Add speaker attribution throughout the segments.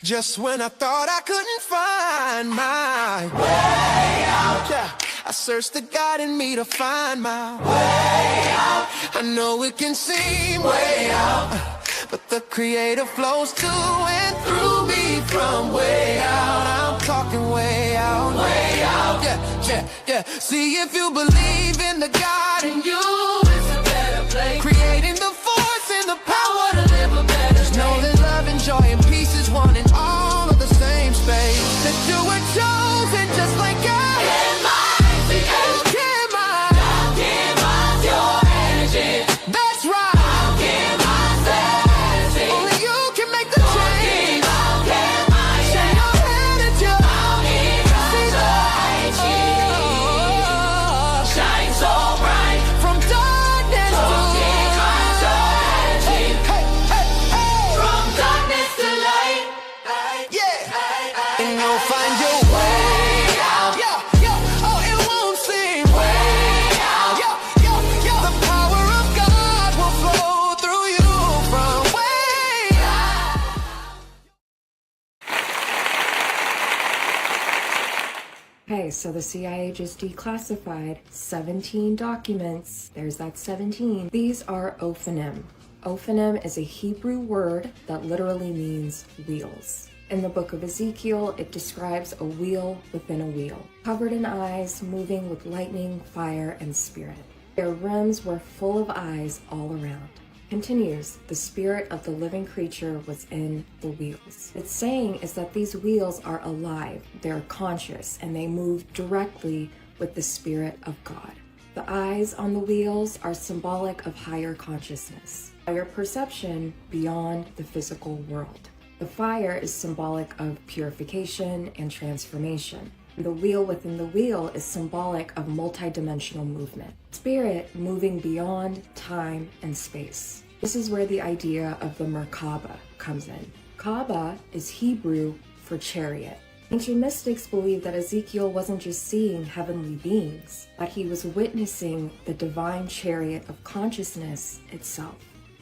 Speaker 1: Just when I thought I couldn't find my way out, yeah, I searched the God in me to find my way out. I know it can seem way out, but the Creator flows to and through me from way out. I'm talking way out, yeah, yeah, yeah. See, if you believe in the God in you, it's a better place. Creating the force and the power to live a better life. Know that love and joy and peace is one and all of the same space. That you were chosen just like God. That's right. Only you can make the change. Shake your head at you. Shine so bright from darkness to light. Hey, hey, hey. From darkness to light. Yeah. And you'll find your way out. Yeah, yeah. Oh, it won't seem way out. Yeah, yeah, yeah. The power of God will flow through you from way out.
Speaker 2: Okay, so the CIA just declassified 17 documents. There's that 17. These are ophanim. Ophanim is a Hebrew word that literally means wheels. In the book of Ezekiel, it describes a wheel within a wheel, covered in eyes, moving with lightning, fire, and spirit. Their rims were full of eyes all around. Continues, the spirit of the living creature was in the wheels. It's saying is that these wheels are alive, they're conscious, and they move directly with the spirit of God. The eyes on the wheels are symbolic of higher consciousness, higher perception beyond the physical world. The fire is symbolic of purification and transformation. The wheel within the wheel is symbolic of multidimensional movement. Spirit moving beyond time and space. This is where the idea of the Merkaba comes in. Kaaba is Hebrew for chariot. Ancient mystics believe that Ezekiel wasn't just seeing heavenly beings, but he was witnessing the divine chariot of consciousness itself.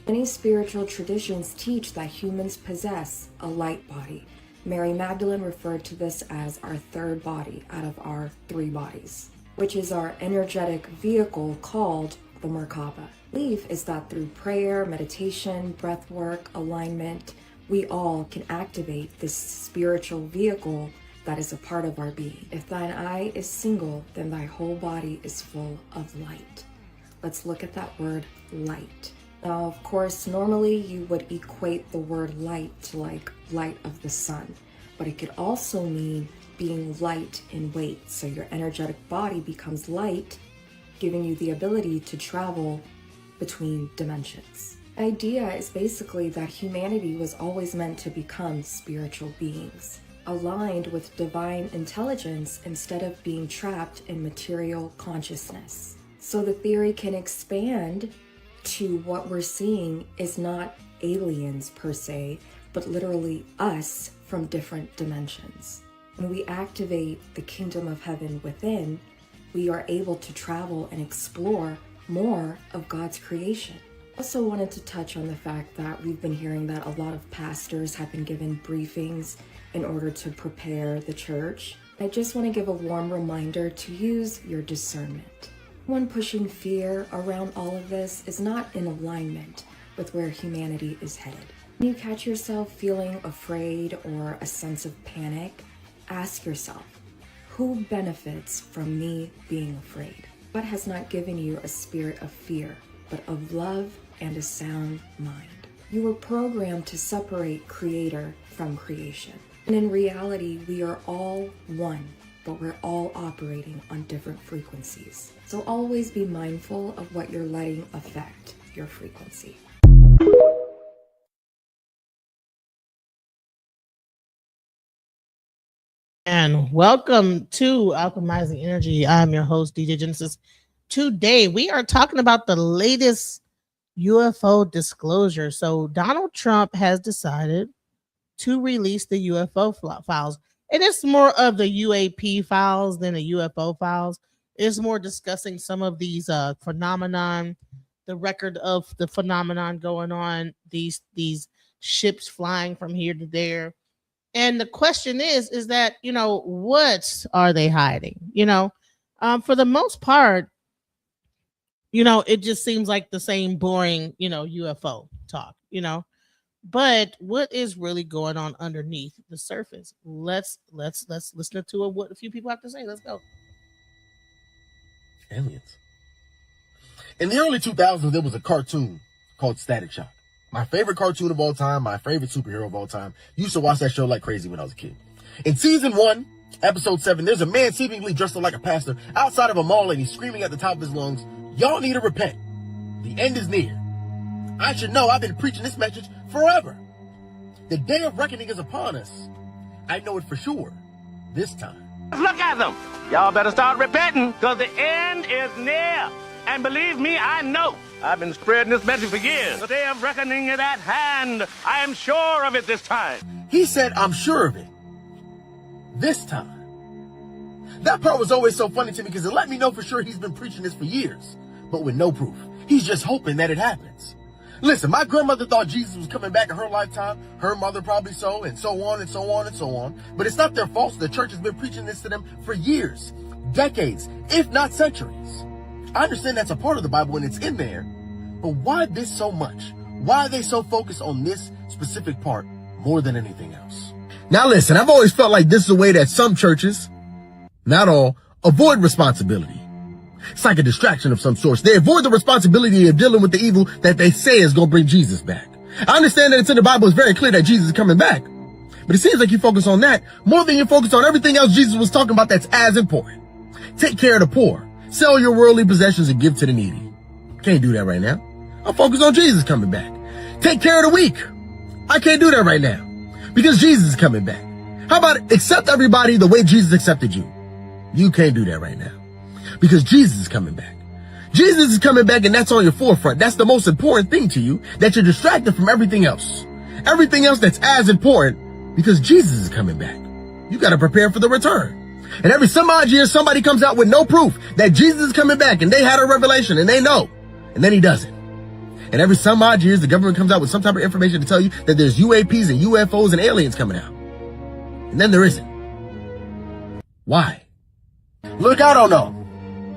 Speaker 2: Many spiritual traditions teach that humans possess a light body. Mary Magdalene referred to this as our third body out of our three bodies, which is our energetic vehicle called the Merkaba. Belief is that through prayer, meditation, breath work, alignment, we all can activate this spiritual vehicle that is a part of our being. If thine eye is single, then thy whole body is full of light. Let's look at that word light. Now, of course, normally you would equate the word light to like light of the sun, but it could also mean being light in weight. So your energetic body becomes light, giving you the ability to travel between dimensions. The idea is basically that humanity was always meant to become spiritual beings, aligned with divine intelligence instead of being trapped in material consciousness. So the theory can expand to what we're seeing is not aliens per se, but literally us from different dimensions. When we activate the kingdom of heaven within, we are able to travel and explore more of God's creation. Also wanted to touch on the fact that we've been hearing that a lot of pastors have been given briefings in order to prepare the church. I just want to give a warm reminder to use your discernment. One pushing fear around all of this is not in alignment with where humanity is headed. When you catch yourself feeling afraid or a sense of panic, ask yourself, who benefits from me being afraid? God has not given you a spirit of fear, but of love and a sound mind. You were programmed to separate creator from creation. And in reality, we are all one, but we're all operating on different frequencies. So always be mindful of what you're letting affect your frequency.
Speaker 3: And welcome to Alchemizing Energy. I'm your host, DJ Genesis. Today, we are talking about the latest UFO disclosure. So Donald Trump has decided to release the UFO files. And it's more of the UAP files than the UFO files. It's more discussing some of these phenomenon, the record of the phenomenon going on, these ships flying from here to there, And the question is that, what are they hiding? For the most part, it just seems like the same boring, UFO talk, But what is really going on underneath the surface? Let's listen to what a few people have to say. Let's go.
Speaker 4: Aliens. In the early 2000s, there was a cartoon called Static Shock. My favorite cartoon of all time, my favorite superhero of all time. Used to watch that show like crazy when I was a kid. In season 1, episode 7, there's a man seemingly dressed up like a pastor outside of a mall, and he's screaming at the top of his lungs, "Y'all need to repent. The end is near. I should know, I've been preaching this message forever. The day of reckoning is upon us. I know it for sure. This time."
Speaker 5: Look at them. Y'all better start repenting, because the end is near. And believe me, I know. I've been spreading this message for years. The day of reckoning is at hand. I am sure of it this time.
Speaker 4: He said, "I'm sure of it. This time." That part was always so funny to me because it let me know for sure he's been preaching this for years, but with no proof. He's just hoping that it happens. Listen, my grandmother thought Jesus was coming back in her lifetime. Her mother probably so, and so on and so on and so on. But it's not their fault. The church has been preaching this to them for years, decades, if not centuries. I understand that's a part of the Bible and it's in there, but why this so much? Why are they so focused on this specific part more than anything else? Now listen, I've always felt like this is a way that some churches, not all, avoid responsibility. It's like a distraction of some sort. They avoid the responsibility of dealing with the evil that they say is going to bring Jesus back. I understand that it's in the Bible. It's very clear that Jesus is coming back, but it seems like you focus on that more than you focus on everything else Jesus was talking about that's as important. Take care of the poor. Sell your worldly possessions and give to the needy. Can't do that right now. I'm focused on Jesus coming back. Take care of the weak. I can't do that right now because Jesus is coming back. How about accept everybody the way Jesus accepted you? You can't do that right now because Jesus is coming back. Jesus is coming back, and that's on your forefront. That's the most important thing to you, that you're distracted from everything else. Everything else that's as important, because Jesus is coming back. You got to prepare for the return. And every some odd year, somebody comes out with no proof that Jesus is coming back, and they had a revelation, and they know, and then he doesn't. And every some odd years, the government comes out with some type of information to tell you that there's UAPs and UFOs and aliens coming out. And then there isn't. Why? Look, I don't know.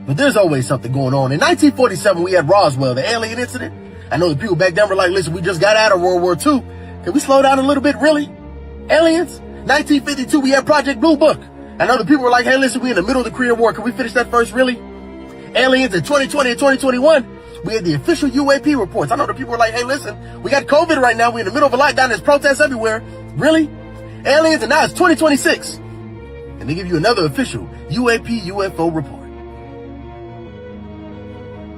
Speaker 4: But there's always something going on. In 1947, we had Roswell, the alien incident. I know the people back then were like, listen, we just got out of World War II. Can we slow down a little bit, really? Aliens? 1952, we had Project Blue Book. I know the people were like, hey, listen, we in the middle of the Korean War. Can we finish that first, really? Aliens in 2020 and 2021, we had the official UAP reports. I know the people were like, hey, listen, we got COVID right now. We're in the middle of a lockdown. There's protests everywhere. Really? Aliens, and now it's 2026. And they give you another official UAP UFO report.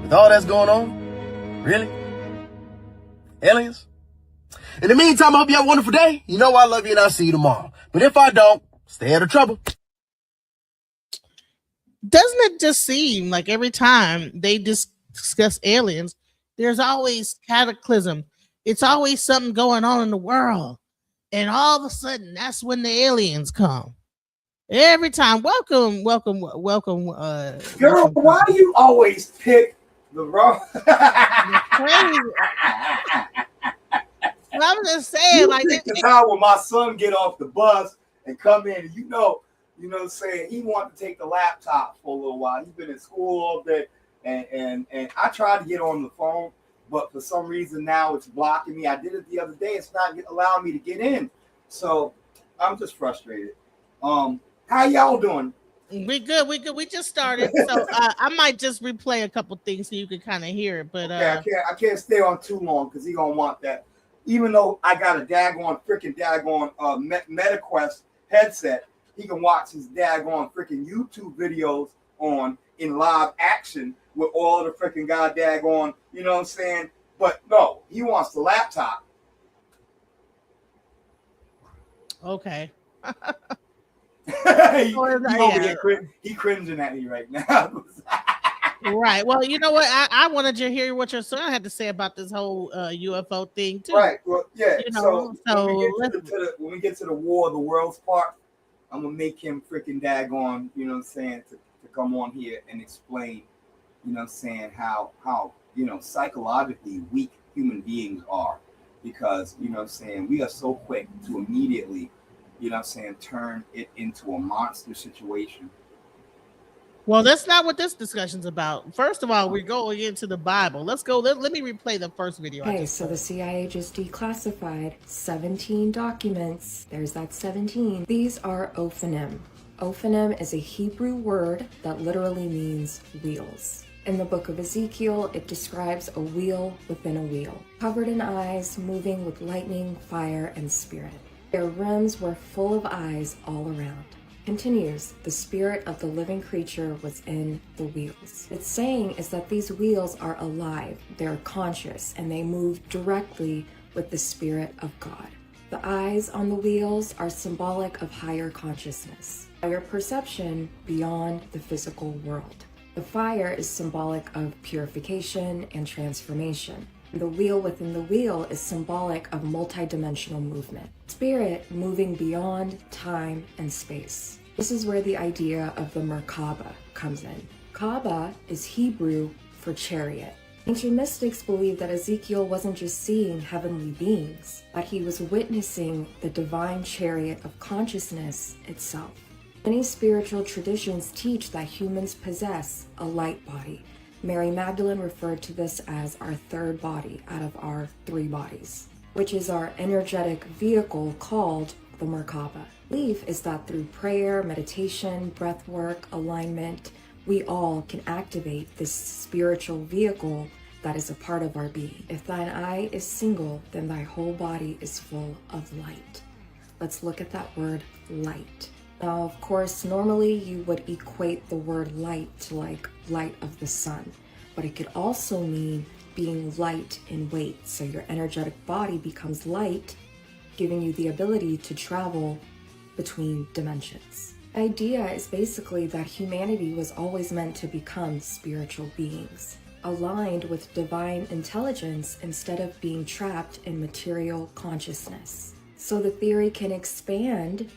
Speaker 4: With all that's going on, really? Aliens? In the meantime, I hope you have a wonderful day. You know I love you, and I'll see you tomorrow. But if I don't, stay out of trouble.
Speaker 3: Doesn't it just seem like every time they discuss aliens, there's always cataclysm? It's always something going on in the world. And all of a sudden, that's when the aliens come. Every time. Welcome.
Speaker 6: Girl, why do you always pick the wrong?
Speaker 3: Crazy. I'm just saying, like,
Speaker 6: the time when my son get off the bus and come in, you know what I'm saying, he wanted to take the laptop for a little while. He's been in school all day, and I tried to get on the phone, but for some reason now it's blocking me. I did it the other day. It's not allowing me to get in. So I'm just frustrated. How y'all doing?
Speaker 3: We good. We just started. So I might just replay a couple things so you can kind of hear it. But
Speaker 6: okay, I can't stay on too long because he gonna want that. Even though I got a daggone MetaQuest headset, he can watch his daggone freaking YouTube videos on in live action with all the freaking daggone, you know what I'm saying? But no, he wants the laptop.
Speaker 3: Okay.
Speaker 6: he cringing at me right now.
Speaker 3: Right. Well, you know what? I wanted to hear what your son had to say about this whole UFO thing too.
Speaker 6: Right. Well, yeah.
Speaker 3: You know, so
Speaker 6: when we get to the War of the Worlds part, I'm gonna make him freaking daggone, you know what I'm saying, to come on here and explain, you know what I'm saying, how psychologically weak human beings are, because you know what I'm saying, we are so quick to immediately you know what I'm saying, turn it into a monster situation.
Speaker 3: Well, that's not what this discussion's about. First of all, we're going into the Bible. Let's go. Let me replay the first video. I
Speaker 2: Okay,
Speaker 3: just
Speaker 2: so the
Speaker 3: played.
Speaker 2: CIA just declassified 17 documents. There's that 17. These are ophanim. Ophanim is a Hebrew word that literally means wheels. In the book of Ezekiel, it describes a wheel within a wheel, covered in eyes, moving with lightning, fire, and spirit. Their rims were full of eyes all around. Continues, the spirit of the living creature was in the wheels. It's saying is that these wheels are alive, they're conscious, and they move directly with the spirit of God. The eyes on the wheels are symbolic of higher consciousness, higher perception beyond the physical world. The fire is symbolic of purification and transformation. The wheel within the wheel is symbolic of multidimensional movement. Spirit moving beyond time and space. This is where the idea of the Merkaba comes in. Kaaba is Hebrew for chariot. Ancient mystics believe that Ezekiel wasn't just seeing heavenly beings, but he was witnessing the divine chariot of consciousness itself. Many spiritual traditions teach that humans possess a light body. Mary Magdalene referred to this as our third body out of our three bodies, which is our energetic vehicle called the Merkaba. Belief is that through prayer, meditation, breath work, alignment, we all can activate this spiritual vehicle that is a part of our being. If thine eye is single, then thy whole body is full of light. Let's look at that word light. Now, of course, normally you would equate the word light to like light of the sun, but it could also mean being light in weight. So your energetic body becomes light, giving you the ability to travel between dimensions. The idea is basically that humanity was always meant to become spiritual beings, aligned with divine intelligence instead of being trapped in material consciousness. So the theory can expand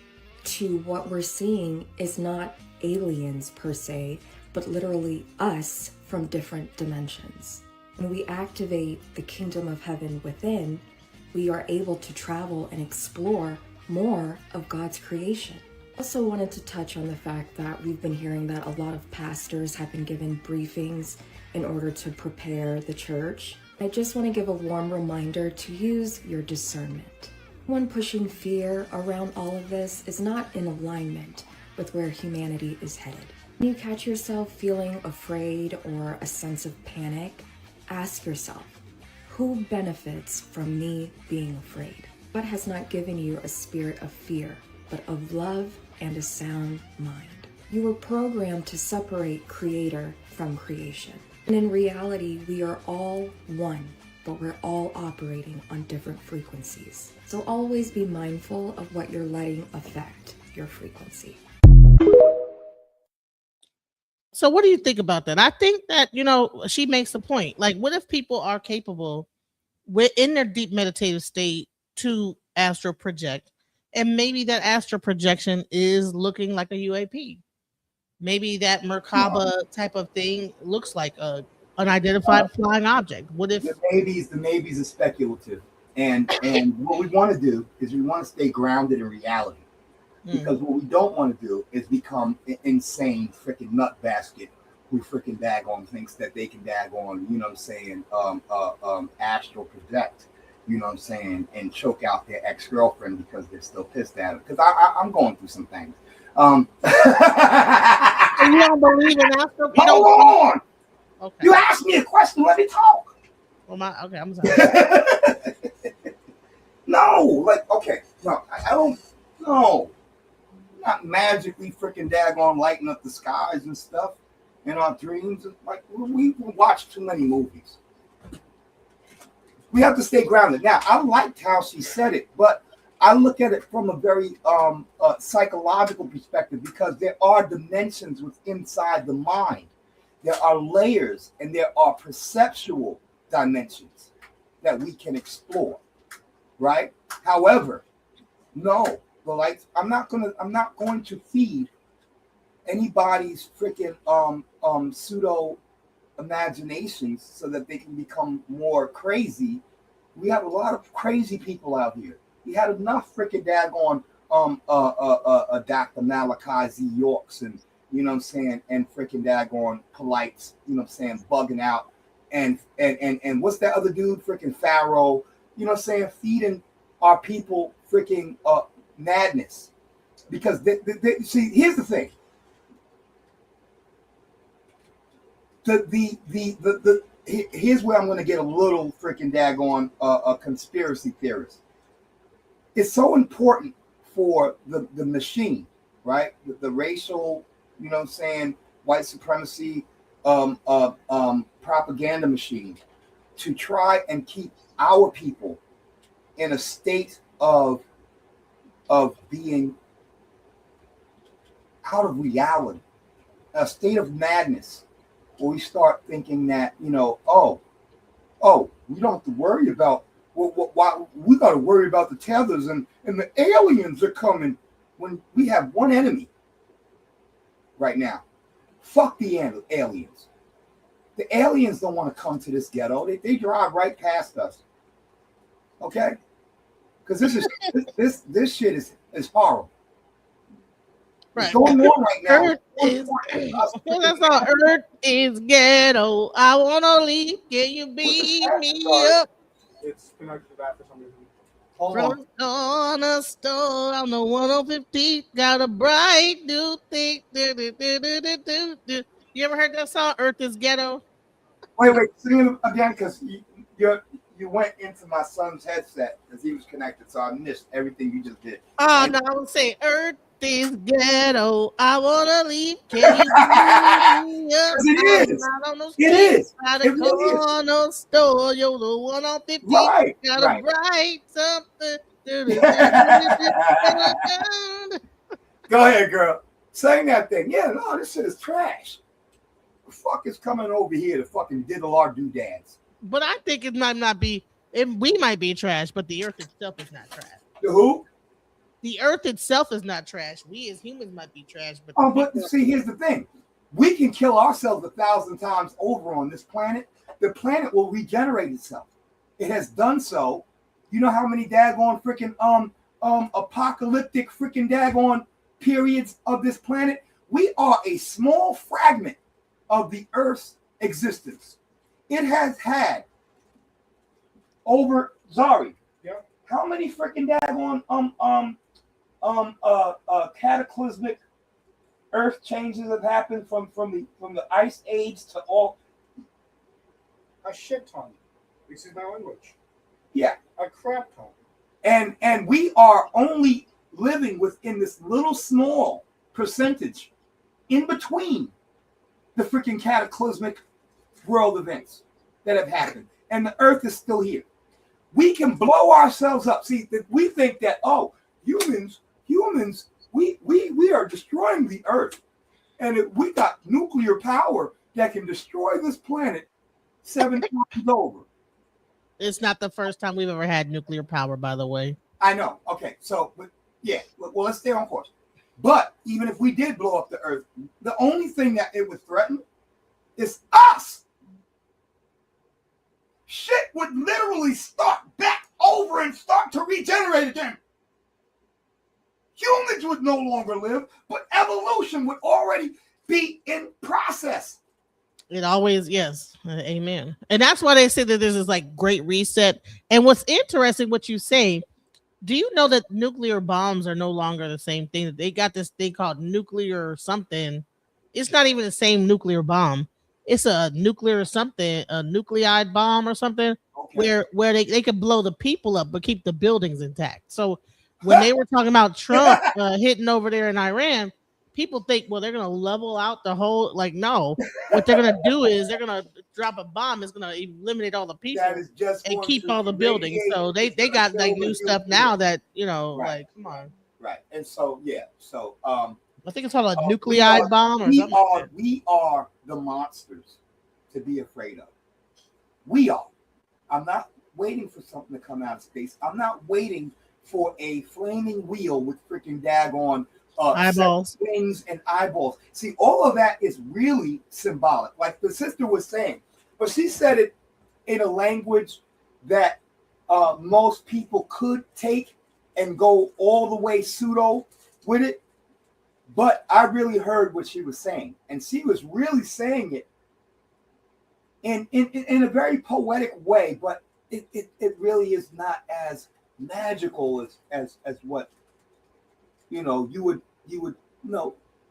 Speaker 2: to what we're seeing is not aliens per se, but literally us from different dimensions. When we activate the kingdom of heaven within, we are able to travel and explore more of God's creation. I also wanted to touch on the fact that we've been hearing that a lot of pastors have been given briefings in order to prepare the church. I just want to give a warm reminder to use your discernment. One pushing fear around all of this is not in alignment with where humanity is headed. When you catch yourself feeling afraid or a sense of panic, ask yourself, who benefits from me being afraid? God has not given you a spirit of fear, but of love and a sound mind. You were programmed to separate creator from creation. And in reality, we are all one, but we're all operating on different frequencies. So always be mindful of what you're letting affect your frequency.
Speaker 3: So what do you think about that? I think that, she makes a point. Like, what if people are capable in their deep meditative state to astral project, and maybe that astral projection is looking like a UAP? Maybe that Merkaba type of thing looks like a unidentified flying object. What if
Speaker 6: the maybes are speculative, and what we want to do is we want to stay grounded in reality, because what we don't want to do is become an insane freaking nut basket who freaking daggone thinks that they can daggone, you know what I'm saying, astral project, you know what I'm saying, and choke out their ex-girlfriend because they're still pissed at her. Because I'm going through some things.
Speaker 3: You don't believe in astral?
Speaker 6: Hold on.
Speaker 3: Okay.
Speaker 6: You asked me a question. Let me talk.
Speaker 3: Well, okay, I'm sorry.
Speaker 6: No, I don't. No, not magically freaking daggone lighting up the skies and stuff in our dreams. Like, we watch too many movies. We have to stay grounded. Now, I liked how she said it, but I look at it from a very psychological perspective, because there are dimensions within inside the mind. There are layers and there are perceptual dimensions that we can explore, right? However, no, the lights. I'm not going to feed anybody's freaking pseudo imaginations so that they can become more crazy. We have a lot of crazy people out here. We had enough freaking daggone Dr. Malachi Z. Yorks and you know what I'm saying, and freaking daggone polites, you know what I'm saying, bugging out, and what's that other dude, freaking Pharaoh, you know what I'm saying, feeding our people freaking madness, because see, here's the thing, here's where I'm going to get a little freaking daggone a conspiracy theorist. It's so important for the machine, right? The racial, you know what I'm saying, white supremacy propaganda machine to try and keep our people in a state of being out of reality, a state of madness, where we start thinking that, you know, oh, we don't have to worry about why we got to worry about the tethers and the aliens are coming, when we have one enemy right now. Fuck the aliens. The aliens don't want to come to this ghetto. They drive right past us. Okay? Because this shit is horrible. Right. What's going on right now?
Speaker 3: That's all. Earth is ghetto. I wanna leave. Can you beat me up?
Speaker 7: It's connected to that for some reason.
Speaker 3: From on a store on the 115, got a bright new thing. You ever heard that song, Earth is Ghetto?
Speaker 6: Wait, sing it again, because you went into my son's headset because he was connected, so I missed everything you just did.
Speaker 3: Oh, no, I would say Earth is ghetto. I wanna leave. Can you beat me up?
Speaker 6: It is.
Speaker 3: Got a corner store. You're the one on 15.
Speaker 6: Right.
Speaker 3: Got a bright something.
Speaker 6: Go ahead, girl. Sing that thing. Yeah, no, this shit is trash. The fuck is coming over here to fucking diddle our doodads?
Speaker 3: But I think it might not be. We might be trash, but the earth itself is not trash.
Speaker 6: The who?
Speaker 3: The earth itself is not trash. We as humans might be trash, but
Speaker 6: see, here's the thing: we can kill ourselves 1,000 times over on this planet. The planet will regenerate itself. It has done so. You know how many daggone freaking apocalyptic freaking daggone periods of this planet? We are a small fragment of the Earth's existence. It has had over Zari.
Speaker 7: Yeah.
Speaker 6: How many freaking daggone cataclysmic Earth changes have happened from the ice age to all?
Speaker 7: A shit ton. Excuse my language.
Speaker 6: Yeah.
Speaker 7: A crap ton.
Speaker 6: And we are only living within this little small percentage in between the freaking cataclysmic world events that have happened. And the Earth is still here. We can blow ourselves up. See, we think that, humans, we are destroying the Earth. And we got nuclear power that can destroy this planet 7 times over.
Speaker 3: It's not the first time we've ever had nuclear power, by the way.
Speaker 6: I know. Okay, so, but yeah, well, let's stay on course. But even if we did blow up the Earth, the only thing that it would threaten is us. Shit would literally start back over and start to regenerate again. Humans would no longer live, but evolution would already be in process.
Speaker 3: It always, yes, amen. And that's why they say that there's this like great reset. And what's interesting, what you say, do you know that nuclear bombs are no longer the same thing? They got this thing called nuclear something. It's not even the same nuclear bomb. It's a nuclear something, a nuclide bomb or something, okay, where they could blow the people up but keep the buildings intact. So when they were talking about Trump hitting over there in Iran, people think, well, they're going to level out the whole, like, no. What they're going to do is they're going to drop a bomb. It's going to eliminate all the people and keep all the buildings. So they got like new stuff now that, you know, right, like, come on.
Speaker 6: Right. And so, yeah. So,
Speaker 3: I think it's called a nuclide bomb or something.
Speaker 6: We are the monsters to be afraid of. We are. I'm not waiting for something to come out of space. I'm not waiting for a flaming wheel with freaking daggone
Speaker 3: eyeballs,
Speaker 6: wings, and eyeballs. See, all of that is really symbolic, like the sister was saying, but she said it in a language that most people could take and go all the way pseudo with it. But I really heard what she was saying, and she was really saying it in a very poetic way, but it really is not as magical as what you would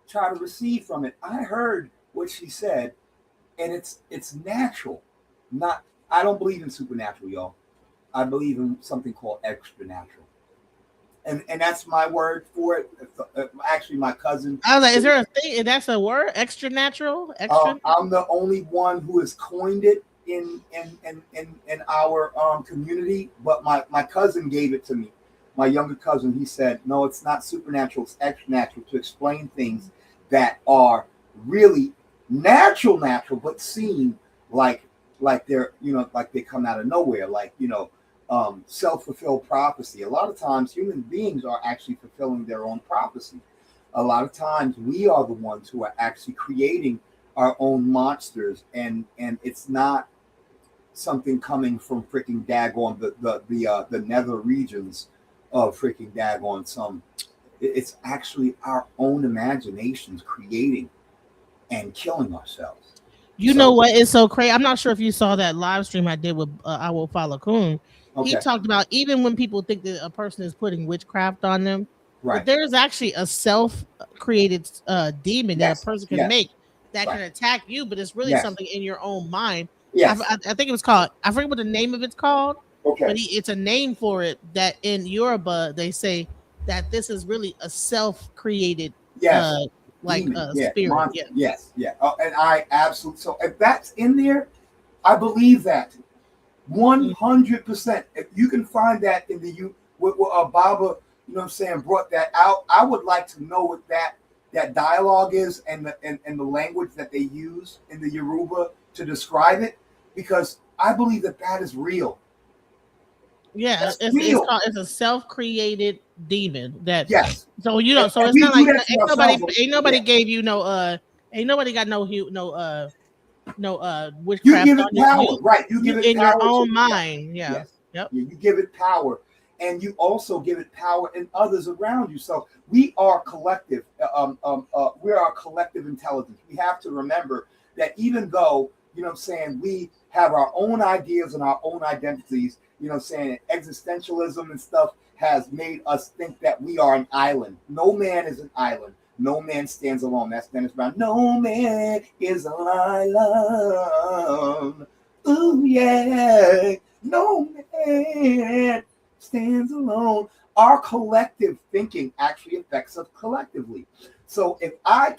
Speaker 6: try to receive from it. I heard what she said, and it's natural. Not I don't believe in supernatural, y'all. I believe in something called extra natural. And that's my word for it. Actually, my cousin.
Speaker 3: I was like, is there a thing? That's a word? Extra natural? Extra?
Speaker 6: I'm the only one who has coined it in our community, but my cousin gave it to me. My younger cousin, he said, no, it's not supernatural, it's extra natural, to explain things that are really natural, but seem like they're, like they come out of nowhere, like, self-fulfilled prophecy. A lot of times human beings are actually fulfilling their own prophecy. A lot of times we are the ones who are actually creating our own monsters, and it's not something coming from freaking daggone the nether regions of freaking daggone it's actually our own imaginations creating and killing ourselves.
Speaker 3: You know what is so crazy? I'm not sure if you saw that live stream I did with I Will Follow Coon. Okay. He talked about even when people think that a person is putting witchcraft on them, right? There's actually a self-created demon that a person can make that can attack you, but it's really something in your own mind. Yes. I think it was called, I forget what the name of it's called. Okay. But it's a name for it that in Yoruba they say that this is really a self-created spirit.
Speaker 6: Yes. And I absolutely, so if that's in there, I believe that 100%. If you can find that in the Baba, brought that out. I would like to know what that dialogue is and the language that they use in the Yoruba to describe it, because I believe that is real.
Speaker 3: Yeah, it's a self-created demon that. Yes. So so it's not like ain't nobody gave you ain't nobody got no witchcraft.
Speaker 6: You give it power, right? You give it
Speaker 3: in
Speaker 6: power
Speaker 3: your own mind. Yeah.
Speaker 6: Yes. Yep. You give it power, and you also give it power in others around you. So we are collective. We are a collective intelligence. We have to remember that even though we have our own ideas and our own identities. Existentialism and stuff has made us think that we are an island. No man is an island. No man stands alone. That's Dennis Brown. No man is an island. Ooh, yeah. No man stands alone. Our collective thinking actually affects us collectively. So if I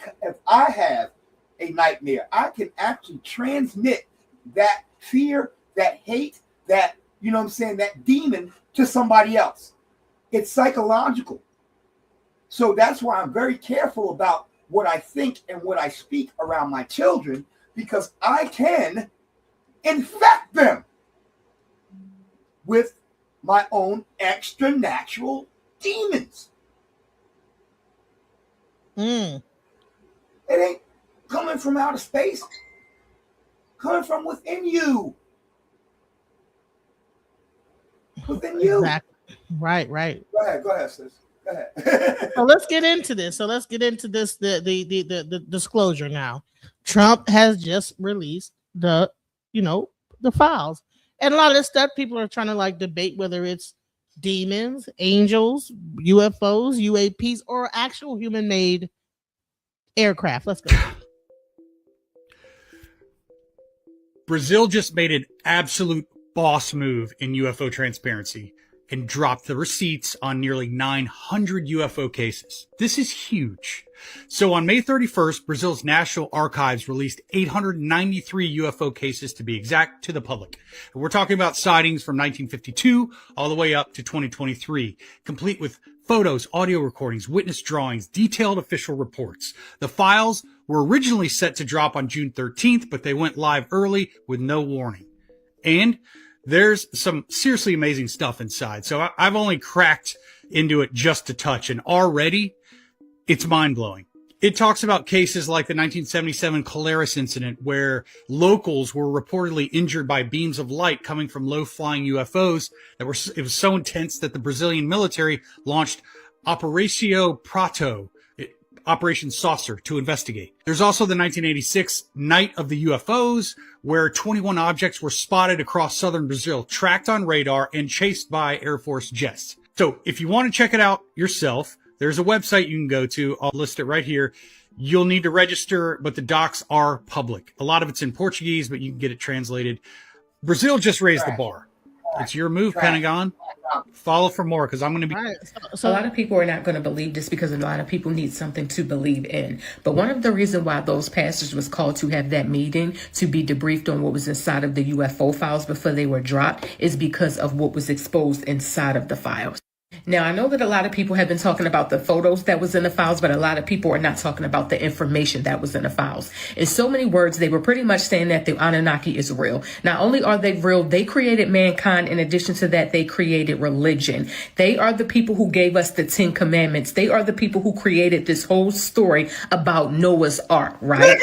Speaker 6: have a nightmare, I can actually transmit that fear, that hate, that that demon to somebody else. It's psychological. So that's why I'm very careful about what I think and what I speak around my children, because I can infect them with my own extra natural demons. It ain't coming from outer space, coming from within you. Within you.
Speaker 3: Exactly. Right.
Speaker 6: Go ahead, sis. Go ahead.
Speaker 3: So let's get into this. The disclosure now. Trump has just released the files. And a lot of this stuff people are trying to debate whether it's demons, angels, UFOs, UAPs, or actual human-made aircraft. Let's go.
Speaker 8: Brazil just made an absolute boss move in UFO transparency and dropped the receipts on nearly 900 UFO cases. This is huge. So on May 31st, Brazil's National Archives released 893 UFO cases to be exact to the public. And we're talking about sightings from 1952 all the way up to 2023, complete with photos, audio recordings, witness drawings, detailed official reports. The files were originally set to drop on June 13th, but they went live early with no warning. And there's some seriously amazing stuff inside. So I've only cracked into it just a touch, and already it's mind-blowing. It talks about cases like the 1977 Polaris incident where locals were reportedly injured by beams of light coming from low-flying UFOs it was so intense that the Brazilian military launched Operacio Prato, Operation Saucer, to investigate. There's also the 1986 Night of the UFOs, where 21 objects were spotted across southern Brazil, tracked on radar and chased by Air Force jets. So if you want to check it out yourself, there's a website you can go to. I'll list it right here. You'll need to register, but the docs are public. A lot of it's in Portuguese, but you can get it translated. Brazil just raised the bar. It's your move, Pentagon. Follow for more, because I'm going to be...
Speaker 9: Right. So a lot of people are not going to believe this because a lot of people need something to believe in. But one of the reasons why those pastors was called to have that meeting to be debriefed on what was inside of the UFO files before they were dropped is because of what was exposed inside of the files. Now, I know that a lot of people have been talking about the photos that was in the files, but a lot of people are not talking about the information that was in the files. In so many words, they were pretty much saying that the Anunnaki is real. Not only are they real, they created mankind. In addition to that, they created religion. They are the people who gave us the 10 Commandments. They are the people who created this whole story about Noah's Ark, right?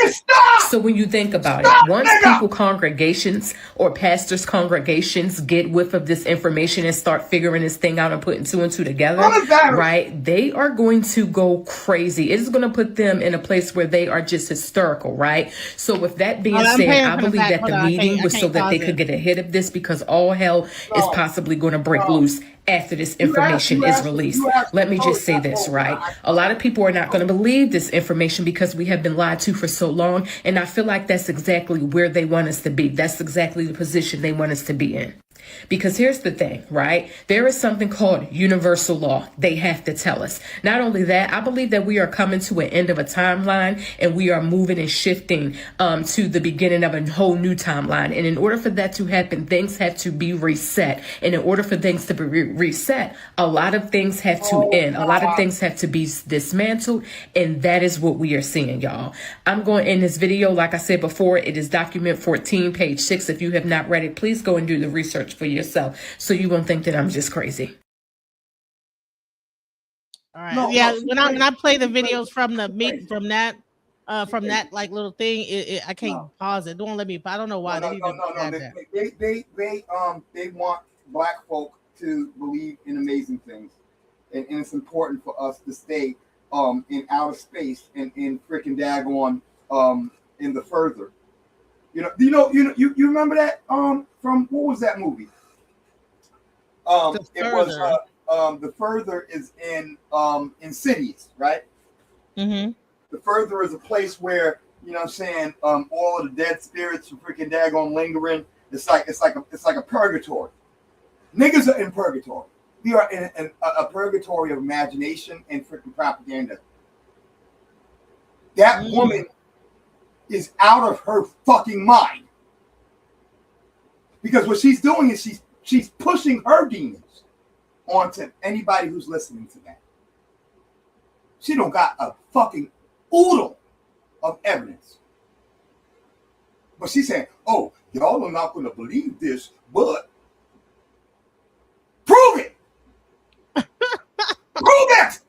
Speaker 9: So when you think about it, once people, congregations or pastors' congregations get whiff of this information and start figuring this thing out and putting two and two together, right, they are going to go crazy. It's going to put them in a place where they are just hysterical, right? So with that being said, I believe that the meeting was so that they could get ahead of this, because all hell is possibly going to break loose after this information is released. Let me just say this, right? A lot of people are not going to believe this information because we have been lied to for so long. And I feel like that's exactly where they want us to be. That's exactly the position they want us to be in. Because here's the thing, right? There is something called universal law. They have to tell us. Not only that, I believe that we are coming to an end of a timeline and we are moving and shifting to the beginning of a whole new timeline. And in order for that to happen, things have to be reset. And in order for things to be reset, a lot of things have to end. A lot of things have to be dismantled. And that is what we are seeing, y'all. I'm going to end this video. Like I said before, it is document 14, page 6. If you have not read it, please go and do the research for yourself so you won't think that I'm just crazy.
Speaker 3: All right. Yeah, when I play the videos from the meet from that like little thing, I can't pause it. Don't let me. I don't know why.
Speaker 6: They want black folk to believe in amazing things, and it's important for us to stay in outer space and in freaking daggone in the further. You remember that from what was that movie? It was the further is in cities, right? Mm-hmm. The further is a place where, you know what I'm saying, all of the dead spirits are freaking daggone lingering. It's like a purgatory. Niggas are in purgatory. We are in a purgatory of imagination and freaking propaganda. That woman is out of her fucking mind. Because what she's doing is she's pushing her demons onto anybody who's listening to that. She don't got a fucking oodle of evidence. But she's saying, oh, y'all are not going to believe this, but prove it. Prove it.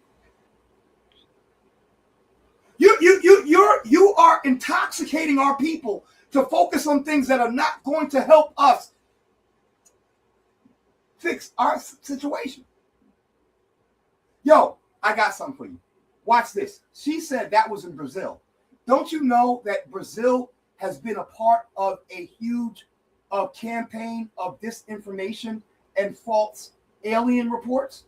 Speaker 6: You are intoxicating our people to focus on things that are not going to help us fix our situation. Yo, I got something for you. Watch this. She said that was in Brazil. Don't you know that Brazil has been a part of a huge campaign of disinformation and false alien reports?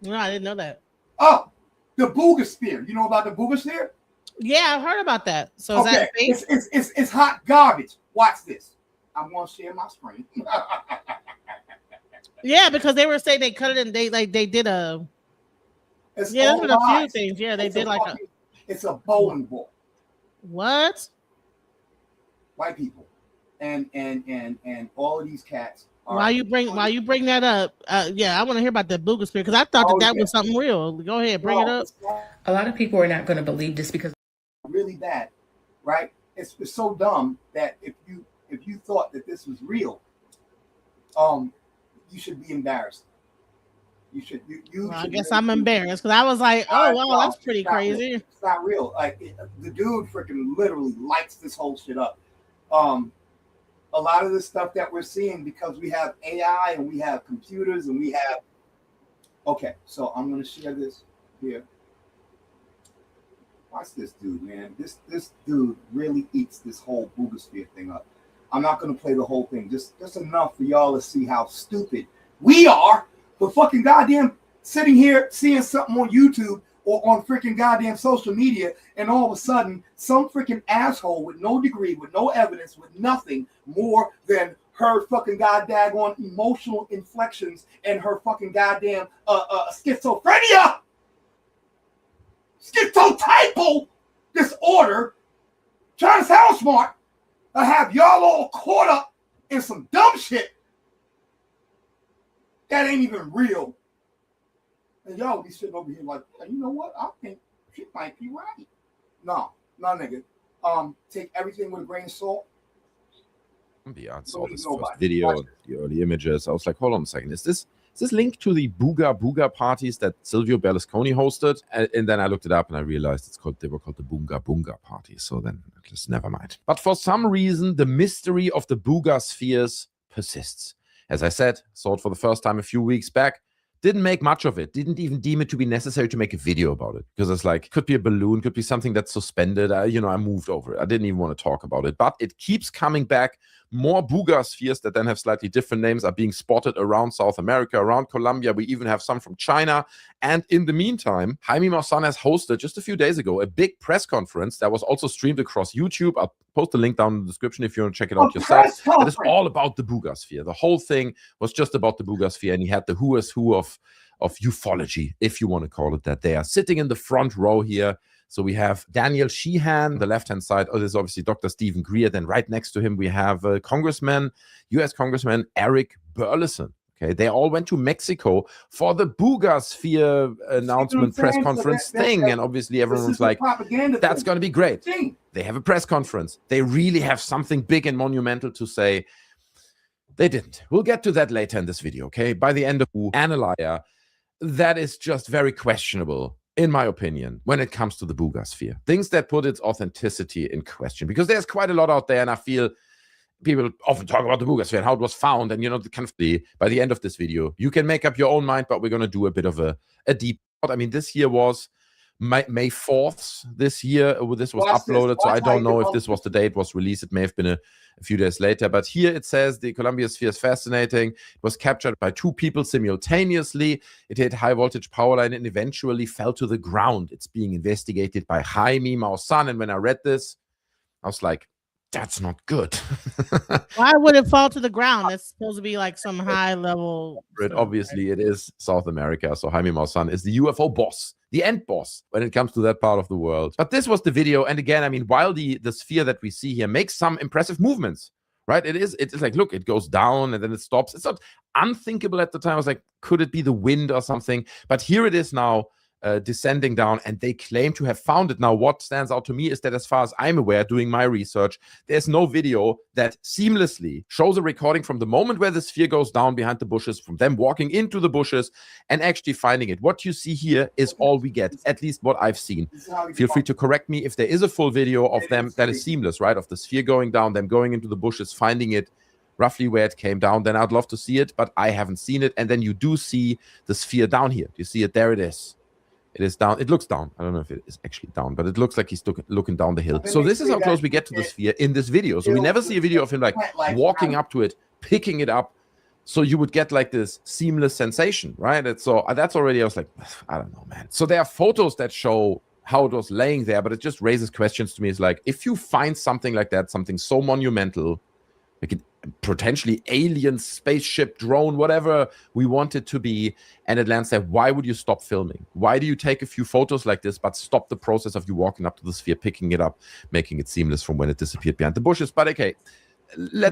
Speaker 3: No, I didn't know that.
Speaker 6: Oh, the Boogosphere. You know about the Boogosphere?
Speaker 3: Yeah, I've heard about that. So is that fake?
Speaker 6: It's hot garbage. Watch this. I'm gonna share my screen.
Speaker 3: Yeah, because they were saying they cut it and they did a. There's been a few things. Yeah, they did
Speaker 6: it's a bowling ball.
Speaker 3: What?
Speaker 6: White people, and all of these cats.
Speaker 3: While you bring that up, yeah, I want to hear about the Boogosphere because I thought that was something real. Go ahead, bring it up.
Speaker 9: A lot of people are not going to believe this because
Speaker 6: really bad, right? It's so dumb that if you thought that this was real, you should be embarrassed. You should.
Speaker 3: Well, I guess I'm embarrassed because I was like, oh, wow, that's pretty crazy.
Speaker 6: It's not real. Like the dude freaking literally lights this whole shit up. A lot of the stuff that we're seeing because we have AI and we have computers and we have. Okay, so I'm gonna share this here. Watch this dude, man. This dude really eats this whole boogosphere thing up. I'm not gonna play the whole thing. Just enough for y'all to see how stupid we are for fucking goddamn sitting here seeing something on YouTube or on freaking goddamn social media, and all of a sudden some freaking asshole with no degree, with no evidence, with nothing more than her fucking goddamn emotional inflections and her fucking goddamn schizophrenia, schizotypal disorder, trying to sound smart. I have y'all all caught up in some dumb shit that ain't even real. And y'all be sitting over here like, you know what? I think she might be right. No, nigga. Take everything with a grain of salt.
Speaker 10: Yeah, I saw this first video, the early images. I was like, hold on a second. Is this linked to the Booga parties that Silvio Berlusconi hosted? And then I looked it up and I realized they were called the Bunga parties. So then just never mind. But for some reason, the mystery of the Booga spheres persists. As I said, saw it for the first time a few weeks back. Didn't make much of it. Didn't even deem it to be necessary to make a video about it. Because it's like, could be a balloon, could be something that's suspended. I moved over it. I didn't even want to talk about it. But it keeps coming back. More Booga spheres that then have slightly different names are being spotted around South America, around Colombia. We even have some from China. And in the meantime, Jaime Maussan has hosted just a few days ago a big press conference that was also streamed across YouTube. I'll post the link down in the description if you want to check it out yourself. It is all about the Booga sphere. The whole thing was just about the Booga sphere, and he had the who is who of ufology, if you want to call it that. They are sitting in the front row here. So we have Daniel Sheehan, the left-hand side. Oh, there's obviously Dr. Stephen Greer. Then right next to him, we have U.S. Congressman Eric Burleson. Okay, they all went to Mexico for the Booga sphere announcement press conference thing. And obviously everyone was like, that's going to be great. They have a press conference. They really have something big and monumental to say. They didn't. We'll get to that later in this video, okay? By the end of Analyzer, that is just very questionable, in my opinion, when it comes to the Booga sphere. Things that put its authenticity in question. Because there's quite a lot out there, and I feel people often talk about the Booga sphere and how it was found. And, by the end of this video, you can make up your own mind, but we're going to do a bit of a deep thought. I mean, this year was May 4th this year. This was uploaded, so I don't know if this was the day it was released. It may have been a few days later. But here it says the Columbia sphere is fascinating. It was captured by 2 people simultaneously. It hit high voltage power line and eventually fell to the ground. It's being investigated by Jaime Maussan. And when I read this, I was like, that's not good.
Speaker 3: Why would it fall to the ground? It's supposed to be like some high level.
Speaker 10: Obviously, it is South America. So Jaime Maussan is the UFO boss, the end boss when it comes to that part of the world. But this was the video. And again, I mean, while the sphere that we see here makes some impressive movements, right? It's like, look, it goes down and then it stops. It's not unthinkable at the time. I was like, could it be the wind or something? But here it is now. Descending down, and they claim to have found it. Now, what stands out to me is that as far as I'm aware, doing my research, there's no video that seamlessly shows a recording from the moment where the sphere goes down behind the bushes, from them walking into the bushes and actually finding it. What you see here is all we get, at least what I've seen. Feel free to correct me if there is a full video of them that is seamless, right? Of the sphere going down, them going into the bushes, finding it roughly where it came down. Then I'd love to see it, but I haven't seen it. And then you do see the sphere down here. You see it? There it is. It is down. It looks down. I don't know if it is actually down, but it looks like he's looking down the hill. So this is how close we get to the sphere in this video. So we never see a video of him like walking up to it, picking it up. So you would get like this seamless sensation, right? And so that's already, I was like, I don't know, man. So there are photos that show how it was laying there, but it just raises questions to me. It's like, if you find something like that, something so monumental, like it, potentially alien spaceship, drone, whatever we want it to be, and it lands there, why would you stop filming? Why do you take a few photos like this but stop the process of you walking up to the sphere, picking it up, making it seamless from when it disappeared behind the bushes? But okay,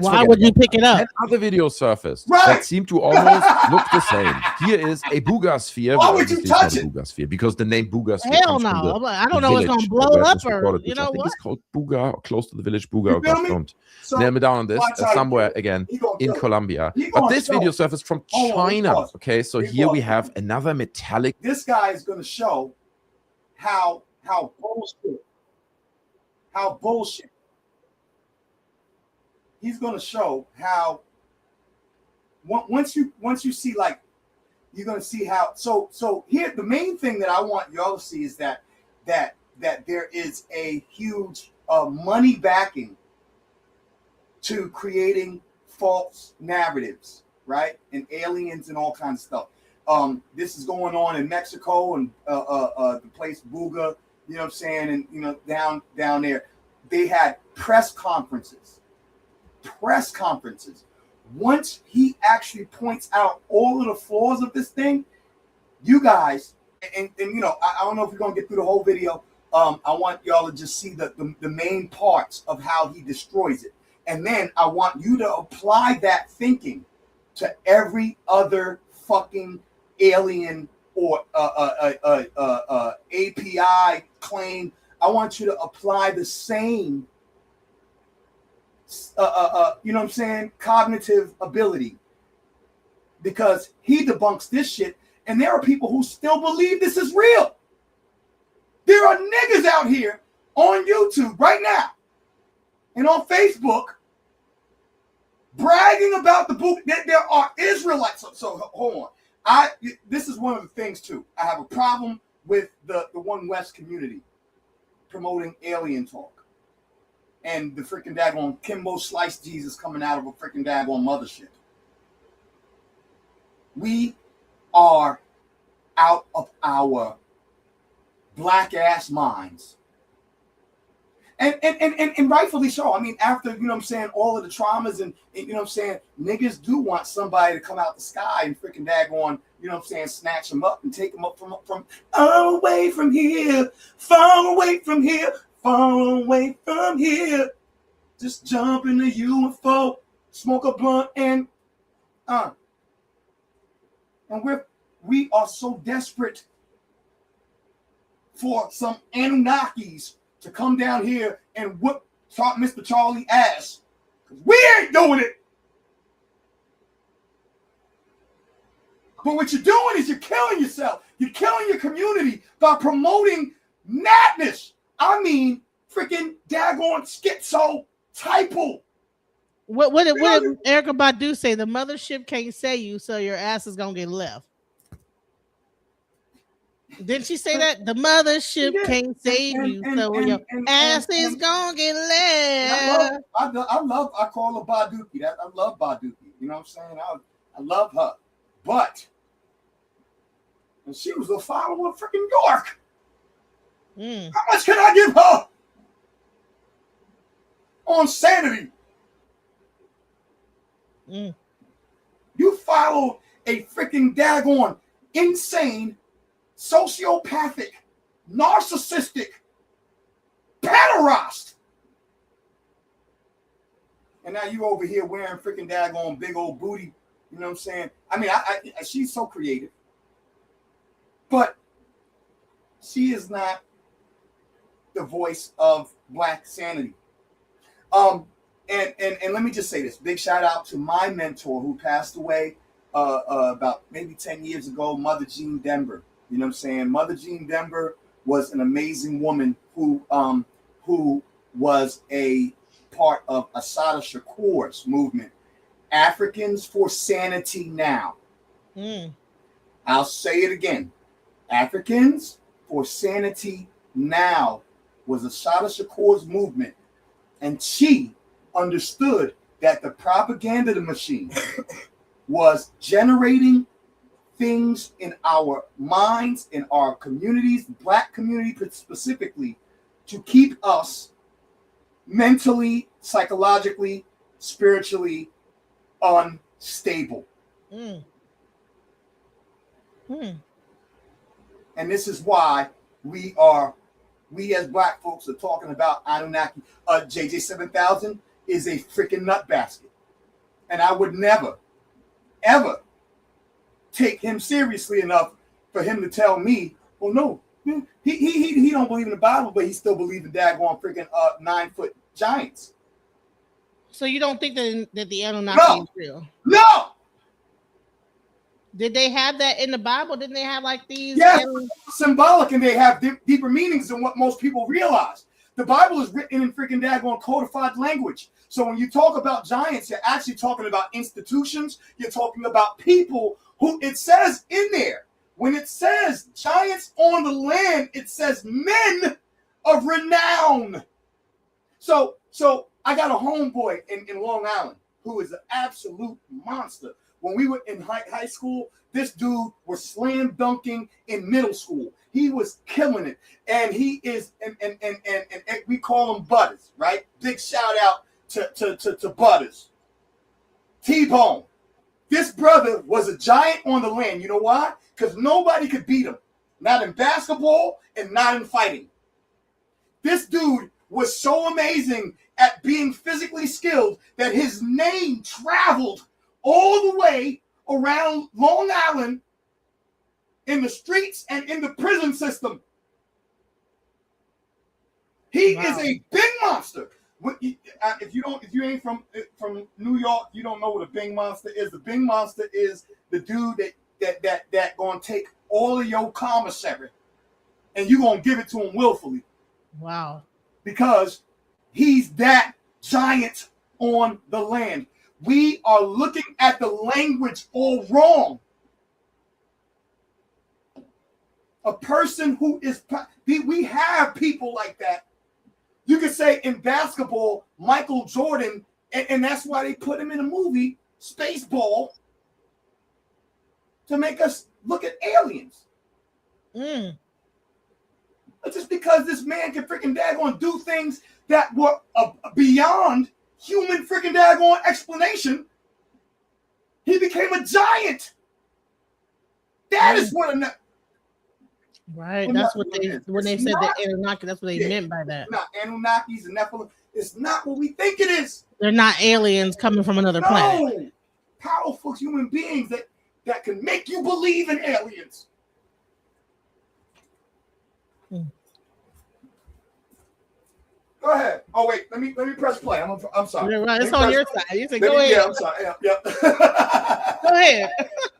Speaker 3: Why would you pick it up?
Speaker 10: Then other videos surfaced
Speaker 6: Right.
Speaker 10: that seem to almost look the same. Here is a booger sphere.
Speaker 6: Why would you touch it?
Speaker 10: Booger sphere, because the name booger sphere
Speaker 3: Hell
Speaker 10: comes from
Speaker 3: no.
Speaker 10: the
Speaker 3: I don't know what's
Speaker 10: village
Speaker 3: gonna blow
Speaker 10: where it
Speaker 3: up
Speaker 10: was
Speaker 3: or
Speaker 10: recorded,
Speaker 3: you
Speaker 10: which
Speaker 3: know
Speaker 10: I think
Speaker 3: what?
Speaker 10: is called Booga, or close to the village Booga
Speaker 6: You
Speaker 10: or
Speaker 6: feel me?
Speaker 10: Gascont.
Speaker 6: So
Speaker 10: Nail me down on this.
Speaker 6: watch how he
Speaker 10: Somewhere
Speaker 6: do it.
Speaker 10: again
Speaker 6: He gonna
Speaker 10: in
Speaker 6: do it.
Speaker 10: Colombia.
Speaker 6: He
Speaker 10: But
Speaker 6: gonna
Speaker 10: this
Speaker 6: show.
Speaker 10: video surfaced from
Speaker 6: Hold on,
Speaker 10: China.
Speaker 6: pause.
Speaker 10: Okay, so
Speaker 6: Big
Speaker 10: here we
Speaker 6: pause.
Speaker 10: have another metallic.
Speaker 6: This guy is going to show how bullshit. He's going to show how once you see, like, you're going to see how. So here, the main thing that I want y'all to see is that there is a huge money backing to creating false narratives, right? And aliens and all kinds of stuff. This is going on in Mexico and the place Booga, you know what I'm saying? And, you know, down there, they had press conferences. Once he actually points out all of the flaws of this thing, you guys, and you know, I don't know if we're going to get through the whole video. I want y'all to just see the main parts of how he destroys it. And then I want you to apply that thinking to every other fucking alien or API claim. I want you to apply the same, you know what I'm saying, cognitive ability, because he debunks this shit, and there are people who still believe this is real. There are niggas out here on YouTube right now and on Facebook bragging about the book that there are Israelites. So hold on. This is one of the things too. I have a problem with the One West community promoting alien talk and the freaking daggone Kimbo Slice Jesus coming out of a freaking daggone mothership. We are out of our black ass minds. And rightfully so. I mean, after, you know what I'm saying, all of the traumas and you know what I'm saying, niggas do want somebody to come out the sky and freaking daggone, you know what I'm saying, snatch them up and take them up from away from here, far away from here, far away from here. Just jump in the UFO, smoke a blunt, and we are so desperate for some Anunnakis to come down here and whoop Mr. Charlie ass. We ain't doing it. But what you're doing is you're killing yourself. You're killing your community by promoting madness. I mean, freaking daggone schizo-typal.
Speaker 3: What did Erykah Badu say? The mothership can't say you, so your ass is gonna get left. Didn't she say that? The mothership can't save you, so your ass is gonna get left.
Speaker 6: I call her Baduki. I love Baduki. You know what I'm saying? I love her. But she was a follower of freaking York. How much can I give her on sanity? You follow a freaking daggone insane, sociopathic, narcissistic pederast. And now you over here wearing freaking daggone big old booty. You know what I'm saying? I mean, she's so creative. But she is not the voice of black sanity. And let me just say this. Big shout out to my mentor who passed away about maybe 10 years ago, Mother Jean Denver. You know what I'm saying? Mother Jean Denver was an amazing woman who was a part of Assata Shakur's movement, Africans for Sanity Now. I'll say it again. Africans for Sanity Now was Assata Shakur's movement, and she understood that the propaganda machine was generating things in our minds, in our communities, black community specifically, to keep us mentally, psychologically, spiritually unstable. And this is why we as black folks are talking about Anunnaki. JJ 7000, is a freaking nut basket. And I would never, ever take him seriously enough for him to tell me, well, no, he don't believe in the Bible, but he still believes in daggone freaking 9-foot giants.
Speaker 3: So you don't think that the Anunnaki is real?
Speaker 6: No.
Speaker 3: Did they have that in the Bible? Didn't they have like these?
Speaker 6: Yes, symbolic, and they have deeper meanings than what most people realize. The Bible is written in freaking daggone codified language. So when you talk about giants, you're actually talking about institutions. You're talking about people who it says in there. When it says giants on the land, it says men of renown. So I got a homeboy in Long Island who is an absolute monster. When we were in high school, this dude was slam dunking in middle school. He was killing it. And he is, and we call him Butters, right? Big shout out to Butters. T-Bone. This brother was a giant on the land. You know why? Because nobody could beat him. Not in basketball and not in fighting. This dude was so amazing at being physically skilled that his name traveled all the way around Long Island in the streets and in the prison system. He is a big monster. If you ain't from New York, you don't know what a Bing monster is. The Bing monster is the dude that gonna take all of your commissary and you gonna give it to him willfully.
Speaker 3: Wow.
Speaker 6: Because he's that giant on the land. We are looking at the language all wrong. A person who is, we have people like that. You could say in basketball, Michael Jordan, and that's why they put him in a movie, Spaceball, to make us look at aliens. Just because this man can freaking daggone do things that were beyond human freaking daggone explanation, he became a giant. That is what a
Speaker 3: right. That's what they when they said the Anunnaki. That's what they meant by that.
Speaker 6: Not Anunnakis and Nephilim. It's not what we think it is.
Speaker 3: They're not aliens coming from another planet.
Speaker 6: Powerful human beings that can make you believe in aliens. Go ahead. Oh wait, let me press play. I'm sorry.
Speaker 3: Right, it's on your side. You say go ahead.
Speaker 6: Yeah, I'm sorry. Yep.
Speaker 3: Go ahead.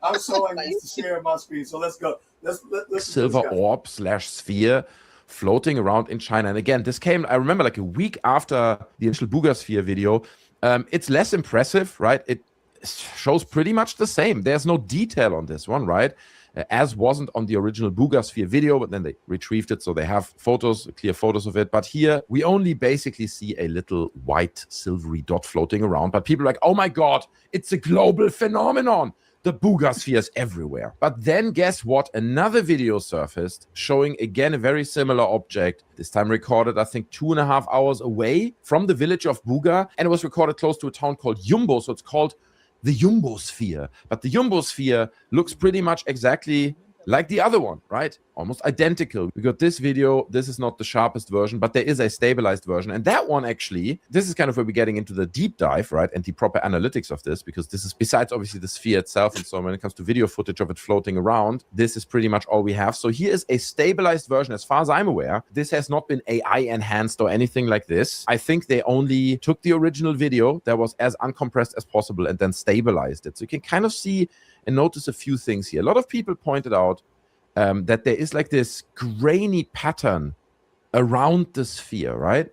Speaker 6: I'm so used to sharing my screen. So let's go. Let's
Speaker 10: silver orb / sphere floating around in China. And again, this came, I remember, like a week after the initial Booga sphere video. It's less impressive, right? It shows pretty much the same. There's no detail on this one, right? As wasn't on the original Booga sphere video, but then they retrieved it, so they have photos, clear photos of it. But here, we only basically see a little white silvery dot floating around. But people are like, oh my God, it's a global phenomenon. The Booga sphere is everywhere. But then guess what? Another video surfaced showing again a very similar object, this time recorded, I think, 2.5 hours away from the village of Booga. And it was recorded close to a town called Yumbo. So it's called the Jumbo sphere. But the Jumbo sphere looks pretty much exactly like the other one, right? Almost identical. We got this video. This is not the sharpest version, but there is a stabilized version. And that one actually, this is kind of where we're getting into the deep dive, right? And the proper analytics of this, because this is besides obviously the sphere itself. And so when it comes to video footage of it floating around, this is pretty much all we have. So here is a stabilized version. As far as I'm aware, this has not been AI enhanced or anything like this. I think they only took the original video that was as uncompressed as possible and then stabilized it. So you can kind of see and notice a few things here. A lot of people pointed out that there is like this grainy pattern around the sphere, right?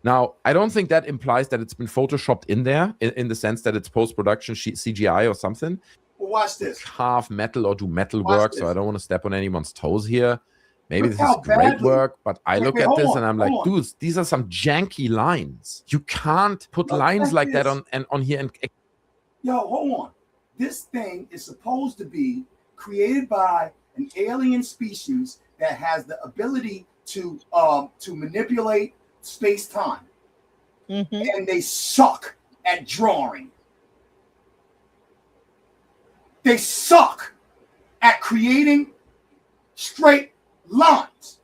Speaker 10: Now, I don't think that implies that it's been photoshopped in there in the sense that it's post-production CGI or something.
Speaker 6: Well, watch this.
Speaker 10: Carve metal or do metal work, so I don't want to step on anyone's toes here. Maybe
Speaker 6: Look
Speaker 10: this is great
Speaker 6: badly.
Speaker 10: work, but I look at this and I'm like,
Speaker 6: on.
Speaker 10: dudes, these are some janky lines. You can't put lines like that on here. And
Speaker 6: yo, hold on. This thing is supposed to be created by an alien species that has the ability to manipulate space-time. And they suck at drawing. They suck at creating straight lines.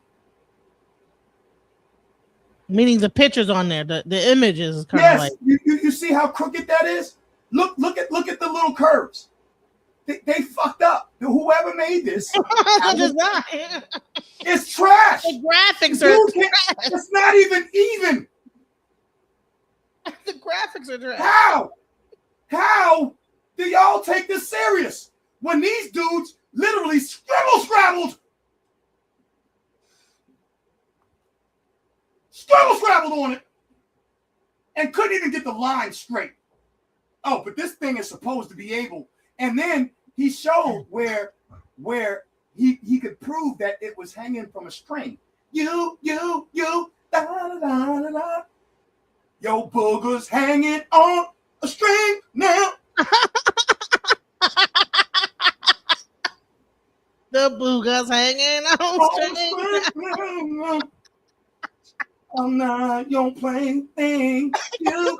Speaker 3: Meaning the pictures on there, the images is kind of
Speaker 6: Yes,
Speaker 3: like.
Speaker 6: you see how crooked that is? Look at the little curves. They fucked up. Whoever made this, it's trash.
Speaker 3: The graphics are trash.
Speaker 6: It's not even.
Speaker 3: The graphics are trash.
Speaker 6: How do y'all take this serious when these dudes literally scrabbled on it and couldn't even get the line straight? Oh, but this thing is supposed to be able. And then he showed where he could prove that it was hanging from a string. You, da, da, da, da. Yo, booger's hanging on a string now.
Speaker 3: The booger's hanging on a string.
Speaker 6: I'm not your playing thing. You.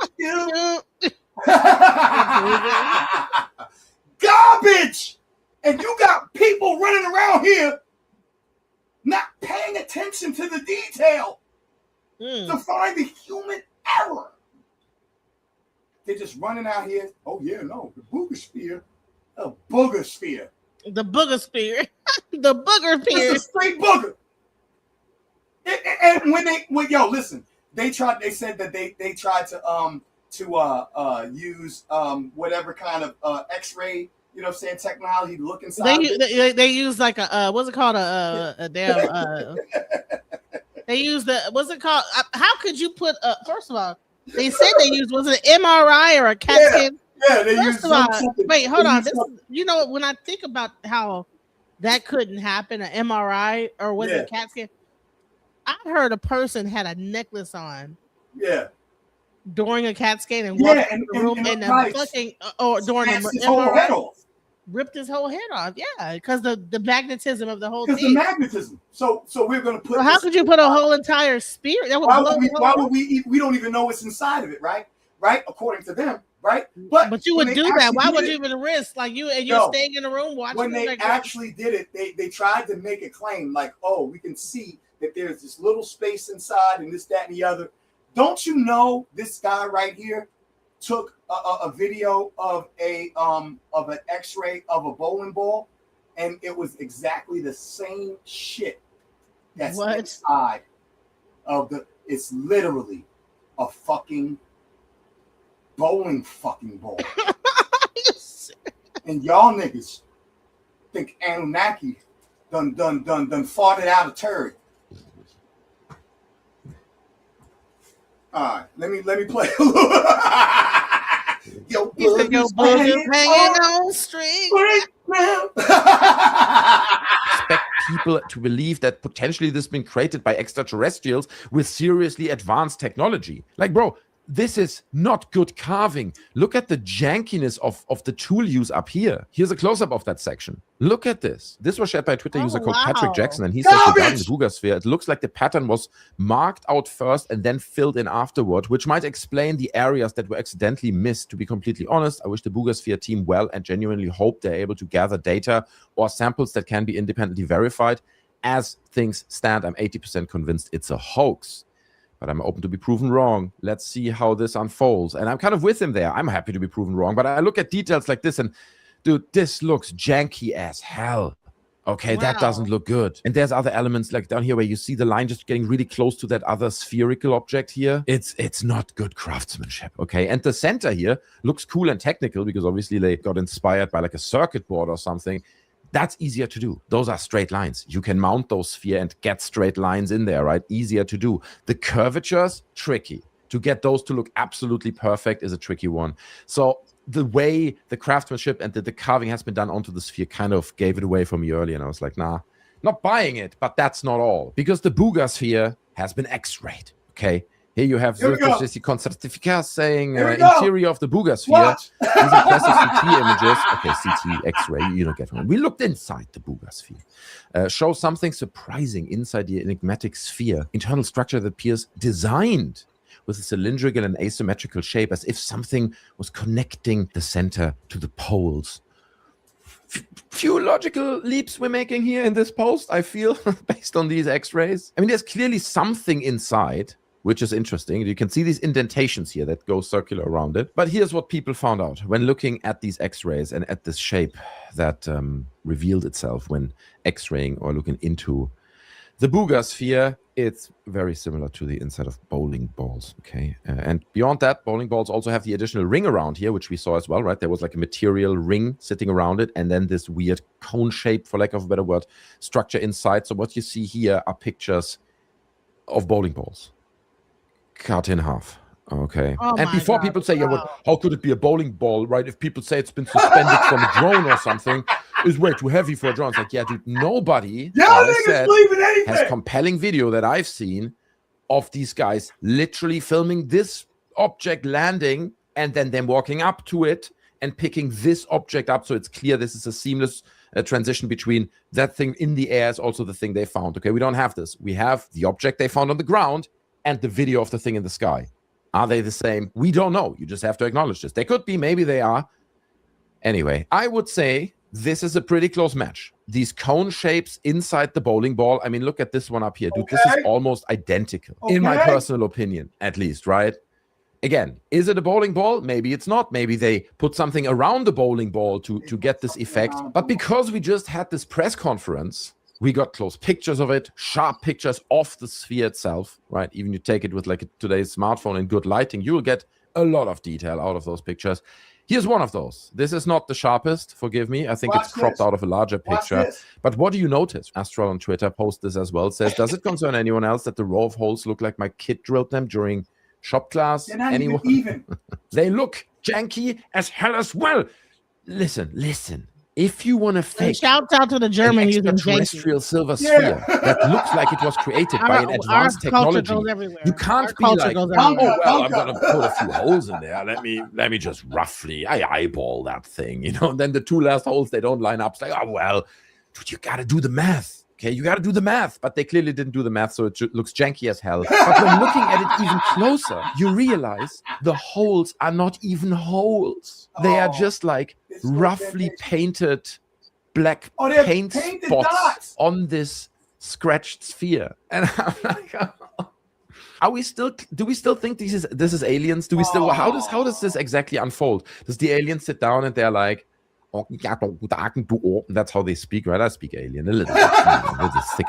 Speaker 6: Garbage! And you got people running around here not paying attention to the detail to find the human error. They're just running out here. Oh, yeah, no, the boogosphere. The boogosphere.
Speaker 3: The boogosphere. The booger sphere.
Speaker 6: It's a straight booger. And listen, they said that they tried to use whatever kind of X-ray, technology to look inside.
Speaker 3: They use like a what's it called, a damn they use what's it called? How could you put first of all, they said they used, was it an MRI or a CAT scan?
Speaker 6: Yeah, they used something.
Speaker 3: Wait, hold on. When I think about how that couldn't happen, an MRI or was it a CAT scan? I heard a person had a necklace on.
Speaker 6: Yeah.
Speaker 3: During a CAT scan and walked in the room and fucking during a MRI, ripped his whole head off. Yeah, because the magnetism of the whole thing.
Speaker 6: Because the magnetism. So we're gonna put.
Speaker 3: Well, how could you put a whole entire spear? That would
Speaker 6: why would we don't even know what's inside of it, right? Right, according to them, right? But
Speaker 3: you would do that. Why would you even risk you're staying in the room watching?
Speaker 6: When they actually did it, they tried to make a claim like, oh, we can see that there's this little space inside and this, that, and the other. Don't you know this guy right here took a video of an X-ray of a bowling ball, and it was exactly the same shit that's inside of it's literally a fucking bowling fucking ball. And y'all niggas think Anunnaki done farted out a turd. All right, let me play a little. Yo,
Speaker 3: booger's hanging on string.
Speaker 10: Expect people to believe that potentially this has been created by extraterrestrials with seriously advanced technology. Like, bro, this is not good carving. Look at the jankiness of the tool use up here. Here's a close-up of that section. Look at this. This was shared by a Twitter user called Patrick Jackson, and he says regarding the boogosphere, it looks like the pattern was marked out first and then filled in afterward, which might explain the areas that were accidentally missed. To be completely honest, I wish the boogosphere team well and genuinely hope they're able to gather data or samples that can be independently verified. As things stand, I'm 80% convinced it's a hoax. But I'm open to be proven wrong. Let's see how this unfolds. And I'm kind of with him there. I'm happy to be proven wrong. But I look at details like this and, dude, this looks janky as hell. Okay, that doesn't look good. And there's other elements like down here where you see the line just getting really close to that other spherical object here. It's not good craftsmanship, okay? And the center here looks cool and technical because obviously they got inspired by like a circuit board or something. That's easier to do. Those are straight lines. You can mount those sphere and get straight lines in there, right? Easier to do. The curvatures, tricky. To get those to look absolutely perfect is a tricky one. So the way the craftsmanship and the carving has been done onto the sphere kind of gave it away for me early. And I was like, nah, not buying it. But that's not all. Because the boogosphere has been X-rayed, okay? Here you have Certificate saying interior of the boogosphere. These impressive CT images. Okay, CT, X-ray, you don't get one. We looked inside the boogosphere. Show something surprising inside the enigmatic sphere. Internal structure that appears designed with a cylindrical and asymmetrical shape, as if something was connecting the center to the poles. Few logical leaps we're making here in this post, I feel, based on these X-rays. I mean, there's clearly something inside. which is interesting. You can see these indentations here that go circular around it. But here's what people found out when looking at these X-rays and at this shape that revealed itself when X-raying or looking into the Booga sphere. It's very similar to the inside of bowling balls, okay? And beyond that, bowling balls also have the additional ring around here, which we saw as well, right? There was like a material ring sitting around it, and then this weird cone shape, for lack of a better word, structure inside. So what you see here are pictures of bowling balls cut in half. Okay. And before people say, yeah, what, how could it be a bowling ball, right? If people say it's been suspended from a drone or something, is way too heavy for a drone. It's like, yeah, dude, nobody has compelling video that I've seen of these guys literally filming this object landing and then them walking up to it and picking this object up. So it's clear this is a seamless transition between that thing in the air is also the thing they found. Okay, we don't have this. We have the object they found on the ground and the video of the thing in the sky. Are they the same? We don't know. You just have to acknowledge this. They could be, maybe they are. Anyway, I would say this is a pretty close match. These cone shapes inside the bowling ball. I mean, look at this one up here, dude. This is almost identical, in my personal opinion, at least, right? Again, is it a bowling ball? Maybe it's not. Maybe they put something around the bowling ball to get this effect. But because we just had this press conference, we got close pictures of it, sharp pictures of the sphere itself, right? Even you take it with like today's smartphone and good lighting, you will get a lot of detail out of those pictures. Here's one of those. This is not the sharpest, forgive me. I think it's cropped out of a larger picture. But what do you notice? Astral on Twitter posts this as well. Says, does it concern anyone else that the row of holes look like my kid drilled them during shop class? Anyone? Even. They look janky as hell as well. Listen. If you want to fake
Speaker 3: shout out to the German
Speaker 10: extraterrestrial silver sphere that looks like it was created by an advanced technology, you can't be like, oh well, I'm gonna put a few holes in there. Let me just roughly eyeball that thing, you know. And then the two last holes they don't line up. It's like, oh well, dude, you gotta do the math. Okay, you got to do the math, but they clearly didn't do the math, so it looks janky as hell. But when looking at it even closer, you realize the holes are not even holes. They are just like roughly painted black paint spots on this scratched sphere. And I'm like, do we still think this is aliens? Do we still? How does this exactly unfold? Does the alien sit down and they're like, that's how they speak, right? I speak alien a little bit with a thick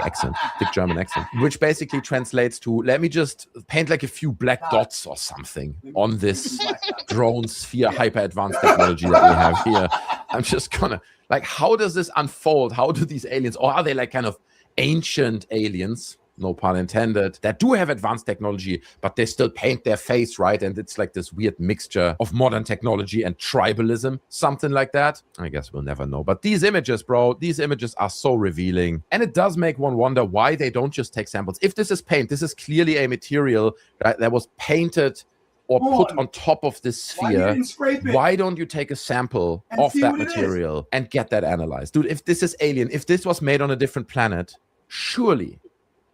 Speaker 10: German accent, which basically translates to, let me just paint like a few black dots or something on this drone sphere hyper advanced technology that we have here. I'm just gonna, like, how does this unfold? How do these aliens, or are they like kind of ancient aliens, no pun intended, that do have advanced technology, but they still paint their face, right? And it's like this weird mixture of modern technology and tribalism, something like that. I guess we'll never know. But these images, bro, these images are so revealing. And it does make one wonder why they don't just take samples. If this is paint, this is clearly a material that was painted or put on top of this sphere. Why don't you take a sample of that material and get that analyzed? Dude, if this is alien, if this was made on a different planet, surely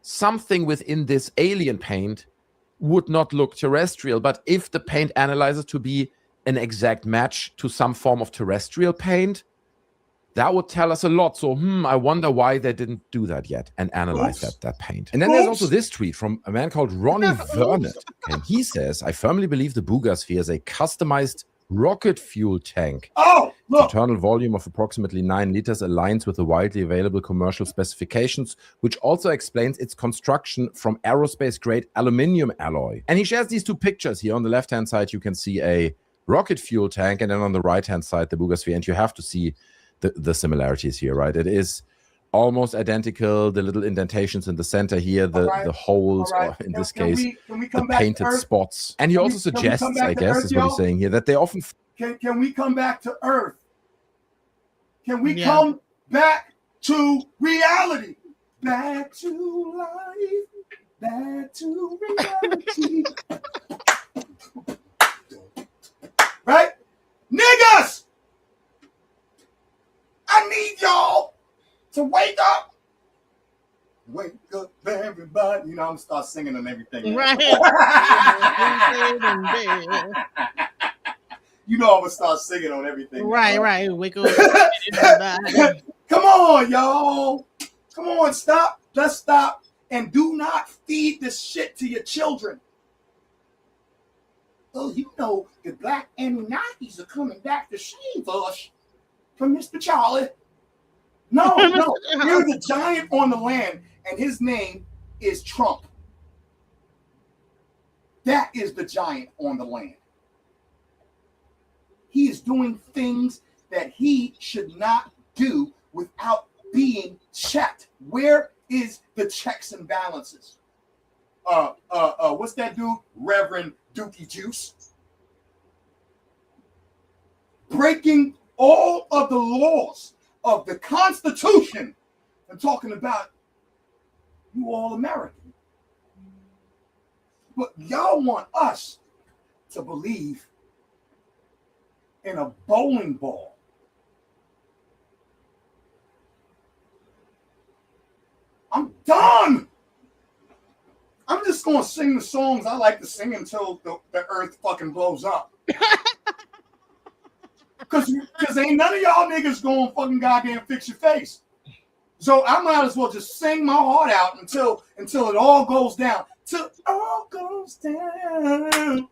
Speaker 10: something within this alien paint would not look terrestrial. But if the paint analyzes to be an exact match to some form of terrestrial paint, that would tell us a lot. So, I wonder why they didn't do that yet and analyze that paint. And then there's also this tweet from a man called Ronnie Vernet. And he says, I firmly believe the Booga sphere is a customized rocket fuel tank. The internal volume of approximately 9 liters aligns with the widely available commercial specifications, which also explains its construction from aerospace-grade aluminum alloy. And he shares these two pictures here. On the left-hand side, you can see a rocket fuel tank, and then on the right-hand side, the Booga sphere. And you have to see the similarities here, right? It is almost identical. The little indentations in the center here, the holes, or in this case, the painted spots. And he also suggests, I guess, is what he's saying here, that they often...
Speaker 6: Can we come back to Earth? Can we come back to reality? Back to life. Back to reality. Right? Niggas! I need y'all to wake up. Wake up, everybody. You know, I'm going to start singing and everything.
Speaker 3: Right.
Speaker 6: You know I'm going to start singing on everything.
Speaker 3: Right. Wake up.
Speaker 6: Come on, y'all. Come on, stop. Let's stop. And do not feed this shit to your children. oh, you know, the black Anunnakis are coming back to save us from Mr. Charlie. No, no, there's a giant on the land, and his name is Trump. That is the giant on the land. He is doing things that he should not do without being checked. Where is the checks and balances? What's that dude? Reverend Dookie Juice. Breaking all of the laws of the Constitution and talking about you all American. But y'all want us to believe in a bowling ball. I'm done. I'm just going to sing the songs I like to sing until the earth fucking blows up. Because ain't none of y'all niggas going to fucking goddamn fix your face. So I might as well just sing my heart out until it all goes down. Till it all goes down.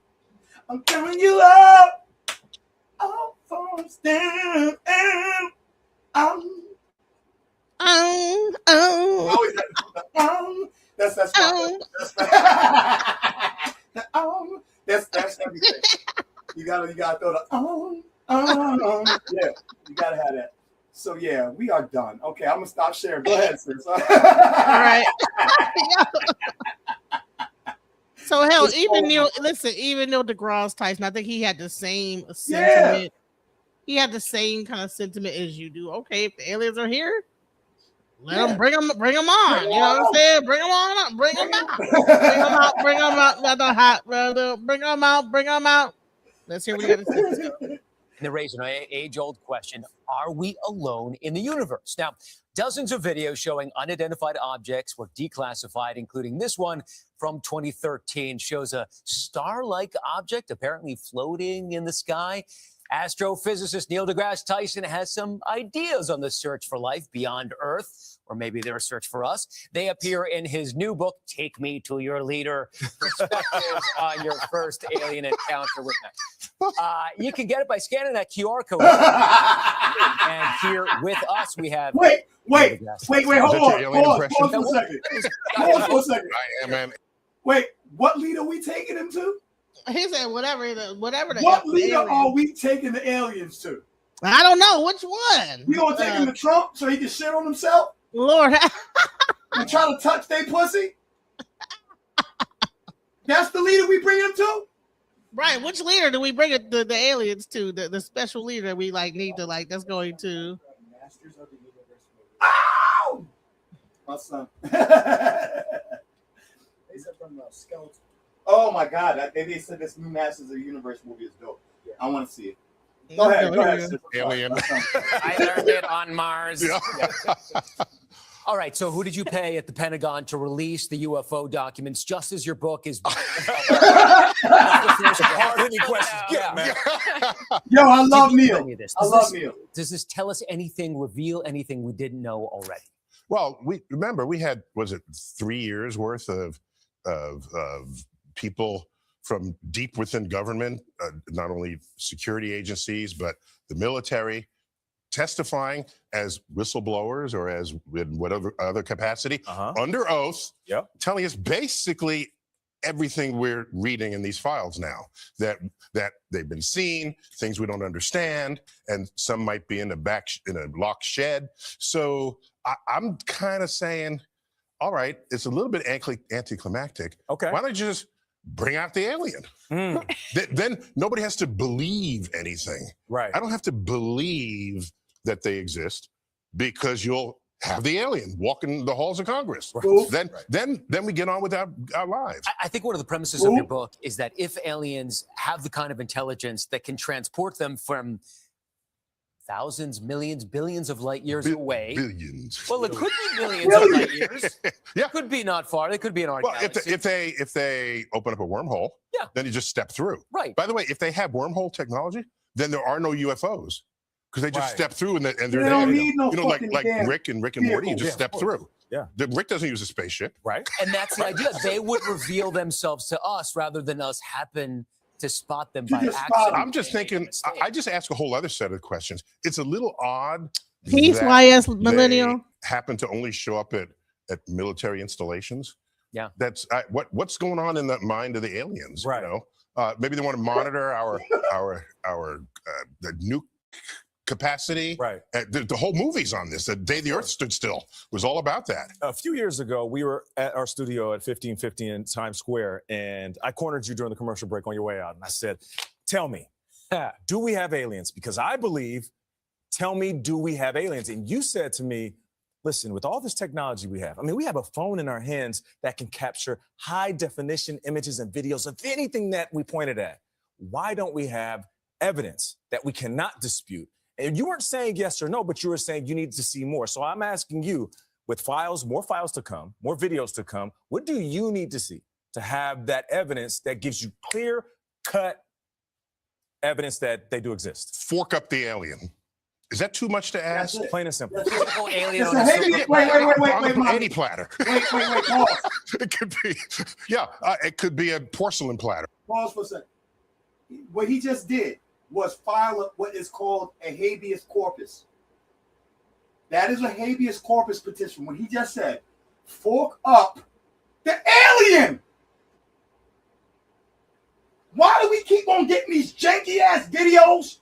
Speaker 6: I'm telling you up. All falls down. That's everything. You gotta throw the yeah, you gotta have that. So yeah, we are done. Okay, I'm gonna stop sharing. Go ahead, sis. All
Speaker 3: right. So hell, even Neil deGrasse Tyson, I think he had the same sentiment. Yeah. He had the same kind of sentiment as you do. Okay, if the aliens are here, bring them on. You know what I'm saying? Bring them on up. Bring them out. Bring them out. Let's hear what you got to say.
Speaker 11: And they raise an age-old question: are we alone in the universe? Now, dozens of videos showing unidentified objects were declassified, including this one from 2013, shows a star-like object apparently floating in the sky. Astrophysicist Neil deGrasse Tyson has some ideas on the search for life beyond Earth, or maybe their search for us. They appear in his new book, Take Me to Your Leader, Perspectives on Your First Alien Encounter with Me. You can get it by scanning that QR code. And here with us, we have...
Speaker 6: Wait, hold on. Pause for a second.
Speaker 12: I am, man.
Speaker 6: Wait, what leader are we taking him to?
Speaker 3: He said whatever.
Speaker 6: What leader are we taking the aliens to?
Speaker 3: I don't know which one.
Speaker 6: We gonna take him to Trump so he can shit on himself?
Speaker 3: Lord,
Speaker 6: and try to touch their pussy? That's the leader we bring him to?
Speaker 3: Right. Which leader do we bring it the aliens to? The special leader we need to that's going to.
Speaker 7: Masters of the Universe movie.
Speaker 6: Ow! My son.
Speaker 7: They said from Skeleton.
Speaker 6: Oh my God! They said this new Masters of the Universe movie is dope. Yeah. I want to see it. Go ahead.
Speaker 12: Alien.
Speaker 11: I learned it on Mars. Yeah. All right. So, who did you pay at the Pentagon to release the UFO documents? Just as your book is.
Speaker 12: Hard questions. Yeah, man.
Speaker 6: Yo, I love Neil. Neil.
Speaker 11: Does this tell us anything? Reveal anything we didn't know already?
Speaker 12: Well, we had 3 years worth of people from deep within government, not only security agencies, but the military, testifying as whistleblowers or as in whatever other capacity, under oath, telling us basically everything we're reading in these files now, that they've been seen, things we don't understand, and some might be in a locked shed. So I'm kind of saying, all right, it's a little bit anticlimactic.
Speaker 13: Okay.
Speaker 12: Why don't you just bring out the alien? Then nobody has to believe anything.
Speaker 13: Right.
Speaker 12: I don't have to believe that they exist because you'll have the alien walking the halls of Congress. Right. Then we get on with our lives.
Speaker 11: I think one of the premises of your book is that if aliens have the kind of intelligence that can transport them from thousands, millions, billions of light years away.
Speaker 12: Billions.
Speaker 11: Well, it could be millions of light years.
Speaker 12: Yeah.
Speaker 11: Could be not far. It could be in our galaxy.
Speaker 12: If they open up a wormhole, then you just step through.
Speaker 11: Right.
Speaker 12: By the way, if they have wormhole technology, then there are no UFOs because they just step through and they're
Speaker 6: they
Speaker 12: there.
Speaker 6: don't need no
Speaker 12: like
Speaker 6: fucking
Speaker 12: Rick and Morty, you just step through.
Speaker 13: Yeah.
Speaker 12: Rick doesn't use a spaceship.
Speaker 13: Right.
Speaker 11: And that's the idea. They would reveal themselves to us rather than us happen to spot them
Speaker 6: To
Speaker 11: by
Speaker 6: just spot
Speaker 11: accident.
Speaker 6: them.
Speaker 12: I'm just thinking, I just ask a whole other set of questions. It's a little odd.
Speaker 3: Peace,
Speaker 12: that
Speaker 3: YS
Speaker 12: they
Speaker 3: Millennial.
Speaker 12: happen to only show up at military installations.
Speaker 11: Yeah.
Speaker 12: That's what's going on in the mind of the aliens.
Speaker 13: Right.
Speaker 12: You know, maybe they want to monitor our the nuke capacity.
Speaker 13: Right.
Speaker 12: The whole movie's on this. The Day the Earth Stood Still was all about that.
Speaker 13: A few years ago, we were at our studio at 1550 in Times Square, and I cornered you during the commercial break on your way out, and I said, "Tell me, do we have aliens? Because I believe. Tell me, do we have aliens?" And you said to me, "Listen, with all this technology we have, I mean, we have a phone in our hands that can capture high definition images and videos of anything that we pointed at. Why don't we have evidence that we cannot dispute?" And you weren't saying yes or no, but you were saying you need to see more. So I'm asking you, with more files to come, more videos to come, what do you need to see to have that evidence that gives you clear-cut evidence that they do exist?
Speaker 12: Fork up the alien. Is that too much to ask?
Speaker 13: Plain and simple.
Speaker 11: Alien
Speaker 6: It's
Speaker 11: on
Speaker 6: a
Speaker 11: a
Speaker 6: heavy-
Speaker 11: silver
Speaker 6: wait,
Speaker 11: platter.
Speaker 6: Mom.
Speaker 12: Any platter.
Speaker 6: Wait, pause.
Speaker 12: It could be, it could be a porcelain platter.
Speaker 6: Pause for a second. What he just did was file what is called a habeas corpus. That is a habeas corpus petition. When he just said, fork up the alien. Why do we keep on getting these janky ass videos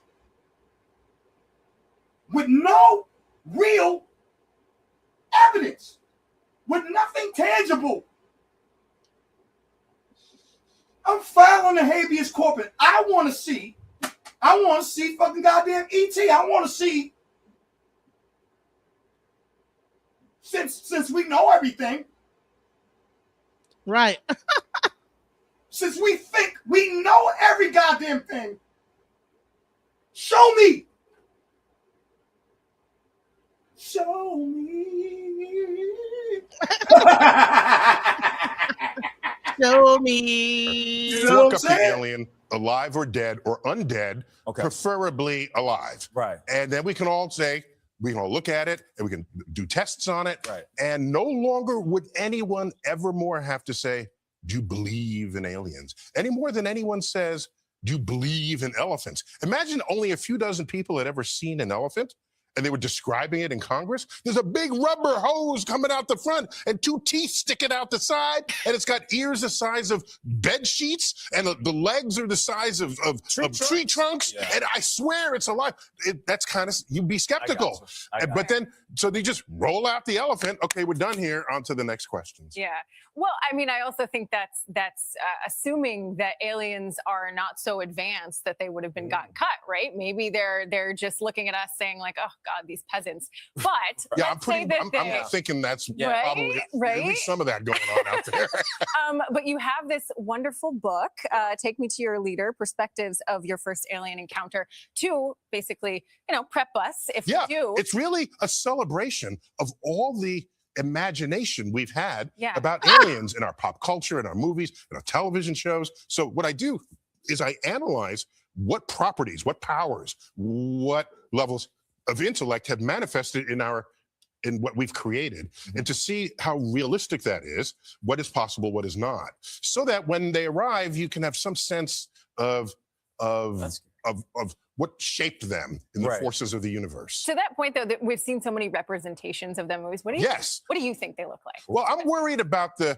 Speaker 6: with no real evidence, with nothing tangible? I'm filing a habeas corpus. I want to see fucking goddamn ET. I want to see, since we know everything,
Speaker 3: Right.
Speaker 6: since we think we know every goddamn thing, show me. Show me.
Speaker 3: Show me.
Speaker 6: You know
Speaker 12: Fork
Speaker 6: what
Speaker 12: up
Speaker 6: I'm
Speaker 12: the
Speaker 6: saying?
Speaker 12: alien, alive or dead or undead, preferably alive.
Speaker 13: Right.
Speaker 12: And then we can all say, we can all look at it and we can do tests on it.
Speaker 13: Right.
Speaker 12: And no longer would anyone ever more have to say, do you believe in aliens? Any more than anyone says, do you believe in elephants? Imagine only a few dozen people had ever seen an elephant and they were describing it in Congress. There's a big rubber hose coming out the front and two teeth sticking out the side, and it's got ears the size of bed sheets, and the legs are the size of tree trunks.
Speaker 13: Yeah.
Speaker 12: And I swear it's alive. That's kind of, you'd be skeptical. But then, so they just roll out the elephant. Okay, we're done here. On to the next questions.
Speaker 14: Yeah. Well, I mean, I also think that's assuming that aliens are not so advanced that they would have been gotten cut, right? Maybe they're just looking at us saying like, oh God, these peasants. But
Speaker 12: Yeah,
Speaker 14: let's say that
Speaker 12: I'm thinking that's
Speaker 14: Right,
Speaker 12: probably at
Speaker 14: right?
Speaker 12: least some of that going on out there.
Speaker 14: But you have this wonderful book, Take Me to Your Leader, Perspectives of Your First Alien Encounter, to basically, prep us if you do.
Speaker 12: It's really a celebration of all the imagination we've had about aliens in our pop culture, in our movies, in our television shows. So what I do is I analyze what properties, what powers, what levels of intellect have manifested in what we've created, and to see how realistic that is, what is possible, what is not, so that when they arrive, you can have some sense of what shaped them in the forces of the universe.
Speaker 14: To that point, though, that we've seen so many representations of them movies. What do you think they look like?
Speaker 12: Well, I'm worried about the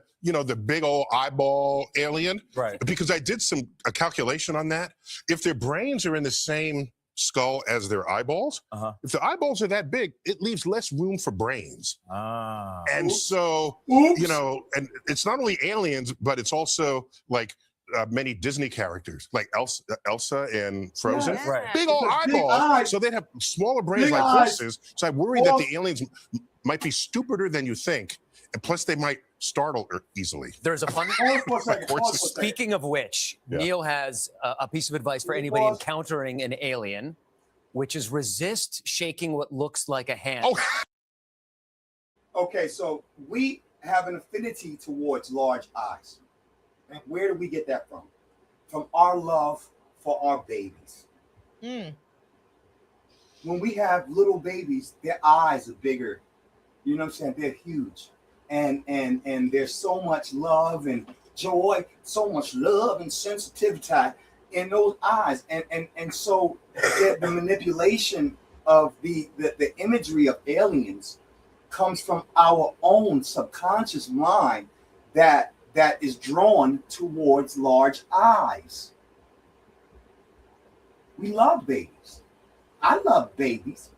Speaker 12: big old eyeball alien,
Speaker 13: right?
Speaker 12: Because I did a calculation on that. If their brains are in the same skull as their eyeballs, if the eyeballs are that big, it leaves less room for brains. And so, and it's not only aliens, but it's also like many Disney characters, like Elsa in Frozen.
Speaker 6: Yeah. Right.
Speaker 12: Big old eyeballs. So they'd have smaller brains like horses. So I worry that the aliens might be stupider than you think. And plus, they might startle easily.
Speaker 11: There's a fun. Speaking of which, Neil has a piece of advice for anybody encountering an alien, which is resist shaking what looks like a hand.
Speaker 6: Okay, so we have an affinity towards large eyes. And where do we get that from? From our love for our babies. When we have little babies, their eyes are bigger. You know what I'm saying? They're huge. And there's so much love and joy, so much love and sensitivity in those eyes, and so the manipulation of the imagery of aliens comes from our own subconscious mind that is drawn towards large eyes. We love babies. I love babies.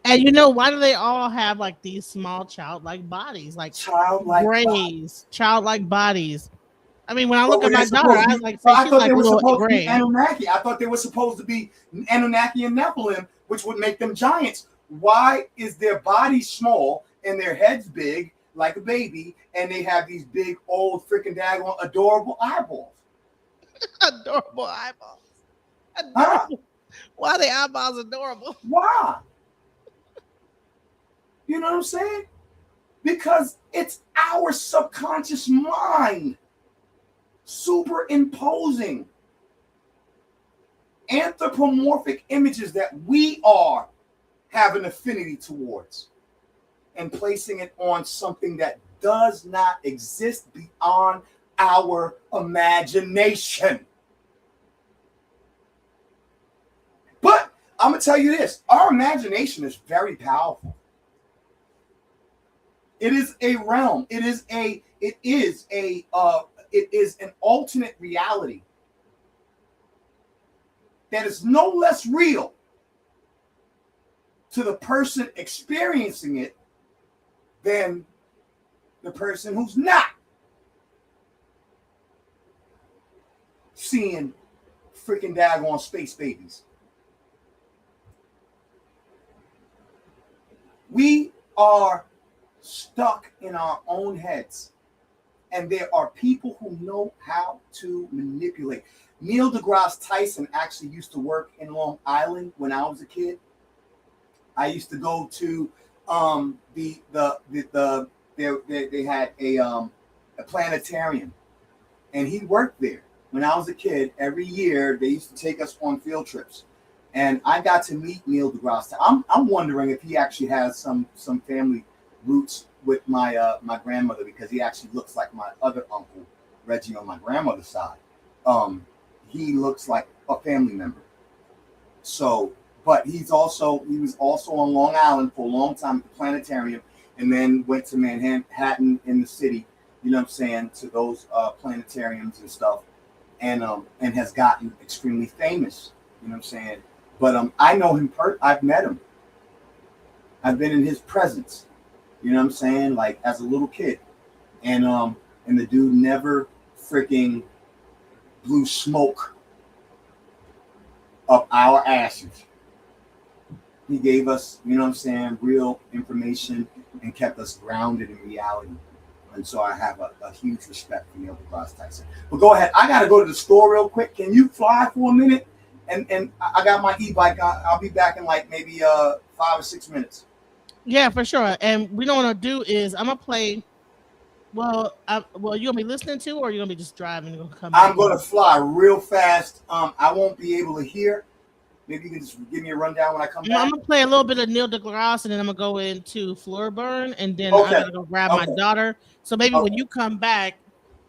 Speaker 3: And you know, why do they all have like these small childlike bodies, like childlike bodies? I mean, when I look at my daughter, I was like,
Speaker 6: I
Speaker 3: she's
Speaker 6: thought
Speaker 3: like
Speaker 6: they were
Speaker 3: little
Speaker 6: supposed to be
Speaker 3: gray.
Speaker 6: Anunnaki. I thought they were supposed to be Anunnaki and Nephilim, which would make them giants. Why is their body small and their heads big like a baby, and they have these big, old, freaking daggone, adorable eyeballs?
Speaker 3: Adorable eyeballs. Adorable. Why are the eyeballs adorable?
Speaker 6: Why? You know what I'm saying? Because it's our subconscious mind superimposing anthropomorphic images that we have an affinity towards and placing it on something that does not exist beyond our imagination. But I'm going to tell you this, our imagination is very powerful. It is a realm. It is an alternate reality that is no less real to the person experiencing it than the person who's not seeing freaking daggone space babies. We are stuck in our own heads, and there are people who know how to manipulate. Neil deGrasse Tyson actually used to work in Long Island when I was a kid. I used to go to they had a planetarium, and he worked there when I was a kid. Every year they used to take us on field trips, and I got to meet Neil deGrasse Tyson. I'm wondering if he actually has some family roots with my my grandmother, because he actually looks like my other uncle Reggie on my grandmother's side. He looks like a family member. So, but he was also on Long Island for a long time at the planetarium, and then went to Manhattan in the city, you know what I'm saying, to those planetariums and stuff, and has gotten extremely famous, you know what I'm saying. But I know him. I've met him. I've been in his presence. You know what I'm saying? Like as a little kid. And the dude never freaking blew smoke up our asses. He gave us, you know what I'm saying, real information and kept us grounded in reality. And so I have a huge respect for Neil deGrasse Tyson. But go ahead. I got to go to the store real quick. Can you fly for a minute? And I got my e-bike. I'll be back in like maybe 5 or 6 minutes.
Speaker 3: Yeah, for sure. And we don't want to do is I'm gonna play. Well, you gonna be listening to, or you gonna be just driving? And gonna come
Speaker 6: I'm gonna fly real fast. I won't be able to hear. Maybe you can just give me a rundown when I come back.
Speaker 3: I'm gonna play a little bit of Neil deGrasse, and then I'm gonna go into Floor Burn, and then I gotta go grab my daughter. So maybe when you come back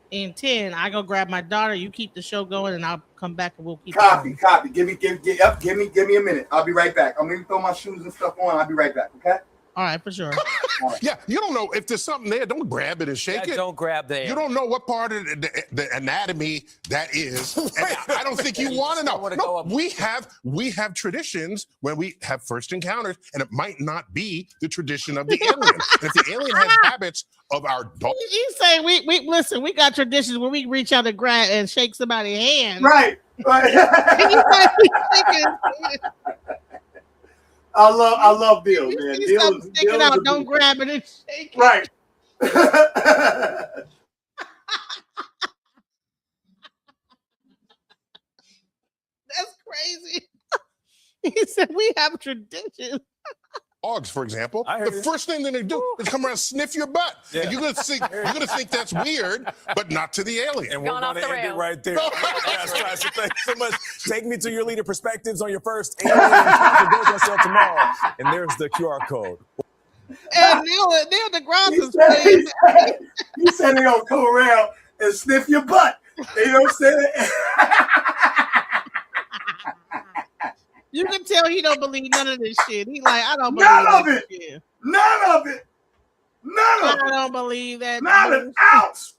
Speaker 3: in 10, I go grab my daughter. You keep the show going, and I'll come back and we'll keep.
Speaker 6: Copy. Give me a minute. I'll be right back. I'll maybe throw my shoes and stuff on. I'll be right back. Okay.
Speaker 3: All right, for sure.
Speaker 12: Yeah, you don't know if there's something there. Don't grab it and shake it.
Speaker 11: Don't grab the.
Speaker 12: You don't know what part of the anatomy that is. And I don't think you want to know. No, we have traditions when we have first encounters, and it might not be the tradition of the alien. And if the alien has habits of our dog.
Speaker 3: You say we listen. We got traditions where we reach out and grab and shake somebody's hand.
Speaker 6: Right. I love Bill, man. Bill
Speaker 3: it out. Don't grab it and shake it.
Speaker 6: Right.
Speaker 3: That's crazy. He said we have traditions.
Speaker 12: Dogs, for example, the first thing that they do is come around and sniff your butt. Yeah. And you're gonna think that's weird, but not to the alien.
Speaker 13: And we're gonna end it right there. Yes, Tyson, thanks so much. Take me to your leader perspectives on your first alien encounter yourself tomorrow. And there's the QR code.
Speaker 3: And Neil deGrasse is
Speaker 6: he said they're gonna come around and sniff your butt. You know what I'm saying?
Speaker 3: You can tell he don't believe none of this shit. He like, I don't believe
Speaker 6: None of
Speaker 3: this
Speaker 6: it.
Speaker 3: shit.
Speaker 6: None of it. None of it.
Speaker 3: I don't believe that.
Speaker 6: Not an ounce.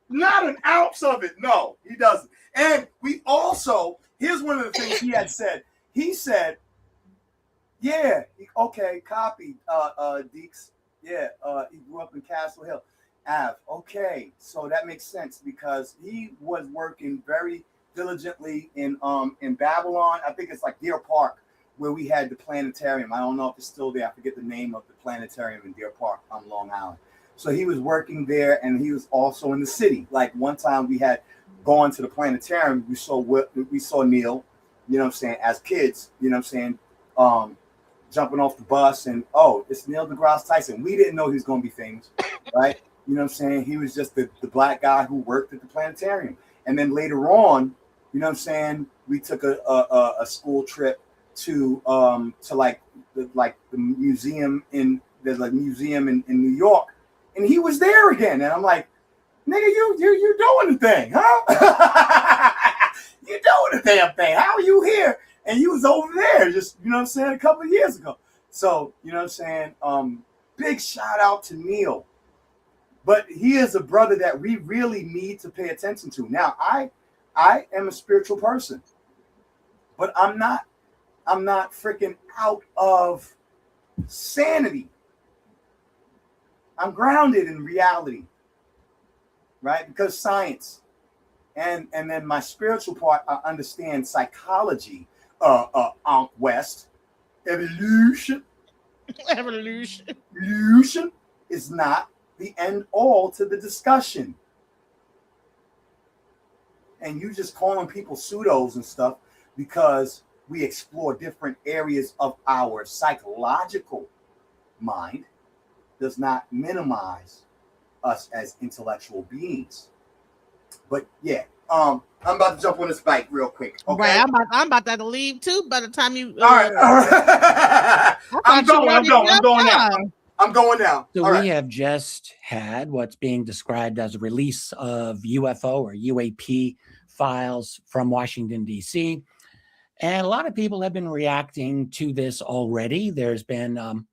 Speaker 6: Not an ounce of it. No, he doesn't. And we also, here's one of the things he had said. He said, yeah, okay, copy, Deeks. Yeah, he grew up in Castle Hill. Av, okay, so that makes sense because he was working very diligently in Babylon. I think it's like Deer Park, where we had the planetarium. I don't know if it's still there. I forget the name of the planetarium in Deer Park on Long Island. So he was working there, and he was also in the city. Like one time we had gone to the planetarium, we saw Neil, you know what I'm saying, as kids, you know what I'm saying, jumping off the bus, and oh, it's Neil deGrasse Tyson. We didn't know he was going to be famous, right? You know what I'm saying? He was just the black guy who worked at the planetarium. And then later on, you know what I'm saying, we took a school trip to like the museum in New York, and he was there again. And I'm like, nigga, you doing the thing, huh? You doing the damn thing. How are you here? And you was over there just, you know what I'm saying, a couple of years ago. So, you know what I'm saying? Big shout out to Neil. But he is a brother that we really need to pay attention to. Now, I am a spiritual person, but I'm not freaking out of sanity. I'm grounded in reality, right? Because science, and then my spiritual part, I understand psychology. Unc West, evolution is not the end all to the discussion. And you just calling people pseudos and stuff because we explore different areas of our psychological mind does not minimize us as intellectual beings. But yeah, I'm about to jump on this bike real quick. Okay,
Speaker 3: right, I'm about to leave too. By the time you,
Speaker 6: all right. I'm going now.
Speaker 15: So we have just had what's being described as a release of UFO or UAP files from Washington, D.C. And a lot of people have been reacting to this already. There's been,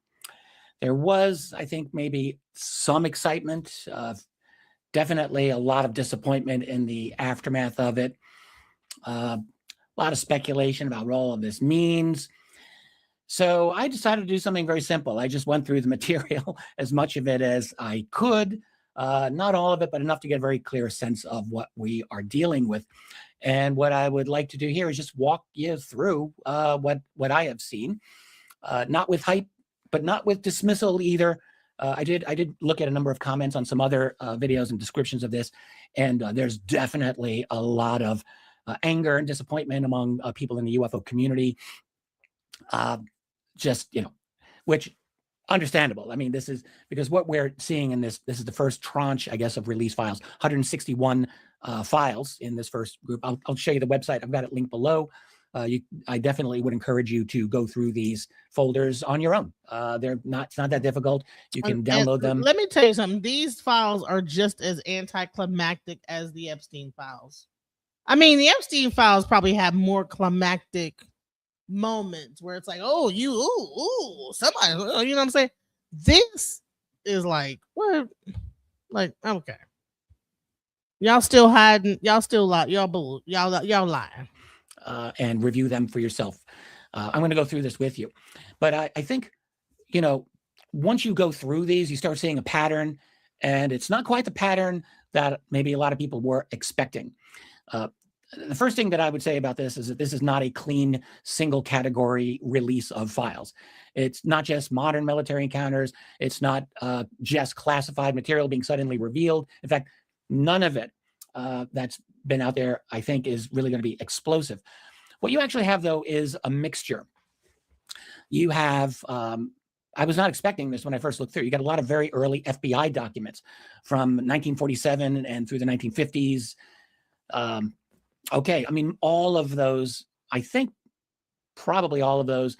Speaker 15: there was, I think, maybe some excitement, definitely a lot of disappointment in the aftermath of it. A lot of speculation about what all of this means. So I decided to do something very simple. I just went through the material, as much of it as I could, not all of it, but enough to get a very clear sense of what we are dealing with. And what I would like to do here is just walk you through what I have seen, not with hype, but not with dismissal either. I did look at a number of comments on some other videos and descriptions of this, and there's definitely a lot of anger and disappointment among people in the UFO community. Just, you know, which understandable. I mean, this is because what we're seeing in this is the first tranche, I guess, of release files, 161 files in this first group. I'll show you the website. I've got it linked below. I definitely would encourage you to go through these folders on your own. It's not that difficult. You can download them.
Speaker 3: Let me tell you something. These files are just as anticlimactic as the Epstein files. I mean, the Epstein files probably have more climactic moments where it's like, oh, somebody, you know what I'm saying? This is like, what? Like, okay. Y'all still hiding, y'all still lie, y'all lying.
Speaker 15: And review them for yourself. I'm going to go through this with you. But I think, you know, once you go through these, you start seeing a pattern, and it's not quite the pattern that maybe a lot of people were expecting. The first thing that I would say about this is that this is not a clean single category release of files. It's not just modern military encounters. It's not just classified material being suddenly revealed. In fact, none of it that's been out there, I think, is really going to be explosive. What you actually have, though, is a mixture. You have, I was not expecting this when I first looked through. You got a lot of very early FBI documents from 1947 and through the 1950s. Okay, I mean, all of those, I think probably all of those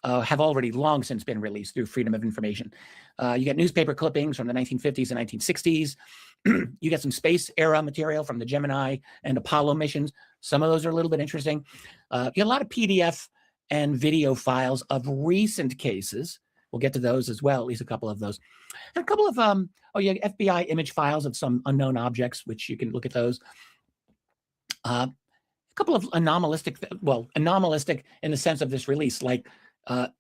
Speaker 15: have already long since been released through Freedom of Information. You get newspaper clippings from the 1950s and 1960s. You get some space era material from the Gemini and Apollo missions. Some of those are a little bit interesting. You get a lot of PDF and video files of recent cases. We'll get to those as well, at least a couple of those. And a couple of FBI image files of some unknown objects, which you can look at those. A couple of anomalistic in the sense of this release, like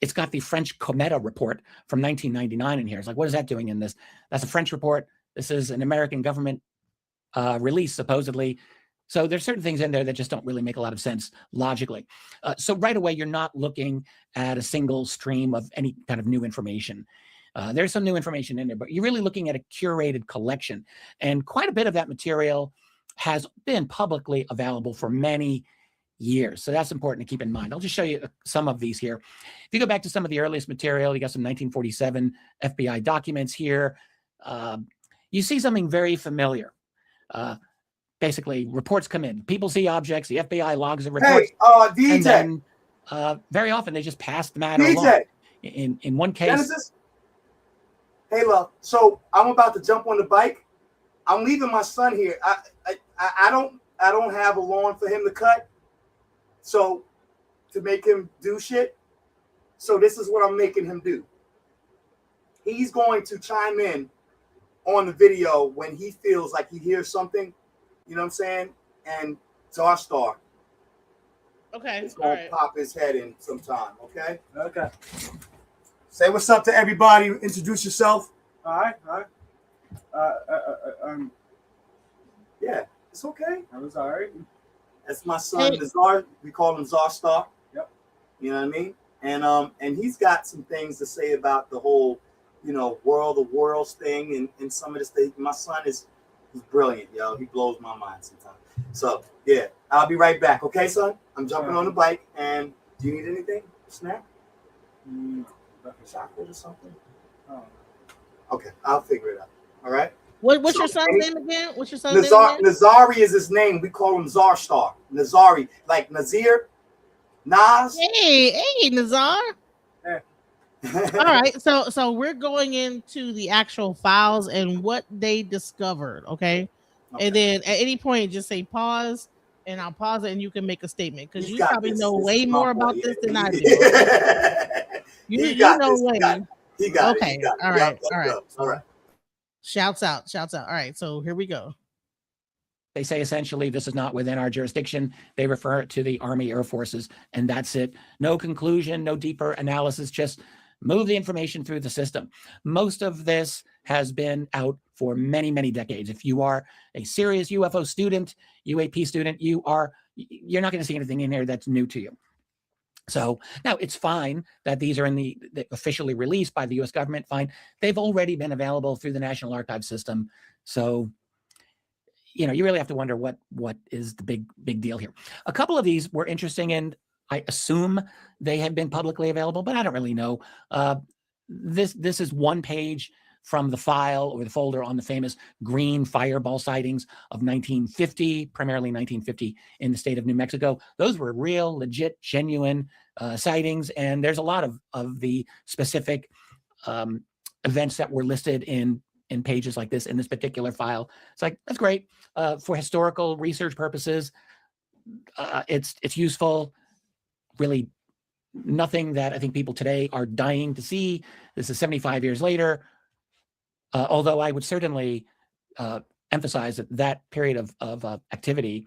Speaker 15: it's got the French Cometa report from 1999 in here. It's like, what is that doing in this? That's a French report. This is an American government release, supposedly. So there's certain things in there that just don't really make a lot of sense logically. So right away, you're not looking at a single stream of any kind of new information. There's some new information in there, but you're really looking at a curated collection. And quite a bit of that material has been publicly available for many years. So that's important to keep in mind. I'll just show you some of these here. If you go back to some of the earliest material, you got some 1947 FBI documents here. You see something very familiar. Basically, reports come in. People see objects. The FBI logs the reports.
Speaker 6: Hey, DJ.
Speaker 15: And then, very often, they just pass the matter along. In one case.
Speaker 6: Genesis? Hey, love. So I'm about to jump on the bike. I'm leaving my son here. I don't have a lawn for him to cut. So to make him do shit. So this is what I'm making him do. He's going to chime in on the video when he feels like he hears something. You know what I'm saying? And it's our star.
Speaker 3: Okay.
Speaker 6: It's going to pop his head in sometime. Okay? Okay. Say what's up to everybody. Introduce yourself.
Speaker 7: Hi.
Speaker 6: Yeah, it's okay.
Speaker 7: I'm sorry.
Speaker 6: That's my son, Nazar. We call him Czar Star.
Speaker 7: Yep.
Speaker 6: You know what I mean? And he's got some things to say about the whole, world of worlds thing and some of this thing. My son he's brilliant, yo. He blows my mind sometimes. So yeah, I'll be right back. Okay, son? I'm jumping on the bike. And do you need anything? Snack? Chocolate or something? Oh. Okay, I'll figure it out. All right.
Speaker 3: What's your son's name again? What's your son's name again?
Speaker 6: Nazari is his name. We call him Czar Star. Nazari, like Nazir, Nas.
Speaker 3: Hey, Nazar. All right, so we're going into the actual files and what they discovered, okay? And then at any point, just say pause, and I'll pause it, and you can make a statement because you probably know way more about this than I do. You know way.
Speaker 6: He got it.
Speaker 3: Okay, all right. Shouts out. All right, so here we go.
Speaker 15: They say essentially this is not within our jurisdiction. They refer it to the Army Air Forces, and that's it. No conclusion, no deeper analysis, just move the information through the system. Most of this has been out for many, many decades. If you are a serious UFO student, UAP student, you're not going to see anything in here that's new to you. So now it's fine that these are in the officially released by the U.S. government. Fine. They've already been available through the National Archives system. So, you really have to wonder what is the big deal here. A couple of these were interesting, and I assume they have been publicly available, but I don't really know. This is one page from the file or the folder on the famous green fireball sightings of 1950, primarily 1950 in the state of New Mexico. Those were real, legit, genuine sightings, and there's a lot of the specific events that were listed in pages like this in this particular file. It's like, that's great. For historical research purposes, it's useful. Really nothing that I think people today are dying to see. This is 75 years later. Although I would certainly emphasize that period of activity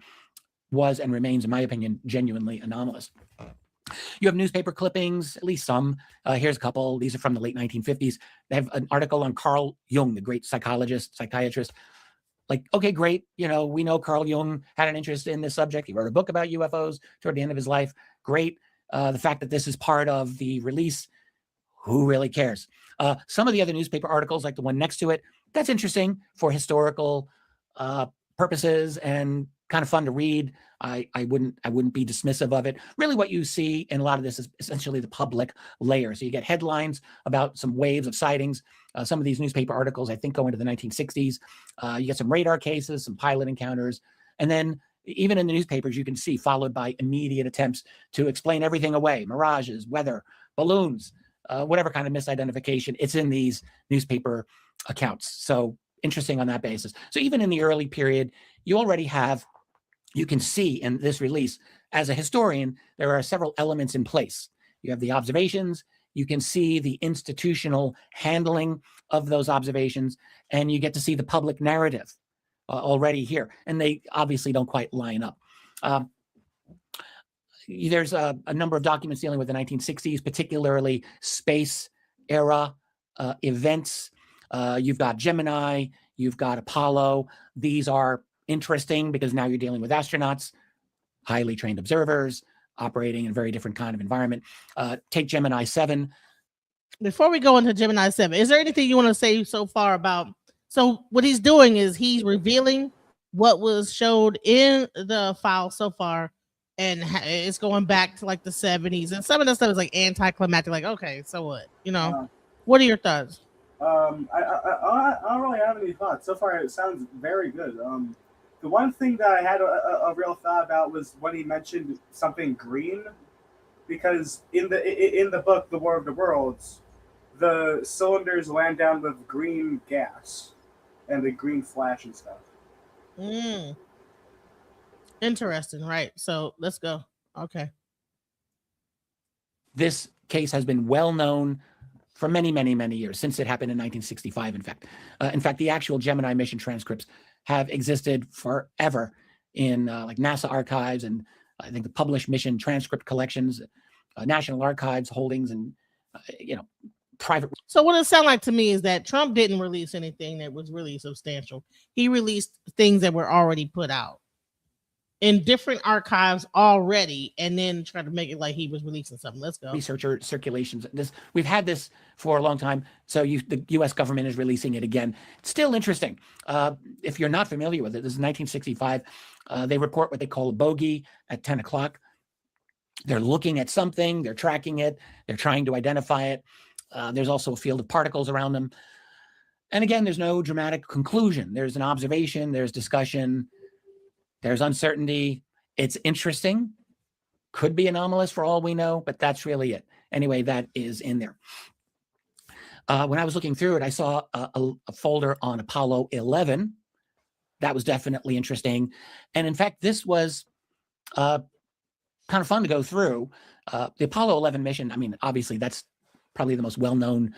Speaker 15: was and remains, in my opinion, genuinely anomalous. You have newspaper clippings, at least some. Here's a couple. These are from the late 1950s. They have an article on Carl Jung, the great psychiatrist. Like, okay, great. We know Carl Jung had an interest in this subject. He wrote a book about UFOs toward the end of his life. Great. The fact that this is part of the release, who really cares? Some of the other newspaper articles, like the one next to it, that's interesting for historical purposes and kind of fun to read. I wouldn't be dismissive of it. Really, what you see in a lot of this is essentially the public layer. So you get headlines about some waves of sightings. Some of these newspaper articles, I think, go into the 1960s. You get some radar cases, some pilot encounters, and then even in the newspapers, you can see followed by immediate attempts to explain everything away: mirages, weather, balloons, whatever kind of misidentification. It's in these newspaper accounts. So interesting on that basis. So even in the early period, you already have you can see in this release, as a historian, there are several elements in place. You have the observations, you can see the institutional handling of those observations, and you get to see the public narrative already here. And they obviously don't quite line up. There's a number of documents dealing with the 1960s, particularly space era events. You've got Gemini, you've got Apollo. These are interesting because now you're dealing with astronauts, highly trained observers, operating in a very different kind of environment. Take Gemini 7.
Speaker 3: Before we go into Gemini 7, is there anything you want to say so far about, so what he's doing is he's revealing what was showed in the file so far, and it's going back to like the 70s, and some of the stuff is like anticlimactic, like, okay, so what? You know, what are your thoughts?
Speaker 16: I don't really have any thoughts. So far, it sounds very good. The one thing that I had a real thought about was when he mentioned something green, because in the book, The War of the Worlds, the cylinders land down with green gas and the green flash and stuff.
Speaker 3: Interesting, right? So let's go. Okay.
Speaker 15: This case has been well known for many, many, many years, since it happened in 1965, in fact. In fact, the actual Gemini mission transcripts have existed forever in like NASA archives, and I think the published mission transcript collections, National Archives holdings, and private.
Speaker 3: So what it sounds like to me is that Trump didn't release anything that was really substantial. He released things that were already put out in different archives already, and then try to make it like he was releasing something. Let's go.
Speaker 15: Researcher circulations. We've had this for a long time. So the U.S. government is releasing it again. It's still interesting. If you're not familiar with it, this is 1965. They report what they call a bogey at 10 o'clock. They're looking at something. They're tracking it. They're trying to identify it. There's also a field of particles around them. And again, there's no dramatic conclusion. There's an observation. There's discussion. There's uncertainty. It's interesting. Could be anomalous for all we know, but that's really it. Anyway, that is in there. When I was looking through it, I saw a folder on Apollo 11. That was definitely interesting. And in fact, this was kind of fun to go through. The Apollo 11 mission, I mean, obviously, that's probably the most well-known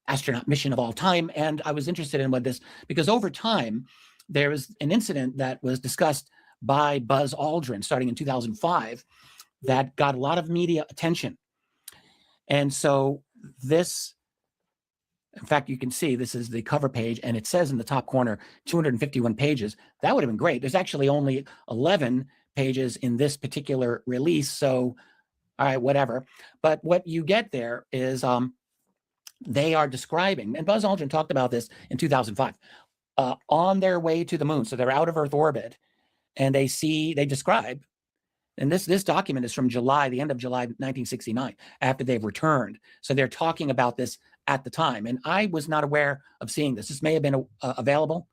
Speaker 15: astronaut mission of all time. And I was interested in what this, because over time, there was an incident that was discussed by Buzz Aldrin starting in 2005 that got a lot of media attention. And so this, in fact, you can see this is the cover page, and it says in the top corner, 251 pages. That would have been great. There's actually only 11 pages in this particular release. So, all right, whatever. But what you get there is they are describing, and Buzz Aldrin talked about this in 2005, on their way to the moon. So they're out of Earth orbit, and they describe, and this document is from July, the end of July 1969, after they've returned. So they're talking about this at the time. And I was not aware of seeing this. This may have been available.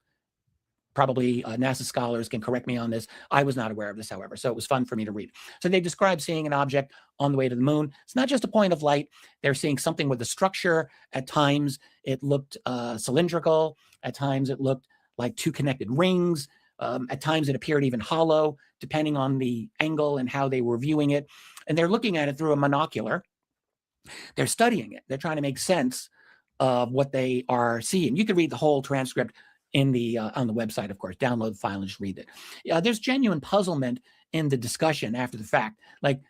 Speaker 15: Probably NASA scholars can correct me on this. I was not aware of this, however, so it was fun for me to read. So they describe seeing an object on the way to the moon. It's not just a point of light. They're seeing something with a structure. At times, it looked cylindrical. At times, it looked like two connected rings. At times, it appeared even hollow, depending on the angle and how they were viewing it. And they're looking at it through a monocular. They're studying it. They're trying to make sense of what they are seeing. You can read the whole transcript in the on the website, of course. Download the file and just read it. There's genuine puzzlement in the discussion after the fact. Like,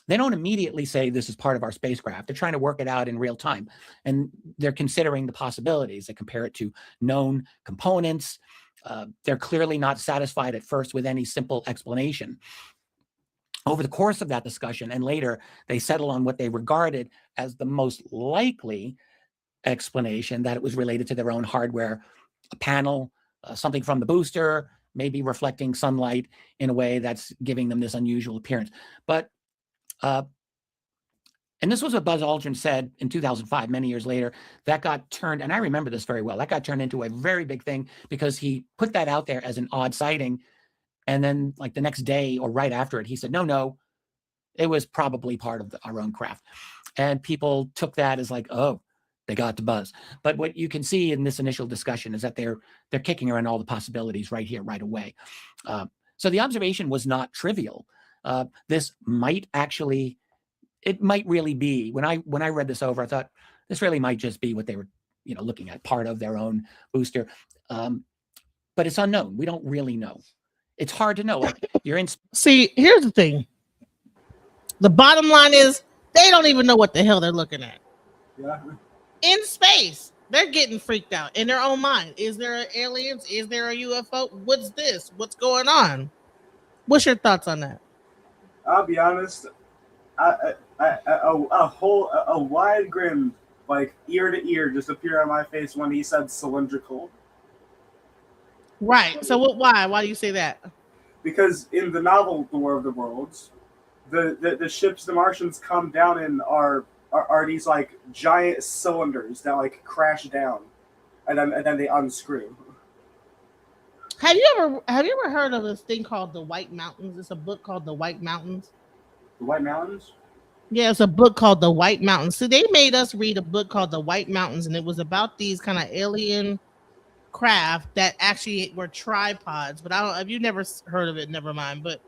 Speaker 15: they don't immediately say this is part of our spacecraft. They're trying to work it out in real time. And they're considering the possibilities. They compare it to known components. They're clearly not satisfied at first with any simple explanation. Over the course of that discussion, and later, they settle on what they regarded as the most likely explanation, that it was related to their own hardware, a panel, something from the booster, maybe reflecting sunlight in a way that's giving them this unusual appearance. But, and this was what Buzz Aldrin said in 2005, many years later, that got turned, and I remember this very well, that got turned into a very big thing because he put that out there as an odd sighting. And then like the next day or right after it, he said, no, it was probably part of our own craft. And people took that as like, oh, they got to Buzz. But what you can see in this initial discussion is that they're kicking around all the possibilities right here, right away. So the observation was not trivial. This might actually, it might really be, when I read this over, I thought this really might just be what they were, looking at, part of their own booster. But it's unknown. We don't really know. It's hard to know. Like, you're in.
Speaker 3: See, here's the thing. The bottom line is they don't even know what the hell they're looking at.
Speaker 16: Yeah.
Speaker 3: In space, they're getting freaked out in their own mind. Is there aliens? Is there a UFO? What's this? What's going on? What's your thoughts on that?
Speaker 16: I'll be honest. A wide grin, like ear to ear, just appeared on my face when he said cylindrical.
Speaker 3: Right. So why? Why do you say that?
Speaker 16: Because in the novel The War of the Worlds, the ships the Martians come down in are these like giant cylinders that like crash down, and then they unscrew.
Speaker 3: Have you ever heard of this thing called The White Mountains? It's a book called The White Mountains.
Speaker 16: The White Mountains?
Speaker 3: Yeah, it's a book called The White Mountains. So they made us read a book called The White Mountains, and it was about these kind of alien craft that actually were tripods. But I don't. If you never heard of it, never mind. But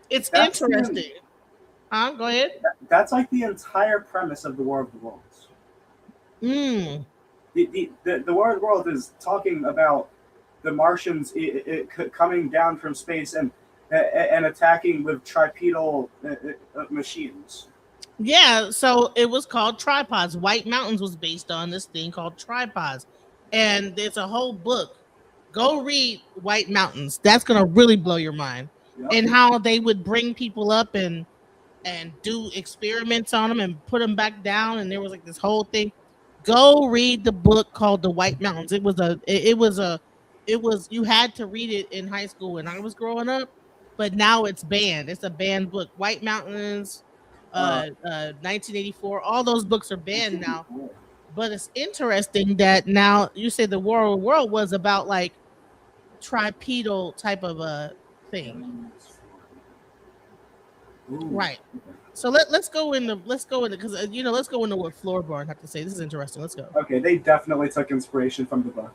Speaker 3: it's interesting. Go ahead.
Speaker 16: That's like the entire premise of the War of the Worlds. The War of the Worlds is talking about the Martians coming down from space and attacking with tripedal machines.
Speaker 3: Yeah, so it was called tripods. White Mountains was based on this thing called tripods, and there's a whole book. Go read White Mountains. That's gonna really blow your mind. Yep. And how they would bring people up and do experiments on them and put them back down, and there was like this whole thing. Go read the book called The White Mountains. It was you had to read it in high school when I was growing up, but now it's banned. It's a banned book. White Mountains, 1984, all those books are banned now. But it's interesting that now you say the War of the World was about like tripedal type of a thing. Right. So let's go into because let's go into what Floorborn had to say. This is interesting. Let's go.
Speaker 16: Okay, they definitely took inspiration from the book.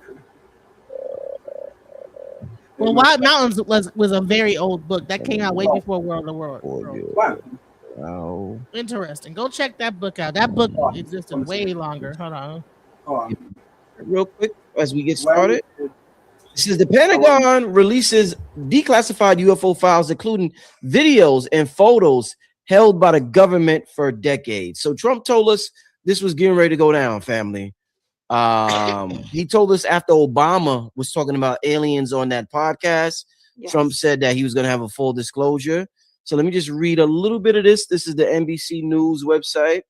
Speaker 3: Well, White Mountains was a very old book that came out way before War of the World.
Speaker 10: Wow.
Speaker 3: Interesting. Go check that book out. That book existed way longer. Hold on.
Speaker 17: Real quick, as we get started. This is the Pentagon releases declassified UFO files, including videos and photos held by the government for decades. So Trump told us this was getting ready to go down, family. He told us after Obama was talking about aliens on that podcast. Yes. Trump said that he was going to have a full disclosure. So let me just read a little bit of this. This is the NBC News website.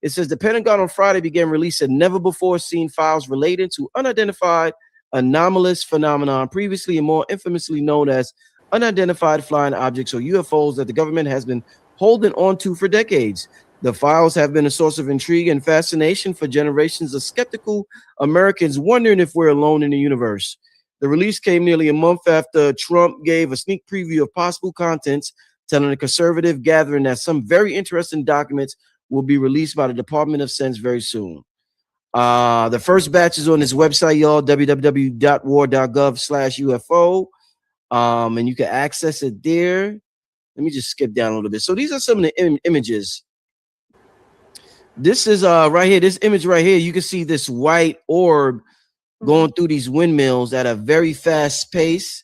Speaker 17: It says the Pentagon on Friday began releasing never before seen files related to unidentified anomalous phenomenon, previously and more infamously known as unidentified flying objects or UFOs, that the government has been holding on to for decades. The files have been a source of intrigue and fascination for generations of skeptical Americans wondering if we're alone in the universe. The release came nearly a month after Trump gave a sneak preview of possible contents, telling a conservative gathering that some very interesting documents will be released by the Department of Defense very soon. The first batch is on this website, y'all, www.war.gov/UFO. And you can access it there. Let me just skip down a little bit. So these are some of the images. This is right here, this image right here. You can see this white orb going through these windmills at a very fast pace.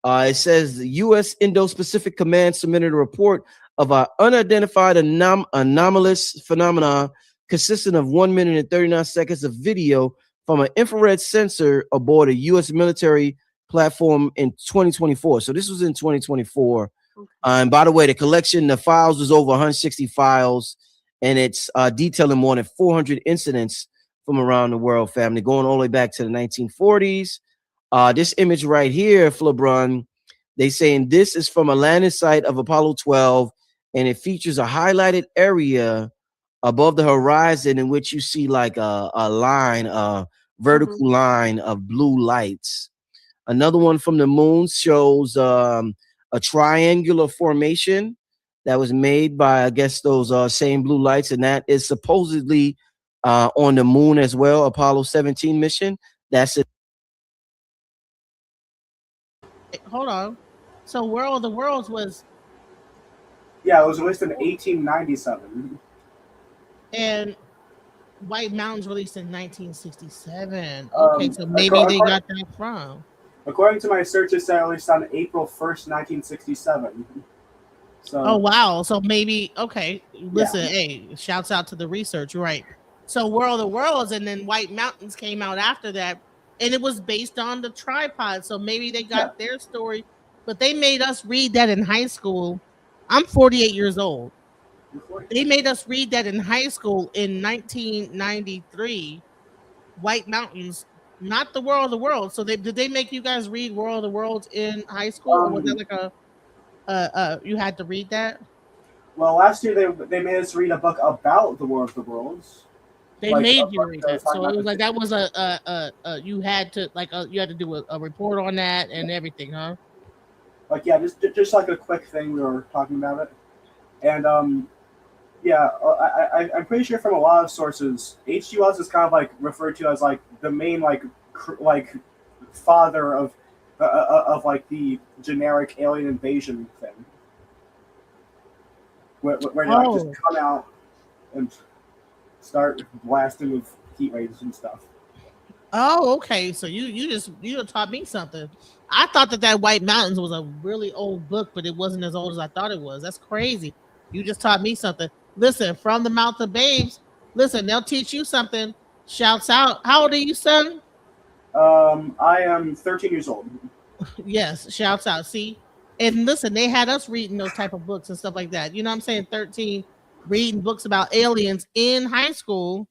Speaker 17: It says the U.S. Indo-Pacific Command submitted a report of an unidentified anomalous phenomenon consisting of 1 minute and 39 seconds of video from an infrared sensor aboard a U.S. military platform in 2024. So this was in 2024. And by the way, the files was over 160 files, and it's detailing more than 400 incidents from around the world, family, going all the way back to the 1940s. This image right here, Flebron, they saying this is from a landing site of Apollo 12, and it features a highlighted area above the horizon in which you see like a line, a vertical line of blue lights. Another one from the moon shows a triangular formation that was made by, I guess, those same blue lights, and that is supposedly on the moon as well, Apollo 17 mission. That's it.
Speaker 3: Hold on. So World of the Worlds was.
Speaker 16: Yeah, it was released in 1897.
Speaker 3: And White Mountains released in 1967. Okay, so maybe they got that from.
Speaker 16: According to my search, it said released on April 1st, 1967. So.
Speaker 3: Oh wow! So maybe okay. Listen, hey, shouts out to the research, right? So World of Worlds, and then White Mountains came out after that, and it was based on the tripod. So maybe they got their story, but they made us read that in high school. I'm 48 years old. They made us read that in high school in 1993. White Mountains, not the World of the Worlds. So did they make you guys read World of the Worlds in high school, or was that like you had to read that?
Speaker 16: Well, last year they made us read a book about the War of the Worlds.
Speaker 3: They made you read that, so it was like that was you had to you had to do a report on that and everything, huh?
Speaker 16: Like just like a quick thing we were talking about it, and I'm pretty sure from a lot of sources, H.G. Wells is kind of like referred to as like the main like father of like the generic alien invasion thing, where they like just come out and start blasting with heat waves and stuff.
Speaker 3: Oh, okay. So you taught me something. I thought that White Mountains was a really old book, but it wasn't as old as I thought it was. That's crazy. You just taught me something. Listen, from the mouth of babes. Listen, they'll teach you something. Shouts out. How old are you, son?
Speaker 16: I am 13 years old.
Speaker 3: Yes, shouts out. See, and listen, they had us reading those type of books and stuff like that. You know what I'm saying? 13, reading books about aliens in high school.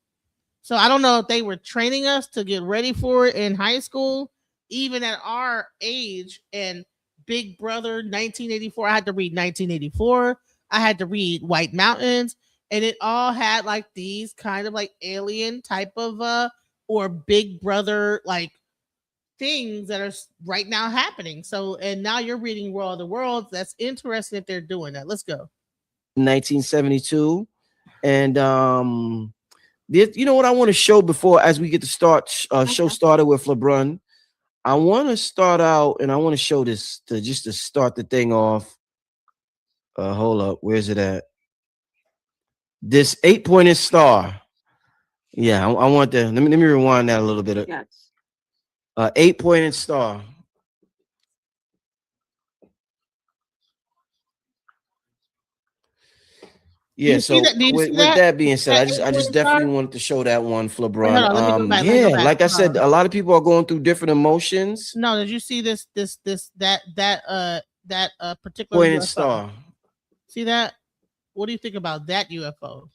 Speaker 3: So I don't know if they were training us to get ready for it in high school, even at our age. And Big Brother 1984, I had to read 1984. I had to read White Mountains, and it all had like these kind of like alien type of or Big Brother like things that are right now happening. So, and now you're reading World of the Worlds. That's interesting that they're doing that. Let's go.
Speaker 17: 1972, and you know what I want to show before as we get to start show started with LeBron. I want to start out and I want to show this just to start the thing off. Hold up, where's it at? This 8-pointed star. Yeah, I want that. Let me rewind that a little bit.
Speaker 18: Yes.
Speaker 17: 8-pointed star. Yeah, so with that being said, I just definitely wanted to show that one for LeBron. Yeah, like I said, a lot of people are going through different emotions.
Speaker 3: No, did you see that particular
Speaker 17: pointed
Speaker 3: UFO?
Speaker 17: Star?
Speaker 3: See that? What do you think about that UFO?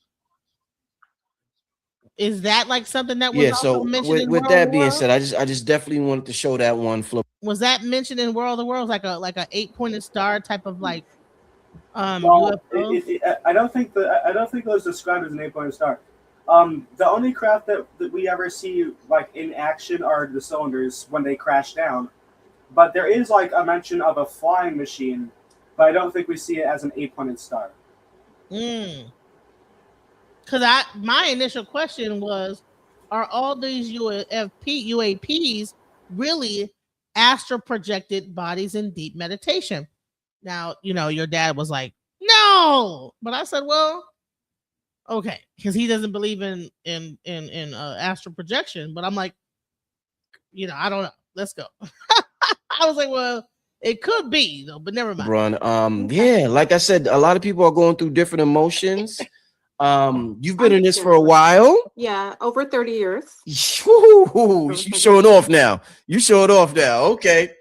Speaker 3: Is that like something that was also mentioned
Speaker 17: with that being said, I just definitely wanted to show that one for.
Speaker 3: Was that mentioned in World of the Worlds like a 8-pointed star type of like
Speaker 16: Well,
Speaker 3: UFO?
Speaker 16: I don't think it was described as an 8-pointed star. The only craft that we ever see like in action are the cylinders when they crash down. But there is like a mention of a flying machine, but I don't think we see it as an 8-pointed star.
Speaker 3: Because my initial question was, are all these UAPs really astral projected bodies in deep meditation? Now, you know, your dad was like, no, but I said, well, okay, because he doesn't believe in astral projection. But I'm like, you know, I don't know. Let's go. I was like, well, it could be though, but never mind.
Speaker 17: Yeah, like I said, a lot of people are going through different emotions. You've been in this for a while.
Speaker 18: Yeah, over 30 years.
Speaker 17: You showing off now. You showing off now. Okay.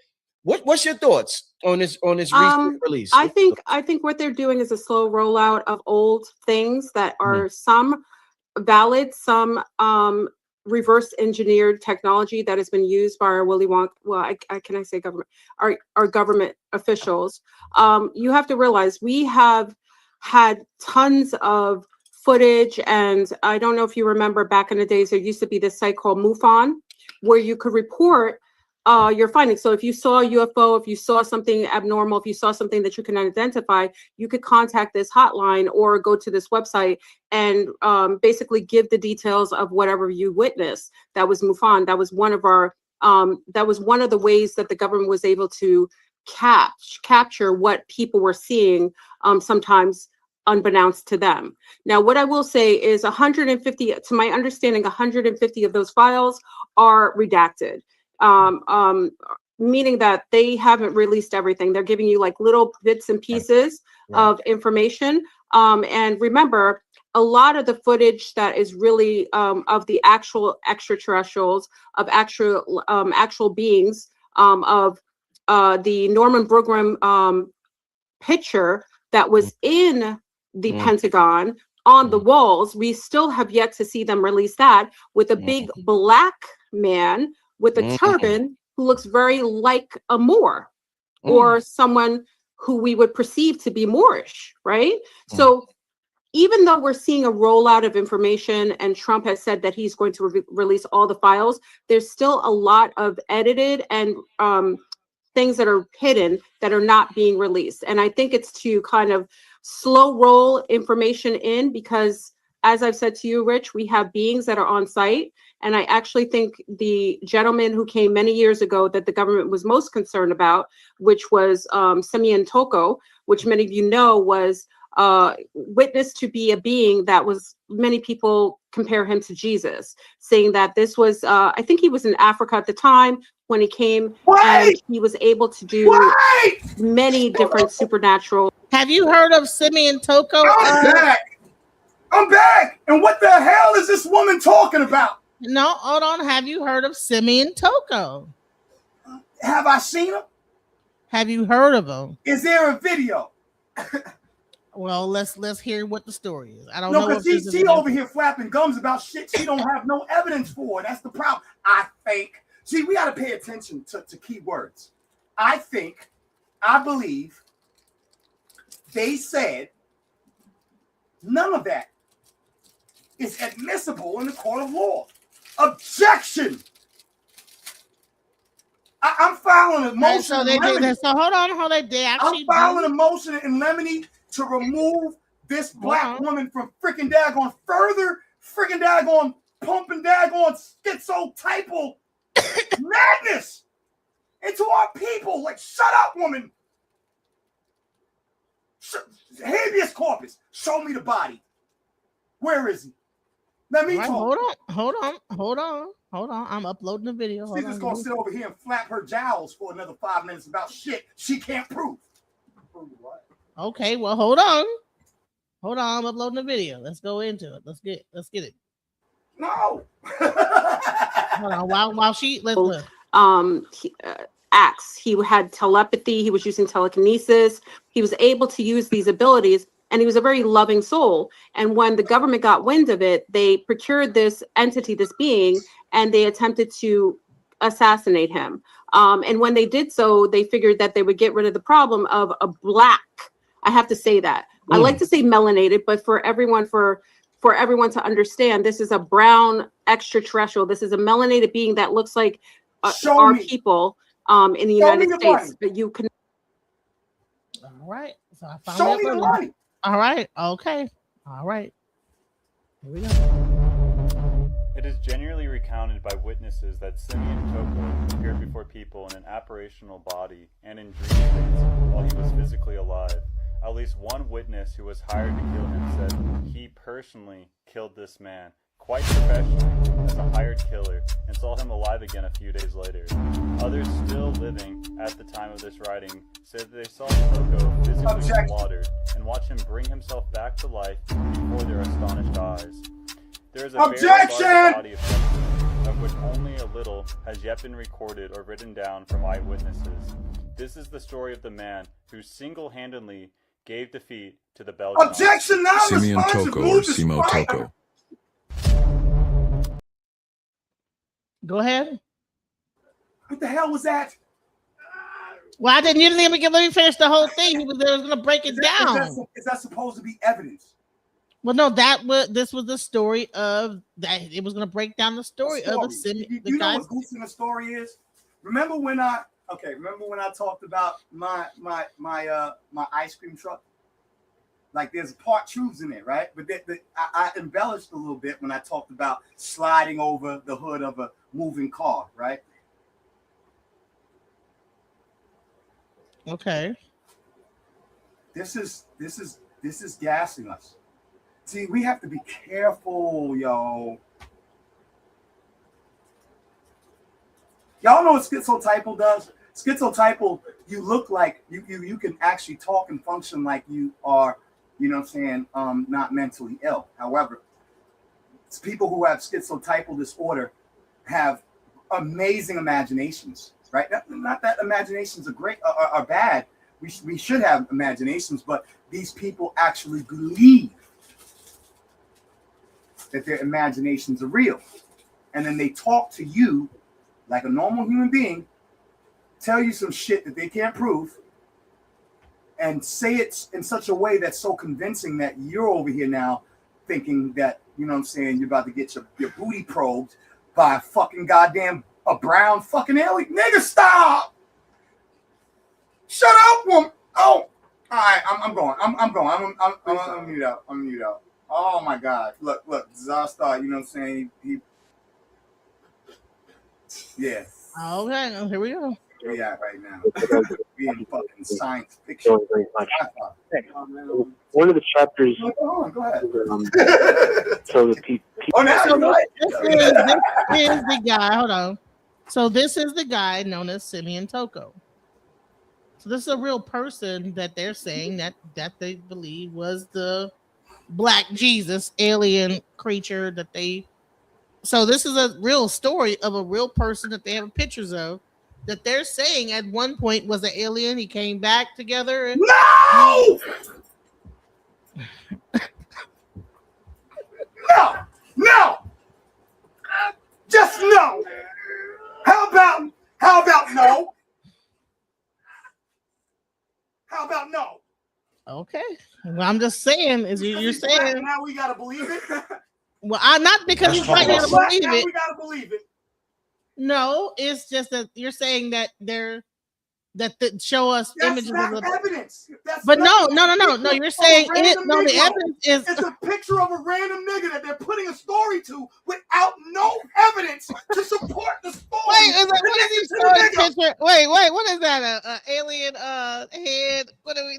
Speaker 17: What's your thoughts on this recent release?
Speaker 18: I think what they're doing is a slow rollout of old things that are some valid, some reverse engineered technology that has been used by our our government officials. You have to realize we have had tons of footage, and I don't know if you remember back in the days, there used to be this site called MUFON where you could report your findings. So if you saw a UFO, if you saw something abnormal, if you saw something that you can identify, you could contact this hotline or go to this website and basically give the details of whatever you witnessed. That was MUFON. That was one of our that was one of the ways that the government was able to capture what people were seeing, sometimes unbeknownst to them. Now, what I will say is 150, to my understanding, 150 of those files are redacted, meaning that they haven't released everything. They're giving you like little bits and pieces of information. And remember, a lot of the footage that is really of the actual extraterrestrials, of actual beings, of the Norman Brogram picture that was in the Pentagon on the walls, we still have yet to see them release that, with a big black man with a turban who looks very like a Moor or someone who we would perceive to be Moorish, right? So even though we're seeing a rollout of information and Trump has said that he's going to release all the files, there's still a lot of edited and things that are hidden that are not being released. And I think it's to kind of slow roll information in, because as I've said to you, Rich, we have beings that are on site. And I actually think the gentleman who came many years ago that the government was most concerned about, which was Simeon Toko, which many of you know was witnessed to be a being that was, many people compare him to Jesus, saying that this was, I think he was in Africa at the time when he came, and he was able to do many different supernatural.
Speaker 3: Have you heard of Simeon Toko?
Speaker 6: I'm back. And what the hell is this woman talking about?
Speaker 3: No, hold on. Have you heard of Simeon Toko?
Speaker 6: Have I seen him?
Speaker 3: Have you heard of him?
Speaker 6: Is there a video?
Speaker 3: Well, let's hear what the story is. I don't
Speaker 6: know.
Speaker 3: No,
Speaker 6: because she over here flapping gums about shit she don't have no evidence for. That's the problem. I think. See, we got to pay attention to key words. I believe they said none of that is admissible in the court of law. Objection. I'm filing a motion.
Speaker 3: So they did that. So hold on. They actually.
Speaker 6: I'm filing a motion in lemony to remove this black woman from freaking daggone further freaking daggone pumping daggone schizotypal madness into our people. Like, shut up, woman. Habeas corpus. Show me the body. Where is he? Let me talk.
Speaker 3: Hold on. I'm uploading the video.
Speaker 6: She's just gonna sit over here and flap her jowls for another 5 minutes about shit she can't prove. Prove what?
Speaker 3: Okay, well, hold on. I'm uploading the video. Let's go into it. Let's get it.
Speaker 6: No.
Speaker 3: Hold on. While she let's
Speaker 18: acts. He had telepathy. He was using telekinesis. He was able to use these abilities, and he was a very loving soul. And when the government got wind of it, they procured this entity, this being, and they attempted to assassinate him. And when they did so, they figured that they would get rid of the problem of a black. I have to say that. I like to say melanated, but for everyone to understand, this is a brown extraterrestrial. This is a melanated being that looks like our people in the United States. But you can.
Speaker 3: All right. So I found
Speaker 6: Show me the money.
Speaker 3: All right. Okay. All right. Here we go.
Speaker 19: It is genuinely recounted by witnesses that Simeon Toko appeared before people in an apparitional body and in dream states while he was physically alive. At least one witness who was hired to kill him said he personally killed this man, quite professionally, as a hired killer, and saw him alive again a few days later. Others still living at the time of this writing said that they saw Toko physically slaughtered and watched him bring himself back to life before their astonished eyes. There is a very large body of evidence, of which only a little has yet been recorded or written down from eyewitnesses. This is the story of the man who single-handedly gave defeat to the Belgian.
Speaker 6: Objection! Now
Speaker 20: Simeon Toko or Simo Toko.
Speaker 3: Go ahead.
Speaker 6: What the hell was that?
Speaker 3: Well, I didn't. You didn't even let me finish the whole thing. He was going to break it down.
Speaker 6: Is that supposed to be evidence?
Speaker 3: Well, no. This was the story of that. It was going to break down the story of the Simeon.
Speaker 6: You know what goose in the story is? Remember when I talked about my ice cream truck? Like, there's part truths in it, right? But I embellished a little bit when I talked about sliding over the hood of a moving car, right?
Speaker 3: Okay.
Speaker 6: This is gassing us. See, we have to be careful, yo. Y'all know what schizotypal does? Schizotypal, you look like you can actually talk and function like you are, you know what I'm saying, not mentally ill. However, it's people who have schizotypal disorder have amazing imaginations, right? Not that imaginations are great are bad. We should have imaginations, but these people actually believe that their imaginations are real. And then they talk to you like a normal human being, tell you some shit that they can't prove, and say it in such a way that's so convincing that you're over here now thinking that, you know what I'm saying, you're about to get your booty probed by a fucking goddamn a brown fucking alien. Nigga, stop! Shut up, woman! Oh! Alright, I'm going. I'm going. I'm mute out. I'm mute out. Oh my god. Look, Zastar, you know what I'm saying? Yeah.
Speaker 3: Okay, here we go.
Speaker 6: Where we at right now? We in fucking science fiction.
Speaker 21: One of the chapters.
Speaker 6: Go ahead.
Speaker 21: So the people.
Speaker 6: Oh, now
Speaker 3: So
Speaker 6: you're
Speaker 3: this is the guy. Hold on. So this is the guy known as Simeon Toko. So this is a real person that they're saying that they believe was the Black Jesus alien creature that they. So this is a real story of a real person that they have pictures of that they're saying at one point was an alien. He came back together. And
Speaker 6: no! No! Just no! How about no? How about no?
Speaker 3: Okay. Well, I'm just saying, is you're saying
Speaker 6: now we gotta believe it.
Speaker 3: Well, I'm not because he's not gonna believe it.
Speaker 6: We gotta believe it.
Speaker 3: No, it's just that you're saying that show us
Speaker 6: That's
Speaker 3: images
Speaker 6: not
Speaker 3: of the
Speaker 6: evidence. That's
Speaker 3: but
Speaker 6: not
Speaker 3: no. You're saying it. No, the
Speaker 6: Negro.
Speaker 3: evidence is
Speaker 6: It's a picture of a random nigga that they're putting a story to without no evidence to support the story.
Speaker 3: Wait, what is he showing picture? Wait, what is that? A alien head? What are we?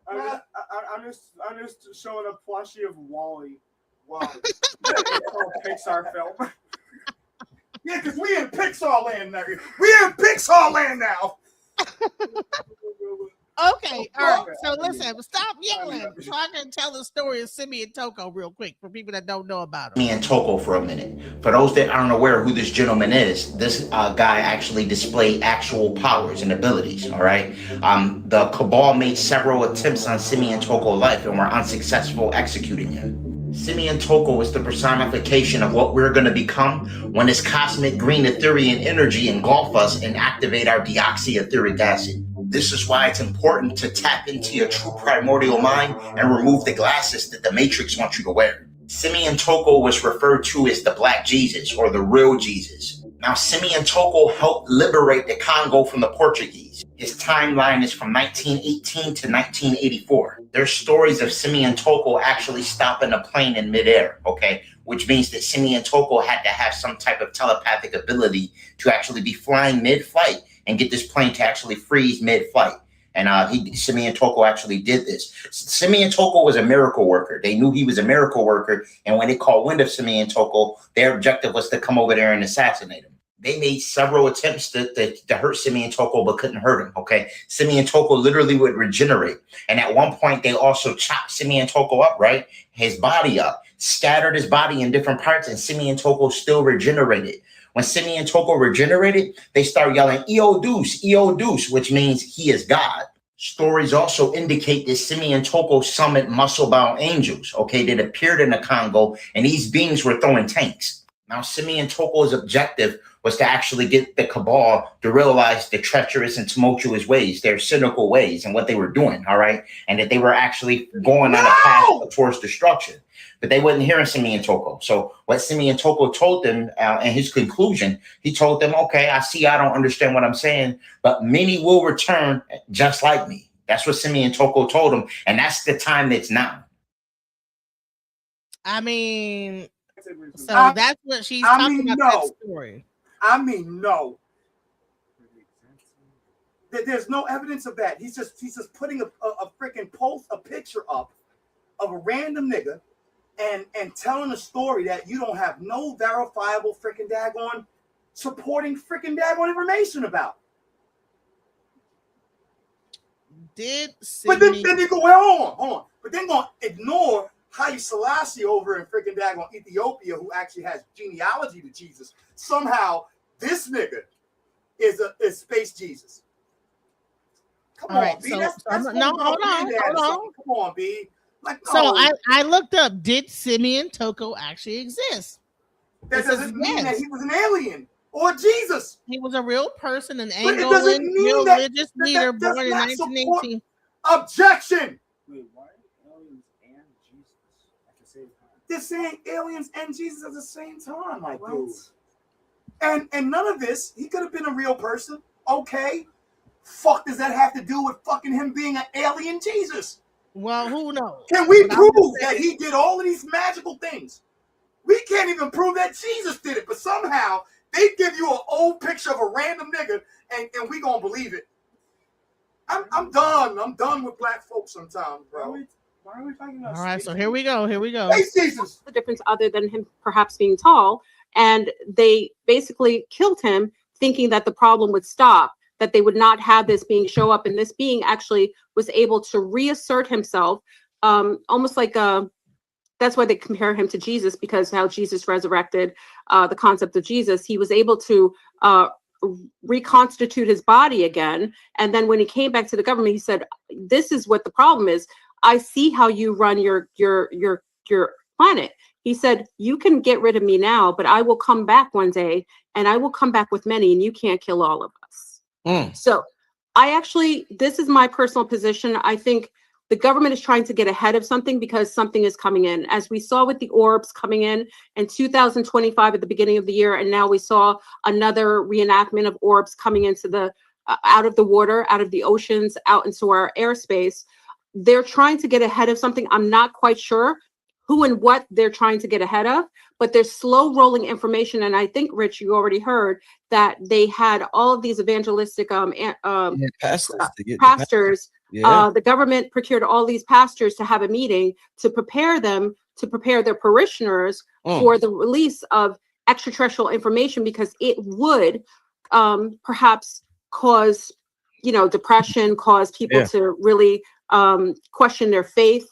Speaker 16: I'm just showing a plushie of Wally. Wow. Pixar film.
Speaker 6: Yeah, because we in Pixar land now. We in Pixar land now.
Speaker 3: Okay, all right. So listen, stop yelling so I can tell the story of Simeon Toko real quick for people that don't know about him.
Speaker 22: Simeon Toko for a minute. For those that aren't aware who this gentleman is, this guy actually displayed actual powers and abilities, all right? The Cabal made several attempts on Simeon Toko's life and were unsuccessful executing him. Simeon Toko is the personification of what we're going to become when this cosmic green Etherian energy engulf us and activate our deoxyetheric acid. This is why it's important to tap into your true primordial mind and remove the glasses that the Matrix wants you to wear. Simeon Toko was referred to as the Black Jesus or the real Jesus. Now, Simeon Toko helped liberate the Congo from the Portuguese. His timeline is from 1918 to 1984. There's stories of Simeon Toko actually stopping a plane in midair, okay? Which means that Simeon Toko had to have some type of telepathic ability to actually be flying mid-flight and get this plane to actually freeze mid-flight. And Simeon Toko actually did this. Simeon Toko was a miracle worker. They knew he was a miracle worker. And when they caught wind of Simeon Toko, their objective was to come over there and assassinate him. They made several attempts to hurt Simeon Toko, but couldn't hurt him, okay? Simeon Toko literally would regenerate. And at one point, they also chopped Simeon Toko up, right? His body up, scattered his body in different parts, and Simeon Toko still regenerated. When Simeon Toko regenerated, they start yelling, Eo Deus, which means he is God. Stories also indicate that Simeon Toko summoned muscle-bound angels, okay, that appeared in the Congo, and these beings were throwing tanks. Now, Simeon Toko's objective was to actually get the Cabal to realize the treacherous and tumultuous ways, their cynical ways, and what they were doing, all right? And that they were actually going on a path towards destruction. But they wasn't hearing Simeon Toko. So what Simeon Toko told them in his conclusion, he told them, okay, I see I don't understand what I'm saying, but many will return just like me. That's what Simeon Toko told them. And that's the time that's now.
Speaker 3: I mean, so that's what she's talking about, that story.
Speaker 6: I mean, no. There's no evidence of that. He's just putting a freaking a picture up of a random nigga and telling a story that you don't have no verifiable freaking daggone supporting freaking daggone information about. But then you go, well, hold on. But then going to ignore Haile Selassie over in freaking daggone Ethiopia, who actually has genealogy to Jesus. Somehow this nigga is space Jesus. Come on,
Speaker 3: right,
Speaker 6: B.
Speaker 3: so,
Speaker 6: That's
Speaker 3: hold on.
Speaker 6: Come on, B. Like, no.
Speaker 3: So I looked up, did Simeon Toko actually exist?
Speaker 6: That doesn't mean that he was an alien or Jesus.
Speaker 3: He was a real person, an
Speaker 6: But it doesn't
Speaker 3: Angolan
Speaker 6: mean that
Speaker 3: religious leader born in 1918.
Speaker 6: Objection.
Speaker 16: Wait, why are aliens and Jesus at the same time?
Speaker 6: They're saying aliens and Jesus at the same time, like dude. And none of this, he could have been a real person. Okay. Fuck does that have to do with fucking him being an alien Jesus?
Speaker 3: Well, who knows?
Speaker 6: Can we prove that he did all of these magical things? We can't even prove that Jesus did it, but somehow they give you an old picture of a random nigga and we gonna believe it. I'm done. I'm done with black folks sometimes, bro.
Speaker 16: Why are we talking about?
Speaker 3: All right, so here we go.
Speaker 6: Space Jesus.
Speaker 18: The difference other than him perhaps being tall, and they basically killed him thinking that the problem would stop, that they would not have this being show up, and this being actually was able to reassert himself, almost like that's why they compare him to Jesus, because how Jesus resurrected the concept of Jesus, he was able to reconstitute his body again. And then when he came back to the government, he said, this is what the problem is. I see how you run your planet. He said, you can get rid of me now, but I will come back one day, and I will come back with many, and you can't kill all of us. So this is my personal position. I think the government is trying to get ahead of something because something is coming in. As we saw with the orbs coming in 2025 at the beginning of the year, and now we saw another reenactment of orbs coming into the out of the water, out of the oceans, out into our airspace. They're trying to get ahead of something. I'm not quite sure who and what they're trying to get ahead of, but they're slow rolling information. And I think, Rich, you already heard that they had all of these evangelistic pastors.
Speaker 17: Yeah.
Speaker 18: The government procured all these pastors to have a meeting to prepare their parishioners for the release of extraterrestrial information, because it would perhaps cause, depression, cause people to really question their faith.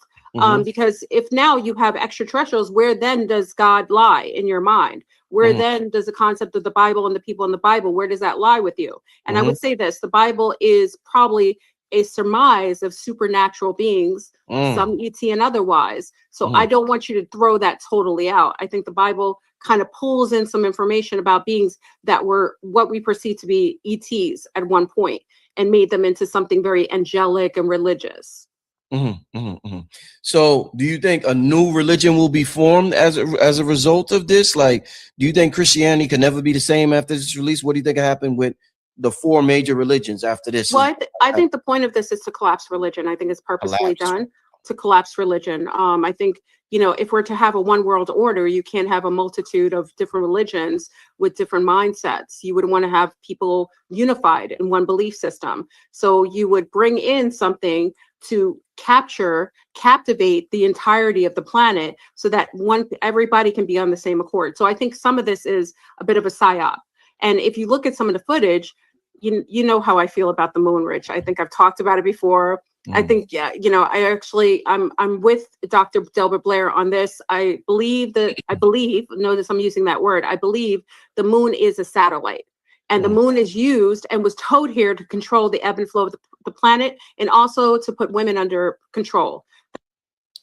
Speaker 18: Because if now you have extraterrestrials, where then does God lie in your mind? Where then does the concept of the Bible and the people in the Bible, where does that lie with you? And I would say this, the Bible is probably a surmise of supernatural beings, some ET and otherwise. So I don't want you to throw that totally out. I think the Bible kind of pulls in some information about beings that were what we perceive to be ETs at one point and made them into something very angelic and religious.
Speaker 17: So do you think a new religion will be formed as a result of this? Like, do you think Christianity can never be the same after this release? What do you think happened with the four major religions after this?
Speaker 18: Well, I think the point of this is to collapse religion. I think it's purposefully done to collapse religion. I think, if we're to have a one world order, you can't have a multitude of different religions with different mindsets. You would want to have people unified in one belief system. So you would bring in something to captivate the entirety of the planet so that everybody can be on the same accord. So I think some of this is a bit of a psyop. And if you look at some of the footage, you know how I feel about the moon, Rich. I think I've talked about it before. I think, I'm with Dr. Delbert Blair on this. Notice I'm using that word. I believe the moon is a satellite, and the moon is used and was towed here to control the ebb and flow of the planet, and also to put women under control.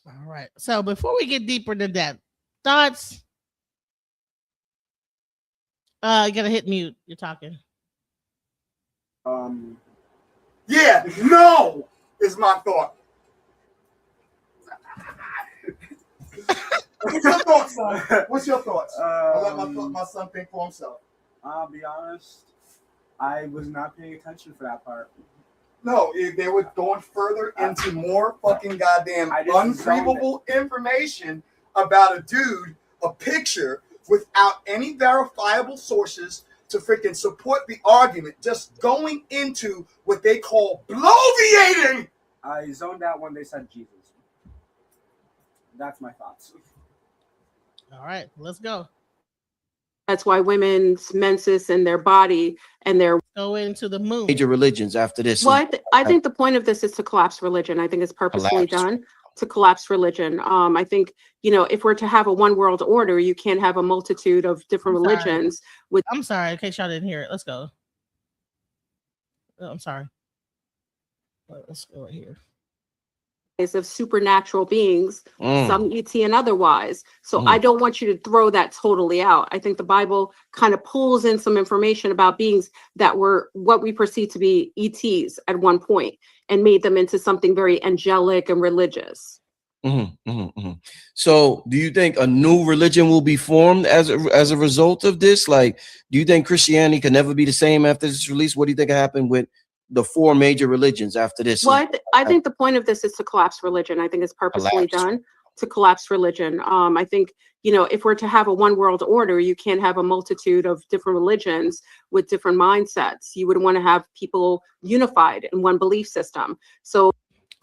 Speaker 3: All right. So before we get deeper into that, thoughts? You gotta hit mute. You're talking.
Speaker 6: Yeah, no is my thought. What's your thoughts, son? What's your thoughts? I'll let my son think for himself.
Speaker 16: I'll be honest, I was not paying attention for that part.
Speaker 6: No, they were going further into more fucking goddamn unprovable information about a dude, a picture without any verifiable sources to freaking support the argument, just going into what they call bloviating.
Speaker 16: I zoned out when they said Jesus. That's my thoughts.
Speaker 3: All right, let's go.
Speaker 18: That's why women's menses and their body and their
Speaker 3: Go into the moon.
Speaker 17: Major religions after this.
Speaker 18: Well, I think the point of this is to collapse religion. I think it's purposely done to collapse religion. I think, if we're to have a one world order, you can't have a multitude of different religions.
Speaker 3: I'm sorry, in case y'all didn't hear it. Let's go. Oh, I'm sorry. Let's go right here.
Speaker 18: Of supernatural beings, some ET and otherwise. So
Speaker 17: Mm.
Speaker 18: I don't want you to throw that totally out. I think the Bible kind of pulls in some information about beings that were what we perceive to be ETs at one point and made them into something very angelic and religious.
Speaker 17: So, do you think a new religion will be formed as a result of this? Like, do you think Christianity can never be the same after this release? What do you think happened with the four major religions after this?
Speaker 18: Well, I think the point of this is to collapse religion. I think it's purposely done to collapse religion. I think, if we're to have a one world order, you can't have a multitude of different religions with different mindsets. You would want to have people unified in one belief system. So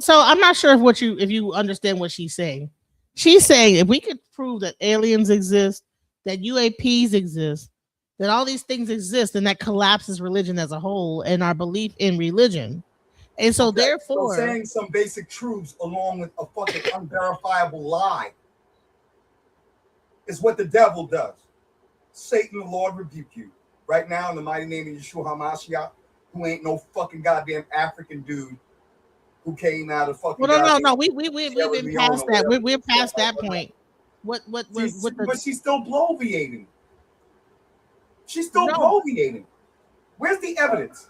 Speaker 3: I'm not sure if you understand what she's saying. She's saying if we could prove that aliens exist, that UAPs exist, that all these things exist, and that collapses religion as a whole and our belief in religion. And so therefore,
Speaker 6: so saying some basic truths along with a fucking unverifiable lie is what the devil does. Satan, the Lord, rebuke you right now in the mighty name of Yeshua HaMashiach, who ain't no fucking goddamn African dude who came out of fucking.
Speaker 3: Well, no. We've been past that. We're past that point. But
Speaker 6: she's still bloviating. She's still bloviating. Where's the evidence?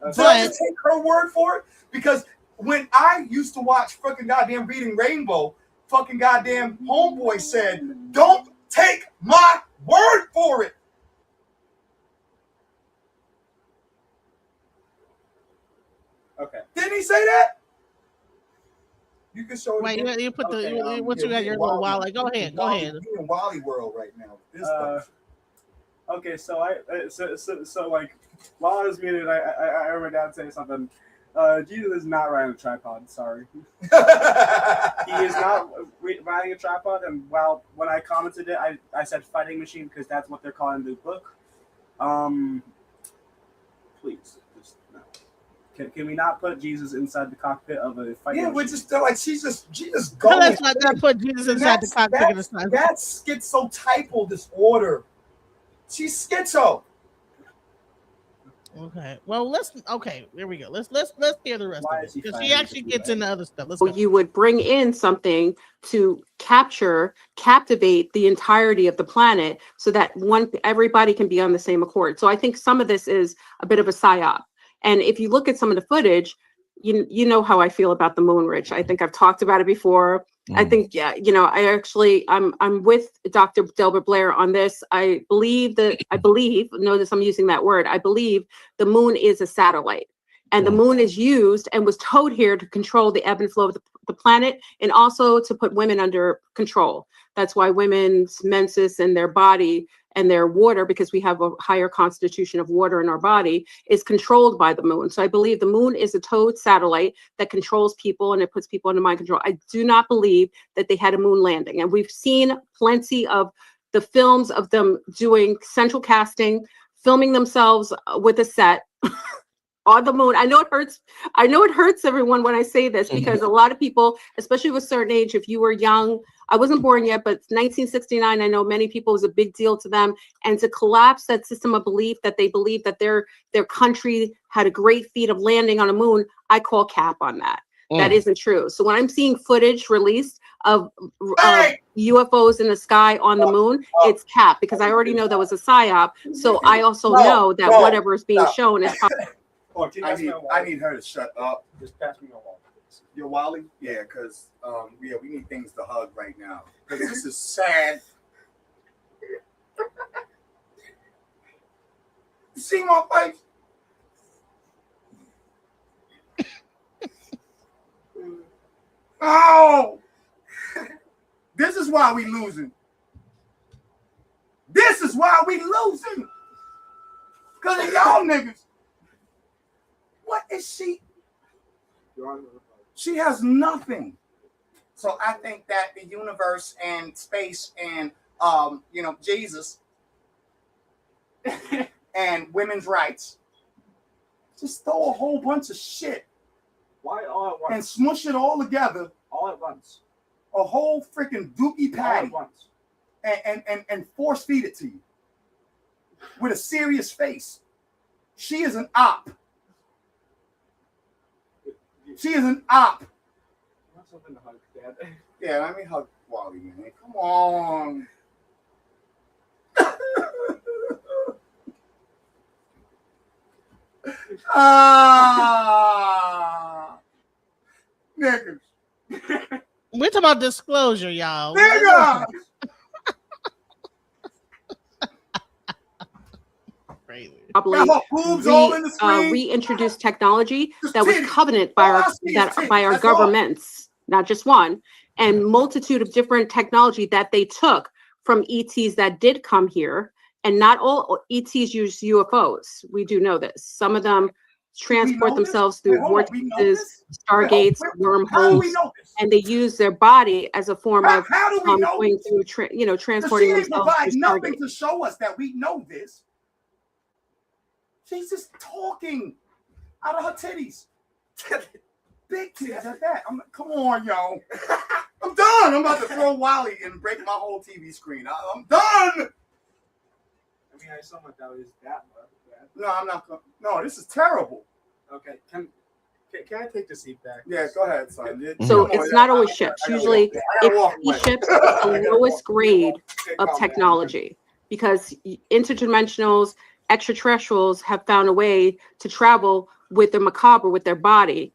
Speaker 6: Does it take her word for it? Because when I used to watch fucking goddamn Reading Rainbow, fucking goddamn homeboy said, "Don't take my word for it."
Speaker 16: Okay.
Speaker 6: Didn't he say that? You can show it.
Speaker 3: Wait,
Speaker 6: again.
Speaker 3: you put
Speaker 6: Okay,
Speaker 3: what you got your little while. Like, go ahead.
Speaker 6: You're in Wally World right now. This stuff.
Speaker 16: Okay, so like while I was muted, I heard my dad say something. Jesus is not riding a tripod. Sorry, he is not riding a tripod. And when I commented it, I said fighting machine because that's what they're calling the book. Please, just no. Can we not put Jesus inside the cockpit of a fighting machine?
Speaker 6: We're just like she's just going.
Speaker 3: Let's not put Jesus inside the cockpit of the sun.
Speaker 6: That's schizotypal disorder. She's schizo.
Speaker 3: Okay. Well, there we go. Let's hear the rest of it because she actually gets into other stuff. Let's
Speaker 18: So
Speaker 3: go.
Speaker 18: you would bring in something to captivate the entirety of the planet so that everybody can be on the same accord. So I think some of this is a bit of a psyop. And if you look at some of the footage, you know how I feel about the moon, Rich. I think I've talked about it before. I think, I'm with Dr. Delbert Blair on this. Notice I'm using that word. I believe the moon is a satellite and the moon is used and was towed here to control the ebb and flow of the planet and also to put women under control. That's why women's menses and their body and their water, because we have a higher constitution of water in our body, is controlled by the moon. So I believe the moon is a towed satellite that controls people and it puts people under mind control. I do not believe that they had a moon landing. And we've seen plenty of the films of them doing central casting, filming themselves with a set on the moon. I know it hurts everyone when I say this because a lot of people, especially of a certain age, if you were young, I wasn't born yet, but 1969, I know many people, was a big deal to them. And to collapse that system of belief that they believe that their country had a great feat of landing on a moon, I call cap on that. That isn't true. So when I'm seeing footage released of UFOs in the sky on the moon, it's cap because I already know that was a psyop. So I also know that whatever is being shown is
Speaker 6: I need her to shut up.
Speaker 16: Just pass me your wall.
Speaker 6: Your Wally? Yeah, because we need things to hug right now. Because this is sad. You see my face? Oh! This is why we losing. This is why we losing. Because of y'all niggas. What is she? She has nothing. So I think that the universe and space and Jesus and women's rights just throw a whole bunch of shit.
Speaker 16: Why all at once?
Speaker 6: And smush it all together.
Speaker 16: All at once.
Speaker 6: A whole freaking dookie patty.
Speaker 16: All at once.
Speaker 6: And force feed it to you. With a serious face. She is an op. She is an op.
Speaker 16: Something to hug, Dad.
Speaker 6: Yeah, let me hug Wally, man. Come on. Niggas.
Speaker 3: We're talking about disclosure, y'all.
Speaker 6: Niggas.
Speaker 18: Probably reintroduced technology that was covenant by our governments, not just one, and multitude of different technology that they took from ETs that did come here. And not all ETs use UFOs. We do know this. Some of them transport themselves through vortices, stargates, wormholes, and they use their body as a form of going through, transporting
Speaker 6: She
Speaker 18: themselves
Speaker 6: provides
Speaker 18: through
Speaker 6: nothing
Speaker 18: stargates.
Speaker 6: to show us that we know this. She's just talking out of her titties. Big titties at that. Come on, yo. I'm done. I'm about to throw Wally and break my whole TV screen. I'm done.
Speaker 16: I mean, I saw my dad is that bad.
Speaker 6: No, I'm not. No, this is terrible.
Speaker 16: Okay, can I take the seat back?
Speaker 6: Yeah, go ahead, son.
Speaker 18: So it's not always ships. Usually it's ships at the lowest grade of technology, because interdimensionals, extraterrestrials have found a way to travel with their macabre, with their body,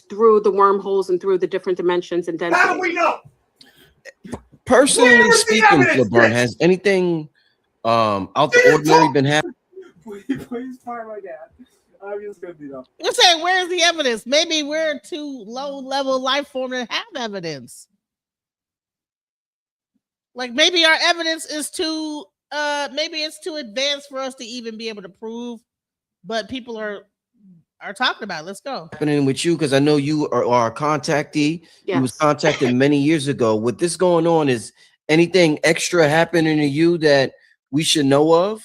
Speaker 18: through the wormholes and through the different dimensions and densities.
Speaker 6: How do we know?
Speaker 17: Personally speaking, LeBron, has anything out the ordinary been happening?
Speaker 16: Please fire my dad. I'm just gonna do that.
Speaker 3: We're saying, where's the evidence? Maybe we're too low level life form to have evidence. Like maybe our evidence is too maybe it's too advanced for us to even be able to prove, but people are talking about it. Let's go.
Speaker 17: Happening with you, because I know you are a contactee.
Speaker 18: Yes.
Speaker 17: You was contacted many years ago. With this going on, is anything extra happening to you that we should know of?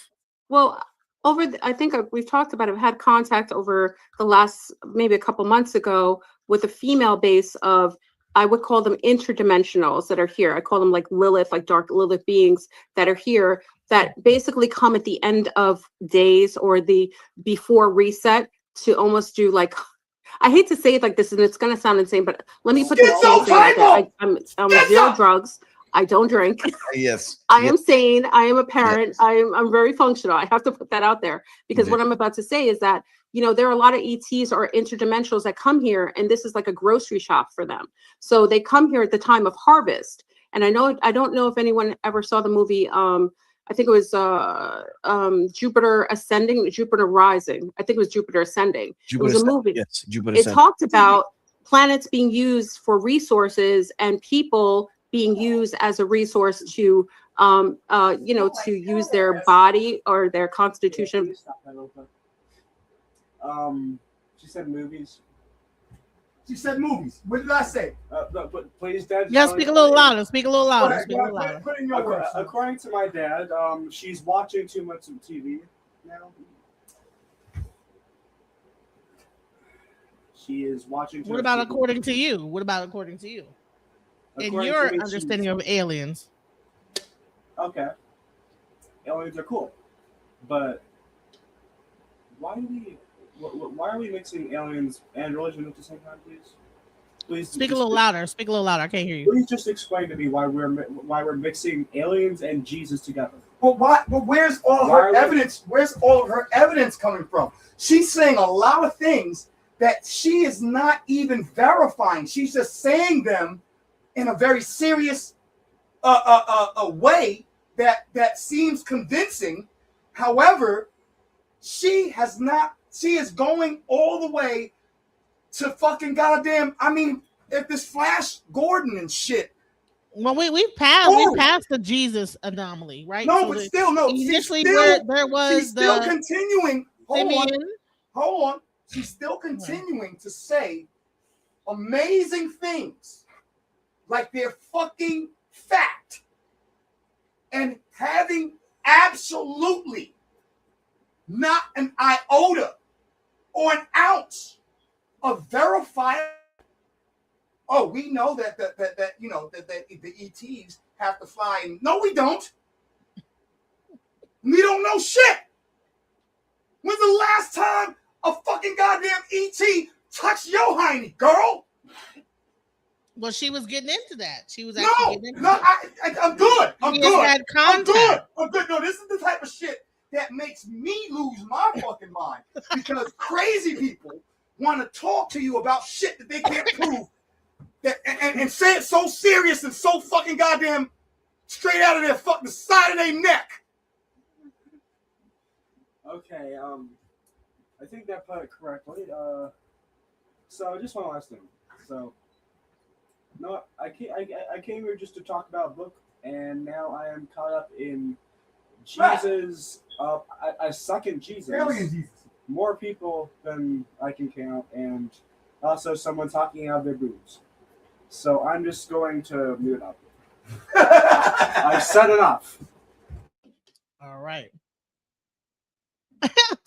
Speaker 18: Well, I think we've talked about it. I've had contact over the last maybe a couple months ago with a female base of, I would call them interdimensionals that are here. I call them like Lilith, like dark Lilith beings that are here, that basically come at the end of days or the before reset to almost do like, I hate to say it like this, and it's going to sound insane, but let me put this thing out there. I'm zero drugs. I don't drink.
Speaker 17: Yes.
Speaker 18: I am sane. I am a parent. Yes. I'm very functional. I have to put that out there, because what I'm about to say is that, there are a lot of ETs or interdimensionals that come here, and this is like a grocery shop for them. So they come here at the time of harvest. And I don't know if anyone ever saw the movie. I think it was Jupiter Ascending, Jupiter Rising. I think it was Jupiter Ascending. It was a movie.
Speaker 17: Yes, Jupiter
Speaker 18: Ascending. It talked about planets being used for resources and people being used as a resource to, to use their body or their constitution.
Speaker 16: She said movies.
Speaker 6: She said movies. What did I say?
Speaker 16: But please, Dad.
Speaker 3: Yeah, speak a little louder. Speak a little louder. Speak a little louder.
Speaker 6: Put in your words.
Speaker 16: According to my dad, she's watching too much of TV now. She is watching.
Speaker 3: What about according to you? What about according to you? In your understanding of aliens.
Speaker 16: Okay. Aliens are cool. But why are we mixing aliens and religion at the same time, please? Please
Speaker 3: speak a little louder. Speak a little louder. I can't hear you.
Speaker 16: Please just explain to me why we're mixing aliens and Jesus together.
Speaker 6: Well, why? But where's all her evidence? Where's all of her evidence coming from? She's saying a lot of things that she is not even verifying. She's just saying them in a very serious way that seems convincing. However, she is going all the way to fucking goddamn, if this Flash Gordon and shit,
Speaker 3: Well, we passed the Jesus anomaly, right?
Speaker 6: No,
Speaker 3: So
Speaker 6: but still, no.
Speaker 3: initially there was
Speaker 6: she's still continuing. Hold on. She's still
Speaker 3: Uh-huh.
Speaker 6: continuing to say amazing things like they're fucking fact and having absolutely not an iota or an ounce of verifiable. Oh, we know that you know that the ETs have to fly in. No, we don't. We don't know shit. When's the last time a fucking goddamn ET touched your hiney, girl?
Speaker 3: Well, she was getting into that. She was
Speaker 6: No,
Speaker 3: actually getting into
Speaker 6: no,
Speaker 3: that.
Speaker 6: I'm good. I'm
Speaker 3: He
Speaker 6: good.
Speaker 3: has had
Speaker 6: I'm good.
Speaker 3: contact.
Speaker 6: I'm good. No, this is the type of shit that makes me lose my fucking mind because crazy people want to talk to you about shit that they can't prove that, and say it so serious and so fucking goddamn straight out of their fucking side of their neck.
Speaker 16: Okay, I think that put it correctly. So just one last thing. So, no, I came here just to talk about a book, and now I am caught up in Jesus. I suck in Jesus.
Speaker 6: Alien Jesus.
Speaker 16: More people than I can count, and also someone talking out of their boobs. So I'm just going to mute up. I've said enough.
Speaker 3: All right.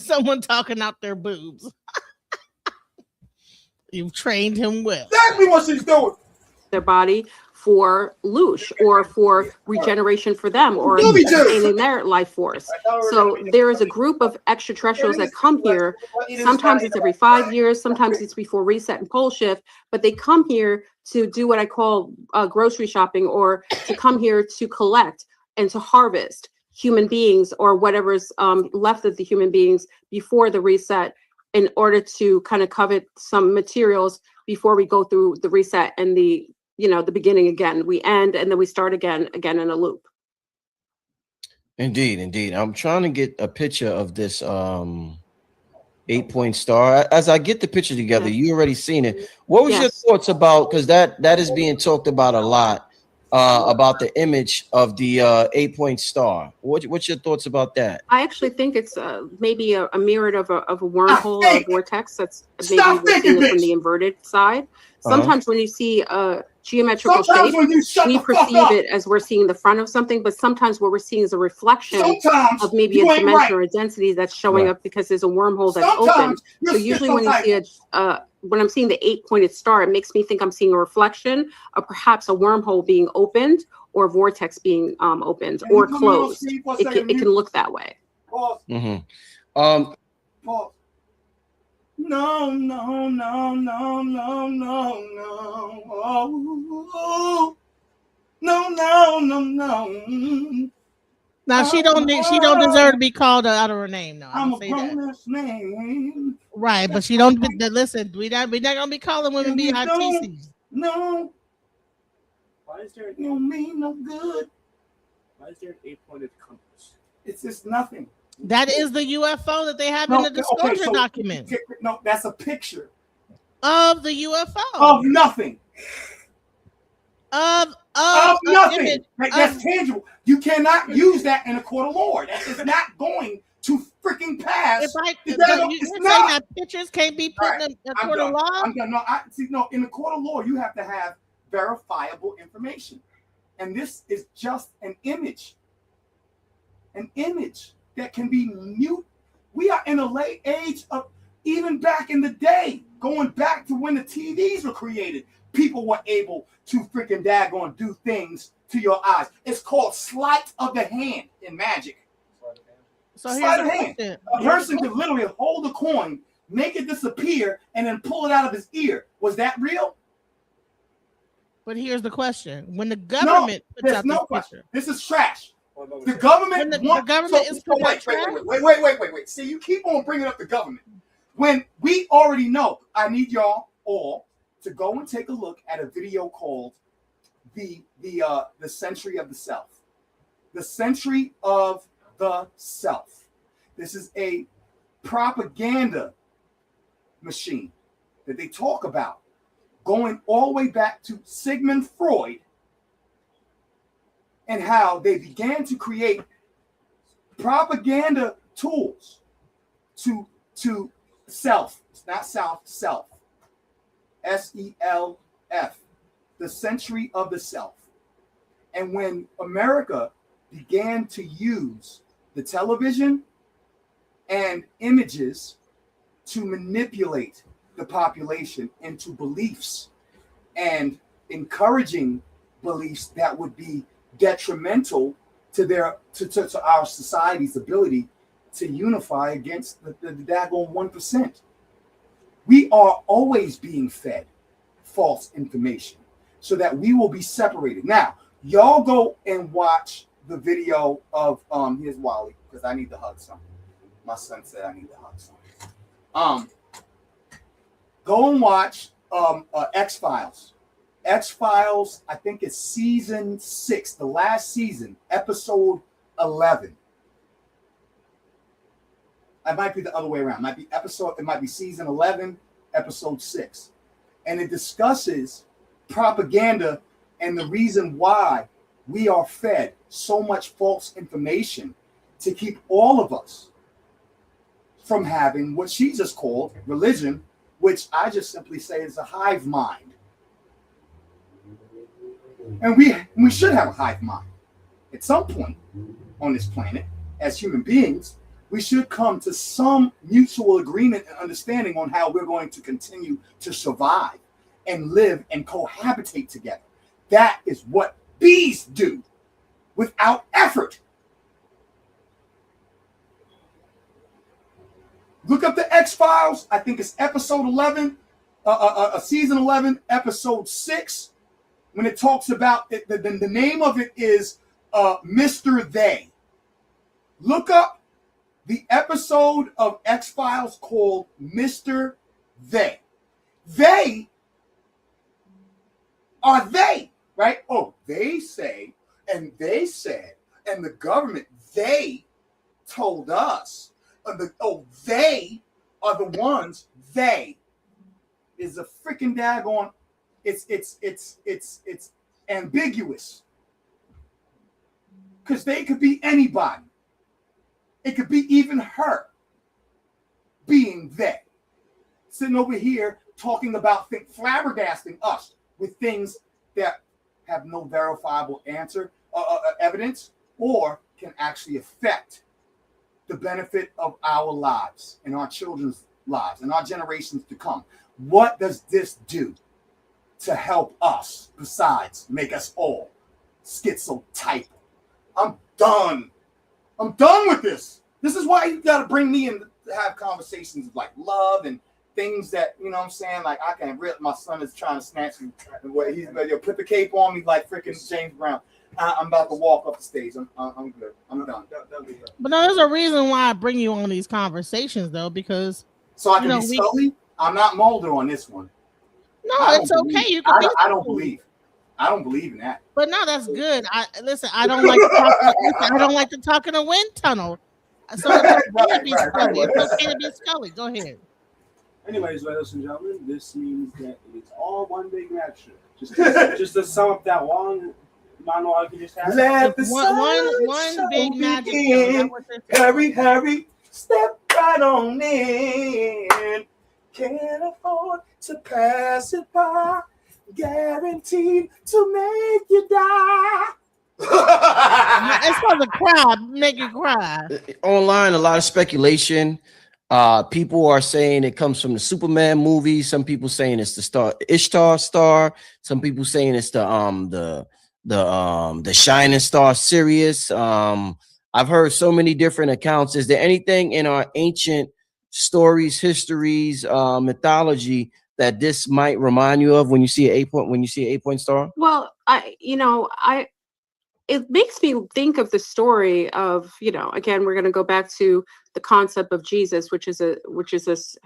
Speaker 3: Someone talking out their boobs. You've trained him well.
Speaker 6: Exactly what she's doing.
Speaker 18: Their body for loosh or for regeneration for them or sustaining their life force. So there is a group of extraterrestrials that come here. Sometimes it's every 5 years, sometimes it's before reset and pole shift, but they come here to do what I call grocery shopping, or to come here to collect and to harvest human beings or whatever's left of the human beings before the reset, in order to kind of covet some materials before we go through the reset and the beginning again. We end and then we start again in a loop.
Speaker 17: Indeed. I'm trying to get a picture of this 8-point star. As I get the picture together, you already seen it. What was your thoughts about, because that is being talked about a lot, about the image of the 8-point star. What's your thoughts about that?
Speaker 18: I actually think it's maybe a mirror of a wormhole or a vortex. That's maybe we're seeing it from the inverted side. Sometimes when you see a geometrical shape, we perceive it as we're seeing the front of something, but sometimes what we're seeing is a reflection of maybe a dimension or a density that's showing up because there's a wormhole that's open. So usually when you see when I'm seeing the 8-pointed star, it makes me think I'm seeing a reflection of perhaps a wormhole being opened or a vortex being opened or closed. It can look that way.
Speaker 17: Mm-hmm.
Speaker 6: No.
Speaker 3: Now she don't deserve to be called out of her name. No,
Speaker 6: I'm a
Speaker 3: say that.
Speaker 6: bonus name.
Speaker 3: Right, but she don't listen. We not gonna be calling women BITCs.
Speaker 6: No.
Speaker 16: Why is there?
Speaker 6: You don't mean no good.
Speaker 16: Why is there an 8-pointed compass?
Speaker 6: It's just nothing.
Speaker 3: That is the UFO that they have in the disclosure document.
Speaker 6: No, that's a picture
Speaker 3: of the UFO.
Speaker 6: Of nothing.
Speaker 3: Of
Speaker 6: nothing. That's tangible. You cannot use that in a court of law. That is not going to freaking pass.
Speaker 3: You're saying that pictures can't be put in a court of law?
Speaker 6: I'm done. No, in the court of law, you have to have verifiable information. And this is just an image. An image that can be mute. We are in a late age of, even back in the day, going back to when the TVs were created, people were able to freaking daggone do things to your eyes. It's called sleight of the hand in magic.
Speaker 3: So
Speaker 6: sleight of hand. A person could literally hold a coin, make it disappear, and then pull it out of his ear. Was that real?
Speaker 3: But here's the question: when the government puts out this picture,
Speaker 6: this is trash. The government, wait. See, you keep on bringing up the government when we already know. I need y'all all to go and take a look at a video called the Century of the Self. The Century of the Self. This is a propaganda machine that they talk about, going all the way back to Sigmund Freud and how they began to create propaganda tools to self. It's not self, self. SELF, the century of the self. And when America began to use the television and images to manipulate the population into beliefs and encouraging beliefs that would be detrimental to our society's ability to unify against the daggone 1%. We are always being fed false information so that we will be separated. Now, y'all go and watch the video of here's Wally, because I need to hug something. My son said I need to hug something. Go and watch X-Files. X-Files, I think it's season 6, the last season, episode 11. It might be the other way around. It might be season 11, episode 6. And it discusses propaganda and the reason why we are fed so much false information to keep all of us from having what she just called religion, which I just simply say is a hive mind. And we should have a hive mind. At some point on this planet, as human beings, we should come to some mutual agreement and understanding on how we're going to continue to survive and live and cohabitate together. That is what bees do without effort. Look up the X-Files. I think it's episode 11, season 11, episode 6. When it talks about it, the name of it is Mr. They. Look up the episode of X-Files called Mr. They. They are they, right? Oh, they say, and they said, and the government, they told us. They are the ones, they is a freaking daggone, it's ambiguous. Because they could be anybody. It could be even her being they. Sitting over here talking about flabbergasting us with things that have no verifiable evidence, or can actually affect the benefit of our lives and our children's lives and our generations to come. What does this do to help us besides make us all schizotype? I'm done. I'm done with this. This is why you got to bring me in to have conversations like love and things that, you know what I'm saying? Like, I can rip. My son is trying to snatch me. He's going to put the cape on me like freaking James Brown. I'm about to walk up the stage. I'm good. I'm done.
Speaker 3: But no, there's a reason why I bring you on these conversations, though, because
Speaker 6: so I can be Scully. I'm not Mulder on this one.
Speaker 3: No, it's okay. You can
Speaker 6: I don't believe. I don't believe in that.
Speaker 3: But no, that's good. I don't like to talk. I don't like to talk in a wind tunnel. So it's okay to be Scully. It's okay to be Scully. Go ahead.
Speaker 16: Anyways, ladies and gentlemen, this means that it's all one big lecture. Just to sum up that long monologue you just had.
Speaker 6: Let the
Speaker 3: one big magic
Speaker 6: begin. Hurry, step right on in. Can't afford to pass it by. Guaranteed to make you die.
Speaker 3: It's supposed to cry, make you cry.
Speaker 17: Online, a lot of speculation. People are saying it comes from the Superman movie. Some people saying it's the Ishtar star. Some people saying it's the Shining Star Sirius. I've heard so many different accounts. Is there anything in our ancient stories, histories, mythology that this might remind you of when you see an 8-point star?
Speaker 18: Well, it makes me think of the story of, again, we're going to go back to the concept of Jesus, which is a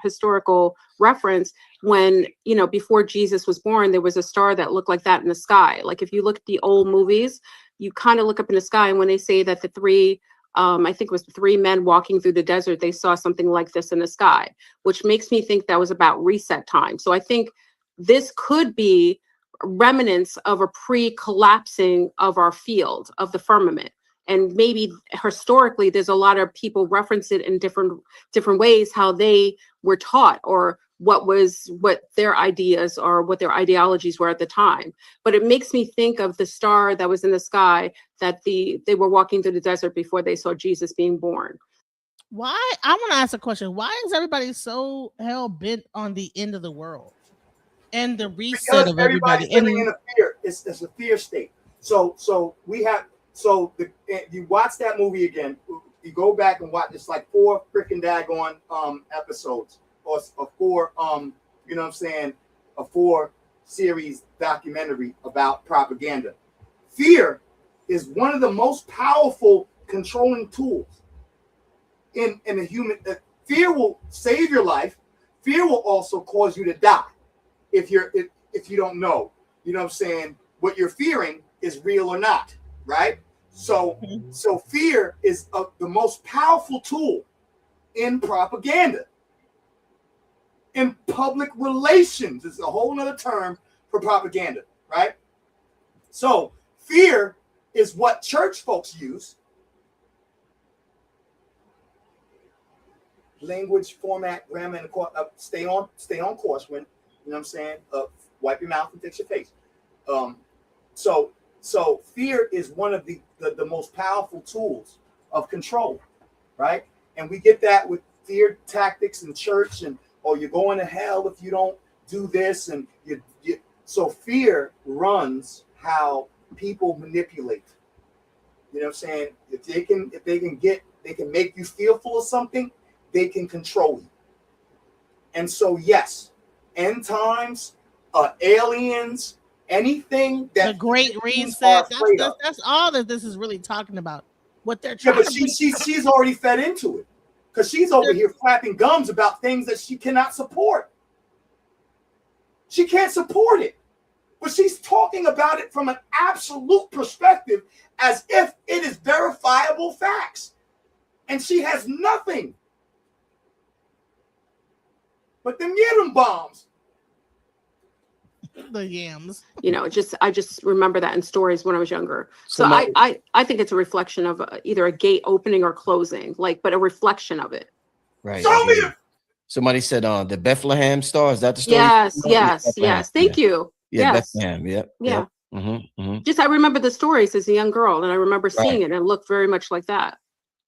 Speaker 18: historical reference. When, before Jesus was born, there was a star that looked like that in the sky. Like if you look at the old movies, you kind of look up in the sky, and when they say that the three, I think it was 3 men walking through the desert, they saw something like this in the sky, which makes me think that was about reset time. So I think this could be remnants of a pre-collapsing of our field of the firmament. And maybe historically, there's a lot of people reference it in different ways, how they were taught or what their ideas or what their ideologies were at the time. But it makes me think of the star that was in the sky that they were walking through the desert before they saw Jesus being born.
Speaker 3: Why? I want to ask a question. Why is everybody so hell bent on the end of the world and the reset
Speaker 6: Because
Speaker 3: of everybody?
Speaker 6: everybody's living in a fear. It's a fear state. So you watch that movie again. You go back and watch. It's like 4 freaking daggone episodes, or 4 you know what I'm saying, a 4 series documentary about propaganda. Fear is one of the most powerful controlling tools in a human. Fear will save your life. Fear will also cause you to die if you don't know. You know what I'm saying? What you're fearing is real or not, right? So fear is the most powerful tool in propaganda. In public relations is a whole nother term for propaganda, right? So fear is what church folks use. Language, format, grammar, and stay on course when, you know what I'm saying? Wipe your mouth and fix your face. So fear is one of the most powerful tools of control, right? And we get that with fear tactics in church, and you're going to hell if you don't do this, and so fear runs how people manipulate. You know what I'm saying? If they can make you fearful of something, they can control you. And so yes, end times, aliens, anything that
Speaker 3: the Great Reset. That's all that this is really talking about. What they're trying.
Speaker 6: Yeah, but she's already fed into it, because she's over here flapping gums about things that she cannot support. She can't support it, but she's talking about it from an absolute perspective, as if it is verifiable facts, and she has nothing but them yam bombs.
Speaker 3: The yams.
Speaker 18: You know, I just remember that in stories when I was younger. So I think it's a reflection of either a gate opening or closing, but a reflection of it.
Speaker 17: Right. Somebody said the Bethlehem star. Is that the story?
Speaker 18: Yes. Thank you.
Speaker 17: Yeah,
Speaker 18: Yes.
Speaker 17: Bethlehem. Yep.
Speaker 18: Yeah.
Speaker 17: Yep.
Speaker 18: Just I remember the stories as a young girl, and I remember seeing it, and it looked very much like that.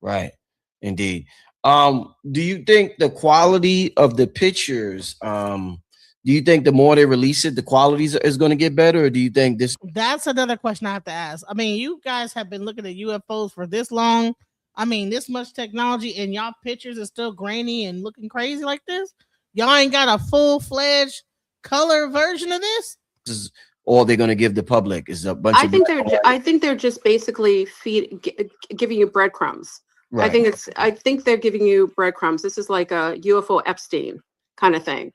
Speaker 17: Right. Indeed. Do you think the quality of the pictures, do you think the more they release it, the quality is going to get better, or do you think this?
Speaker 3: That's another question I have to ask. I mean, you guys have been looking at UFOs for this long. I mean, this much technology, and y'all pictures are still grainy and looking crazy like this. Y'all ain't got a full-fledged color version of this.
Speaker 17: This is all they're going to give the public is a bunch.
Speaker 18: I think they're just basically giving you breadcrumbs. Right. I think they're giving you breadcrumbs. This is like a UFO Epstein kind of thing.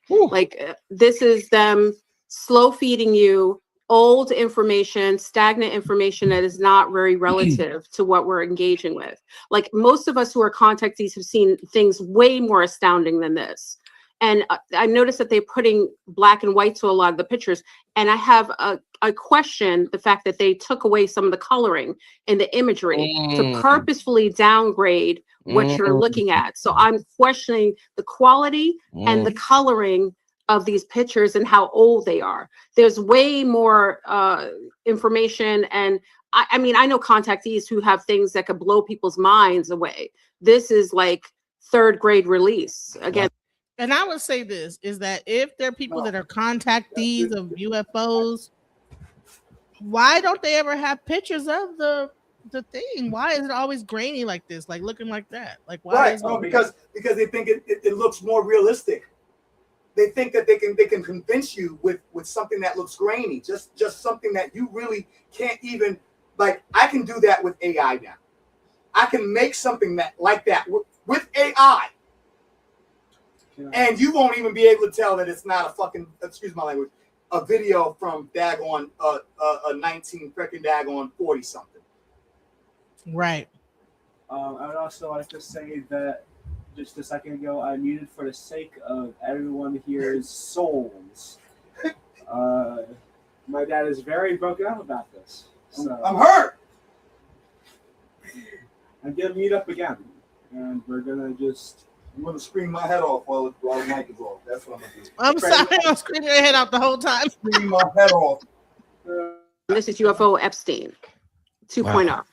Speaker 18: This is them slow feeding you old information, stagnant information that is not very relative to what we're engaging with. Like most of us who are contactees have seen things way more astounding than this. And I noticed that they're putting black and white to a lot of the pictures. And I have I question the fact that they took away some of the coloring in the imagery to purposefully downgrade what you're looking at. So I'm questioning the quality and the coloring of these pictures and how old they are. There's way more information. And I mean, I know contactees who have things that could blow people's minds away. This is like 3rd grade release. Again.
Speaker 3: And I would say this is that if there are people that are contactees of UFOs, why don't they ever have pictures of the thing? Why is it always grainy like this, like looking like that? Like why?
Speaker 6: Right, because they think it looks more realistic. They think that they can convince you with something that looks grainy, just something that you really can't even like. I can do that with AI now. I can make something like that with AI. And you won't even be able to tell that it's not a fucking, excuse my language, a video from daggone a 19 freaking daggone 40 something.
Speaker 3: Right.
Speaker 16: I would also like to say that just a second ago I muted for the sake of everyone here's souls. My dad is very broken up about this. So
Speaker 6: I'm hurt.
Speaker 16: I'm gonna meet up again, and we're gonna just.
Speaker 6: I'm gonna scream my head off while the mic is off. That's what I'm gonna do.
Speaker 3: I'm sorry, I'm screaming your head out the whole time.
Speaker 6: Scream my head off.
Speaker 18: This is UFO Epstein 2.0.
Speaker 17: Wow.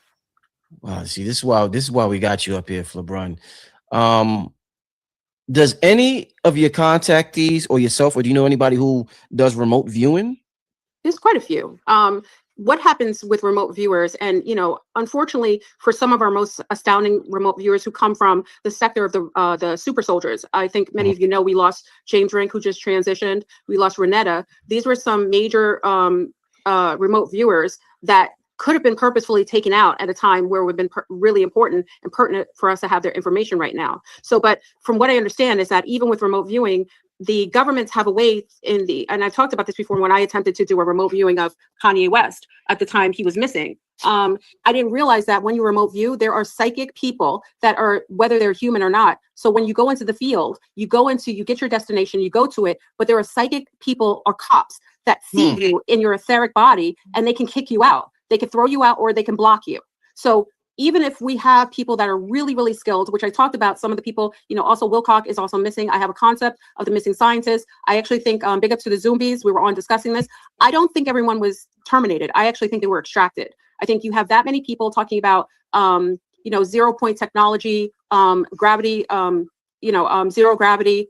Speaker 17: Wow. See, this is why we got you up here, Flebrun. Does any of your contactees or yourself, or do you know anybody who does remote viewing?
Speaker 18: There's quite a few. What happens with remote viewers, and unfortunately, for some of our most astounding remote viewers who come from the sector of the super soldiers, I think many of you know we lost James Rink, who just transitioned. We lost Renetta. These were some major remote viewers that could have been purposefully taken out at a time where it would have been really important and pertinent for us to have their information right now. So, but from what I understand is that even with remote viewing, the governments have a way and I've talked about this before when I attempted to do a remote viewing of Kanye West at the time he was missing. I didn't realize that when you remote view, there are psychic people that are, whether they're human or not. So when you go into the field, you get your destination, you go to it, but there are psychic people or cops that see you in your etheric body, and they can kick you out. They can throw you out, or they can block you. So even if we have people that are really, really skilled, which I talked about, some of the people, also Wilcock is also missing. I have a concept of the missing scientists. I actually think, big up to the Zombies, we were on discussing this. I don't think everyone was terminated. I actually think they were extracted. I think you have that many people talking about, 0-point technology, gravity, zero gravity.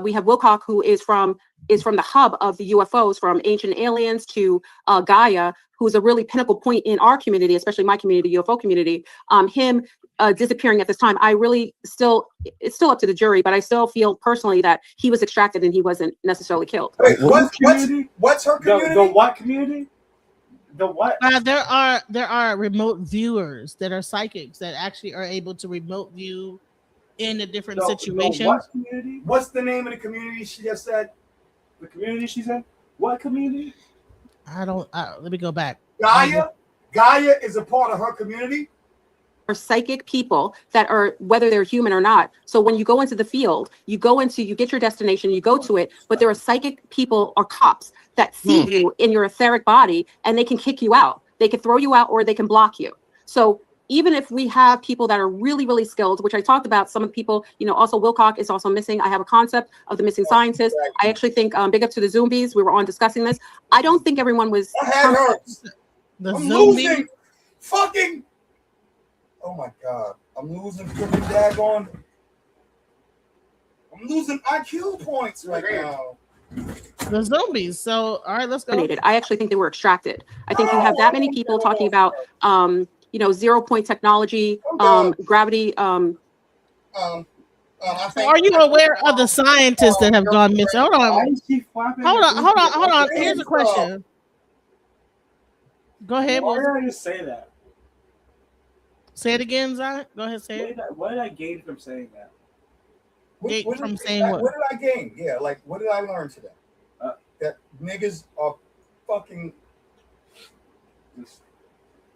Speaker 18: We have Wilcock, who is from the hub of the UFOs, from ancient aliens to Gaia, who's a really pinnacle point in our community, especially my community, UFO community. Him disappearing at this time, it's still up to the jury, but I still feel personally that he was extracted and he wasn't necessarily killed.
Speaker 6: Wait, what's her community?
Speaker 16: The what community? The what?
Speaker 3: There are remote viewers that are psychics that actually are able to remote view in a different situation.
Speaker 16: What community?
Speaker 6: What's the name of the community she just said?
Speaker 16: The community she's in? What community?
Speaker 3: Let me go back.
Speaker 6: Gaia is a part of her community.
Speaker 18: Are psychic people that are, whether they're human or not. So when you go into the field, you get your destination, you go to it, but there are psychic people or cops that see you in your etheric body, and they can kick you out. They can throw you out, or they can block you. So even if we have people that are really, really skilled, which I talked about, some of the people, also Wilcock is also missing. I have a concept of the missing scientists. I actually think, big up to the Zombies, we were on discussing this. I don't think everyone was.
Speaker 6: I'm losing fucking. Oh my God. I'm losing freaking daggone. I'm losing IQ points right now.
Speaker 3: The Zombies. So, all right, let's go.
Speaker 18: I actually think they were extracted. I think you have that many people talking about, 0-point technology, gravity.
Speaker 3: Are you aware of the scientists that have gone missing? Hold on. Here's a question. Go ahead.
Speaker 16: Why did I just say that?
Speaker 3: Say it again, Zion. Go ahead, say it.
Speaker 16: What did I gain from saying that?
Speaker 6: What did I gain? Yeah, like, what did I learn today? That niggas are fucking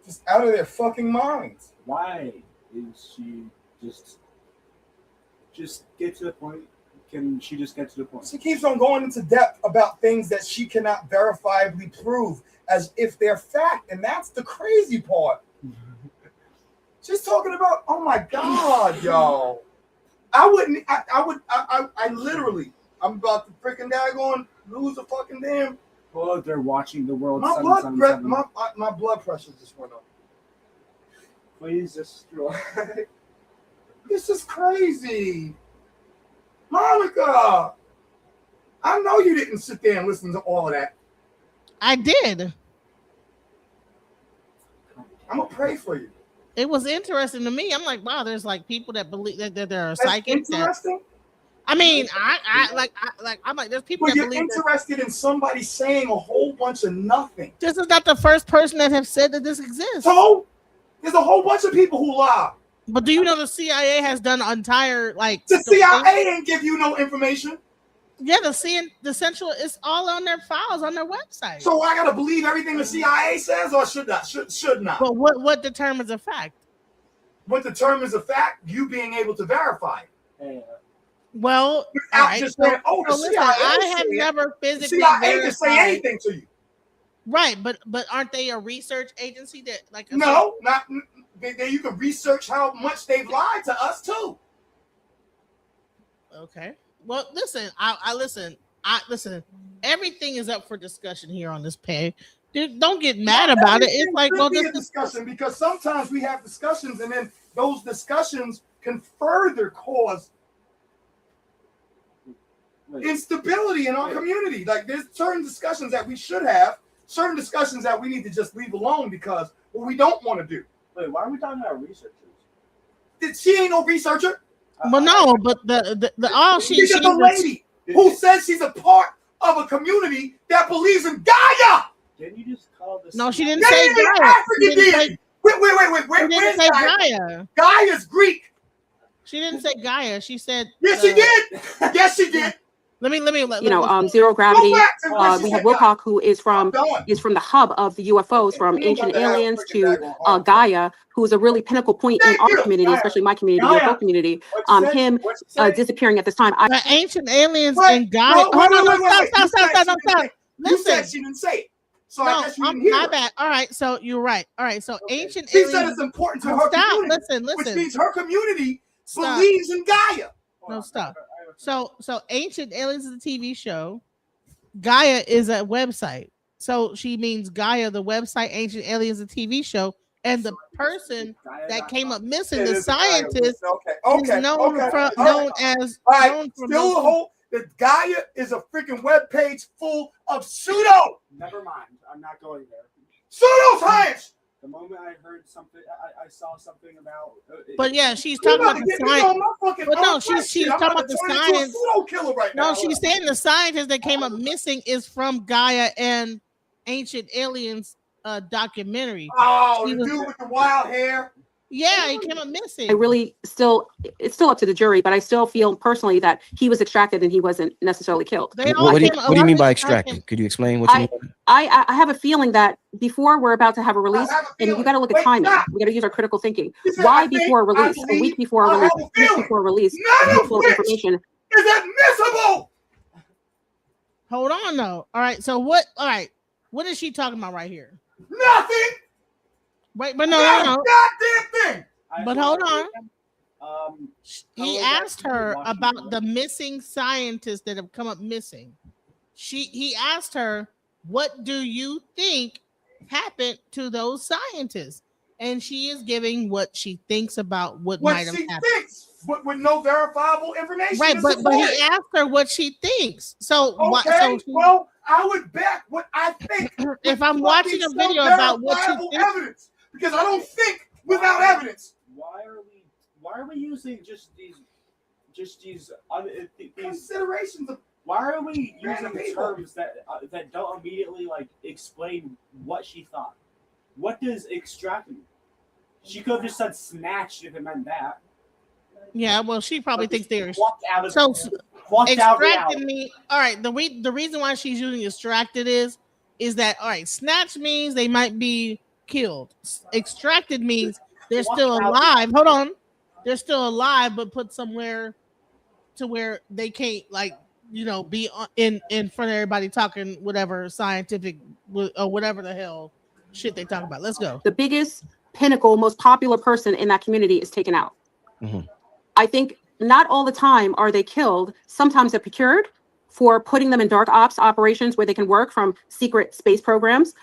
Speaker 6: just out of their fucking minds.
Speaker 16: Why is she just get to the point? Can she just get to the point?
Speaker 6: She keeps on going into depth about things that she cannot verifiably prove as if they're fact, and that's the crazy part. She's talking about, oh my God, yo. I literally, I'm about to freaking daggone lose a fucking damn.
Speaker 16: Oh, they're watching the world.
Speaker 6: My blood pressure just went up.
Speaker 16: Please destroy.
Speaker 6: This is crazy. Monica, I know you didn't sit there and listen to all of that.
Speaker 3: I did.
Speaker 6: I'm going to pray for you.
Speaker 3: It was interesting to me. I'm like, wow, there's like people that believe that there are psychics.
Speaker 6: Interesting.
Speaker 3: I'm like, there's people that believe.
Speaker 6: You're interested in somebody saying a whole bunch of nothing.
Speaker 3: This is not the first person that have said that this exists.
Speaker 6: So there's a whole bunch of people who lie.
Speaker 3: But do you know the CIA has done an entire
Speaker 6: The CIA ain't give you no information.
Speaker 3: Yeah, the Central is all on their files on their website.
Speaker 6: So I gotta believe everything the CIA says, or should not? Should not.
Speaker 3: But what determines a fact?
Speaker 6: What determines a fact? You being able to verify it.
Speaker 3: Well,
Speaker 6: without just saying, "Oh, the CIA."
Speaker 3: I have never physically
Speaker 6: CIA can say anything to you.
Speaker 3: Right, but aren't they a research agency that like?
Speaker 6: No, not you can research how much they've lied to us too.
Speaker 3: Okay. Well, listen, I listen. Everything is up for discussion here on this page. Dude, don't get mad about it. It's like, well,
Speaker 6: this discussion, because sometimes we have discussions and then those discussions can further cause instability in our community. Like there's certain discussions that we should have, certain discussions that we need to just leave alone because what we don't want to do.
Speaker 16: Wait, why are we talking about researchers?
Speaker 6: She ain't no researcher.
Speaker 3: Well, no, but the
Speaker 6: she's a lady who says she's a part of a community that believes in Gaia.
Speaker 16: Didn't you just call this?
Speaker 3: No, she didn't say Gaia.
Speaker 6: African did. Wait. Where's
Speaker 3: say
Speaker 6: Gaia? Gaia's Greek.
Speaker 3: She didn't say Gaia. She said.
Speaker 6: Yes, she did. Yes, she did.
Speaker 3: Let me.
Speaker 18: Zero gravity. We have Wilcock, who is from the hub of the UFOs, from ancient aliens to Gaia, who is a really pinnacle point in our community, especially my community, the UFO community. Him disappearing at this time.
Speaker 3: The ancient aliens and Gaia. Stop.
Speaker 6: You said she didn't say it. So I guess you didn't hear
Speaker 3: my
Speaker 6: her.
Speaker 3: bad. All right, so you're right. All right, so ancient
Speaker 6: She
Speaker 3: aliens.
Speaker 6: said it's important to her community.
Speaker 3: Listen.
Speaker 6: Which means her community believes in Gaia.
Speaker 3: No, stop. So Ancient Aliens is a TV show. Gaia is a website. So she means Gaia, the website. Ancient Aliens, a TV show, and the person that came up missing, the scientist, is known as.
Speaker 6: Still a whole. The Gaia is a freaking web page full of pseudo.
Speaker 16: Never mind. I'm not going there.
Speaker 6: Pseudoscience.
Speaker 16: The moment I heard something, I saw something about.
Speaker 3: But yeah, she's talking about the science. But no, she's talking about the science. No, she's saying the scientist that came up missing is from Gaia and Ancient Aliens documentary.
Speaker 6: Oh, the dude with the wild hair.
Speaker 3: Yeah, he came up missing.
Speaker 18: It's still up to the jury, but I still feel personally that he was extracted and he wasn't necessarily killed.
Speaker 17: What do you mean by extracted? Could you explain what you mean?
Speaker 18: I have a feeling that before we're about to have a release, and you got to look at timing. We got to use our critical thinking. Why before release? A week before release, full information
Speaker 6: is admissible.
Speaker 3: Hold on, though. All right. So what? All right. What is she talking about right here?
Speaker 6: Nothing.
Speaker 3: Wait, but no.
Speaker 6: Goddamn thing.
Speaker 3: But hold on. He asked her about the missing scientists that have come up missing. He asked her, "What do you think happened to those scientists?" And she is giving what she thinks about what might have happened.
Speaker 6: Thinks, but with no verifiable information.
Speaker 3: Right, but he asked her what she thinks. So
Speaker 6: well, I would back what I think.
Speaker 3: If I'm watching a video about what you think,
Speaker 6: evidence. Because I don't think without evidence.
Speaker 16: Why are we using just these
Speaker 6: considerations of?
Speaker 16: Why are we using terms that don't immediately explain what she thought? What does extracted mean? She could have just said snatched if it meant that.
Speaker 3: Yeah, well, she probably thinks they're
Speaker 16: extracted
Speaker 3: me. All right, the reason why she's using extracted is that all right, snatch means they might be killed. Extracted means they're still alive. Hold on, they're still alive, but put somewhere to where they can't be in front of everybody talking whatever scientific or whatever the hell shit they talk about. Let's go.
Speaker 18: The biggest pinnacle, most popular person in that community is taken out.
Speaker 17: Mm-hmm.
Speaker 18: I think not all the time are they killed. Sometimes they're procured for putting them in dark ops operations where they can work from secret space programs.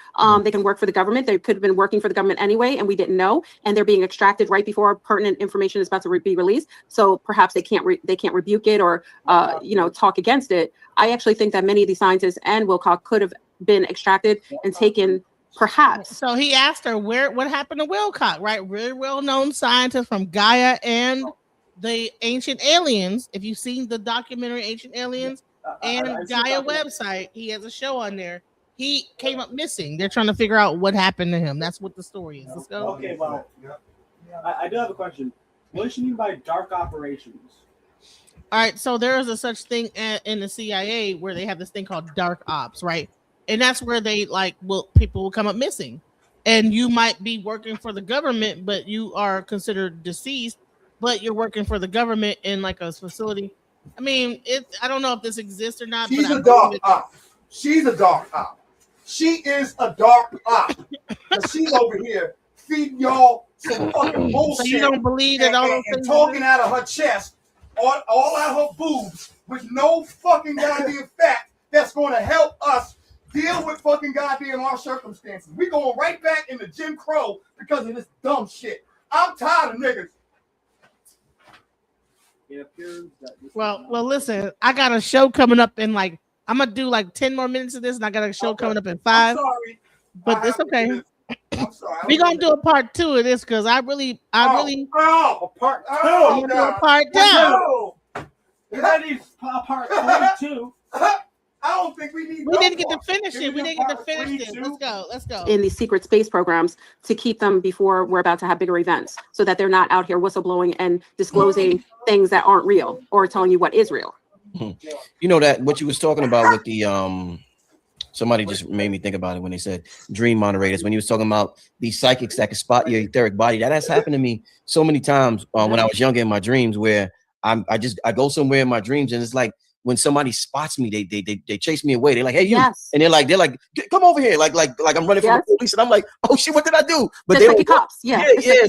Speaker 18: They can work for the government. They could have been working for the government anyway, and we didn't know. And they're being extracted right before pertinent information is about to be released. So perhaps they can't rebuke it or talk against it. I actually think that many of these scientists and Wilcock could have been extracted and taken. Perhaps.
Speaker 3: So he asked her what happened to Wilcock, right? Really well-known scientist from Gaia and the Ancient Aliens. If you've seen the documentary Ancient Aliens and Gaia website, he has a show on there. He came up missing. They're trying to figure out what happened to him. That's what the story is. Let's go.
Speaker 16: Okay, well, I do have a question. What does she mean by dark operations?
Speaker 3: All right, so there is a such thing in the CIA where they have this thing called dark ops, right? And that's where they people will come up missing. And you might be working for the government, but you are considered deceased, but you're working for the government in a facility. I mean, I don't know if this exists or not.
Speaker 6: She's a dark op. She's a dark op. She is a dark op. Because she's over here feeding y'all some fucking bullshit.
Speaker 3: So you don't believe that all those
Speaker 6: and
Speaker 3: things
Speaker 6: talking out of her chest, all out her boobs, with no fucking goddamn fact that's going to help us deal with fucking goddamn our circumstances. We going right back into Jim Crow because of this dumb shit. I'm tired of niggas.
Speaker 3: Well, listen, I got a show coming up in like, I'm gonna do like 10 more minutes of this, and I got a show coming up in 5.
Speaker 6: I'm sorry.
Speaker 3: But it's okay.
Speaker 6: I'm sorry.
Speaker 3: We're gonna do a part 2 of this because I really
Speaker 6: a part 2.
Speaker 3: I'm gonna do a part 2.
Speaker 16: You're ready for part 2.
Speaker 6: I don't think we need.
Speaker 3: We didn't get to finish it. We didn't get to finish it. Let's go.
Speaker 18: In these secret space programs to keep them before we're about to have bigger events, so that they're not out here whistleblowing and disclosing things that aren't real or telling you what is real.
Speaker 17: You know that what you was talking about with the somebody just made me think about it when they said dream moderators, when he was talking about these psychics that can spot your etheric body. That has happened to me so many times when I was younger in my dreams, where I go somewhere in my dreams and it's like when somebody spots me, they chase me away. They're like, hey, you, and they're like, come over here, like I'm running from the police, and I'm like, oh shit, what did I do? But
Speaker 18: just like the cops, yeah.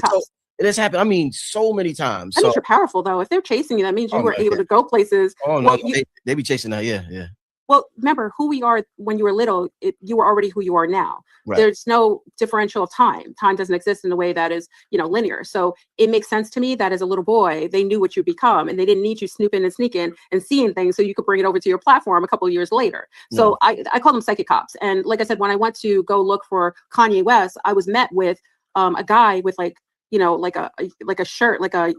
Speaker 17: So it has happened. I mean, so many times.
Speaker 18: That means you're powerful, though. If they're chasing you, that means you were able to go places.
Speaker 17: Oh no, they be chasing that. Yeah.
Speaker 18: Well, remember who we are when you were little. You were already who you are now.
Speaker 17: Right.
Speaker 18: There's no differential of time. Time doesn't exist in a way that is, linear. So it makes sense to me that as a little boy, they knew what you become, and they didn't need you snooping and sneaking and seeing things so you could bring it over to your platform a couple of years later. So I call them psychic cops. And like I said, when I went to go look for Kanye West, I was met with a guy with like a shirt, like a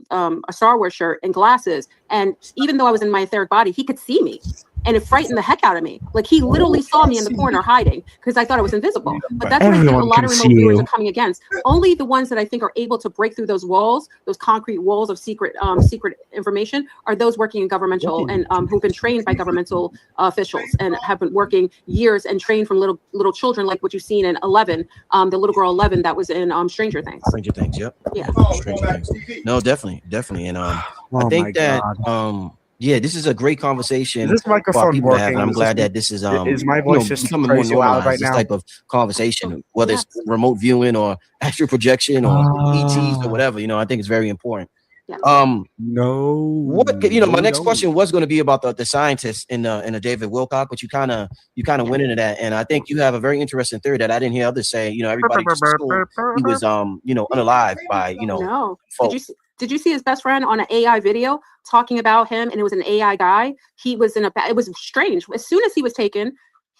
Speaker 18: Star Wars shirt and glasses. And even though I was in my etheric body, he could see me. And it frightened the heck out of me. Like he literally saw me in the corner hiding because I thought I was invisible. But that's what I think a lot of remote viewers are coming against. Only the ones that I think are able to break through those walls, those concrete walls of secret information, are those working in governmental and who've been trained by governmental officials and have been working years and trained from little children, like what you've seen in 11, the little girl 11 that was in Stranger Things.
Speaker 17: Stranger Things, yep.
Speaker 18: Yeah.
Speaker 17: Stranger Things. No, definitely. And I think that yeah, this is a great conversation.
Speaker 1: Is this microphone working?
Speaker 17: And I'm glad that this is
Speaker 1: my voice just
Speaker 17: becoming more normalized, right now? This type of conversation, whether it's remote viewing or astral projection or ETs or whatever. I think it's very important. My next question was going to be about the scientists in the David Wilcock, but you kind of went into that, and I think you have a very interesting theory that I didn't hear others say. Everybody just assumed he was unalived by
Speaker 18: No. Did you see his best friend on an AI video talking about him? And it was an AI guy. He was it was strange. As soon as he was taken,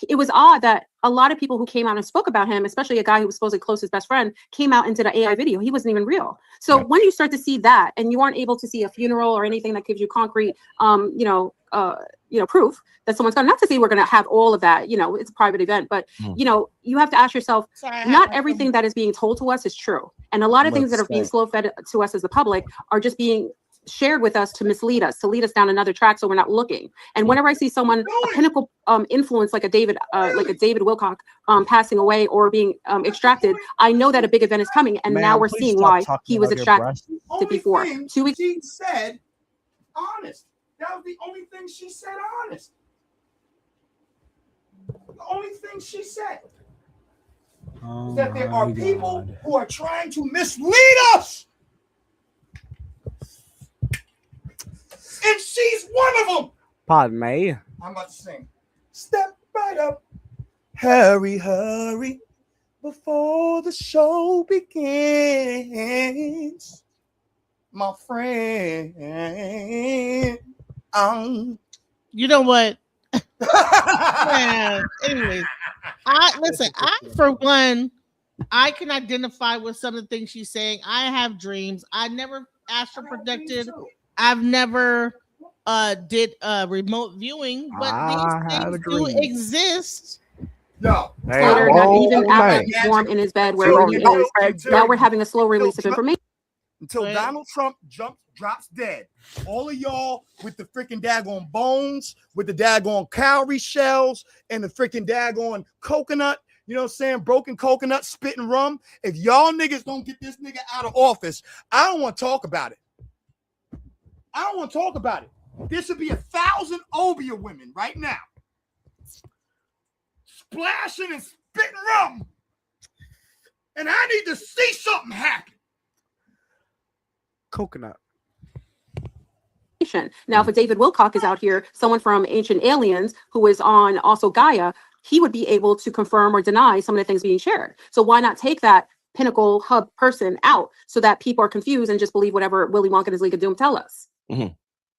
Speaker 18: it was odd that a lot of people who came out and spoke about him, especially a guy who was supposedly close to his best friend, came out and did an AI video. He wasn't even real. So when you start to see that, and you aren't able to see a funeral or anything that gives you concrete, proof that someone's gone. Not to say we're going to have all of that. It's a private event, but you have to ask yourself, not everything that is being told to us is true, and a lot of things that are being slow fed to us as the public are just being shared with us to mislead us, to lead us down another track so we're not looking. And whenever I see someone, a pinnacle influence like a David Wilcock passing away or being extracted, I know that a big event is coming, and now we're seeing why he was extracted before. 2 weeks.
Speaker 6: She said honest. That was the only thing she said honest. The only thing she said is that there are people who are trying to mislead us. And she's one of them.
Speaker 1: Pardon me.
Speaker 6: I'm about to sing. Step right up. Hurry, hurry, before the show begins. My friend.
Speaker 3: You know what? Man, anyways, I for one, I can identify with some of the things she's saying. I have dreams. I never astral projected. I've never did remote viewing, but these things do exist.
Speaker 6: No.
Speaker 18: Even after he's warm in his bed where he is, now we're having a slow release of information.
Speaker 6: Until Donald Trump drops dead. All of y'all with the freaking daggone bones, with the daggone cowrie shells, and the freaking daggone coconut, broken coconut, spitting rum. If y'all niggas don't get this nigga out of office, I don't want to talk about it. There should be 1,000 Obia women right now splashing and spitting rum. And I need to see something happen.
Speaker 1: Coconut.
Speaker 18: Now, if David Wilcock is out here, someone from Ancient Aliens who is on also Gaia, he would be able to confirm or deny some of the things being shared. So why not take that pinnacle hub person out so that people are confused and just believe whatever Willy Wonka and his League of Doom tell us?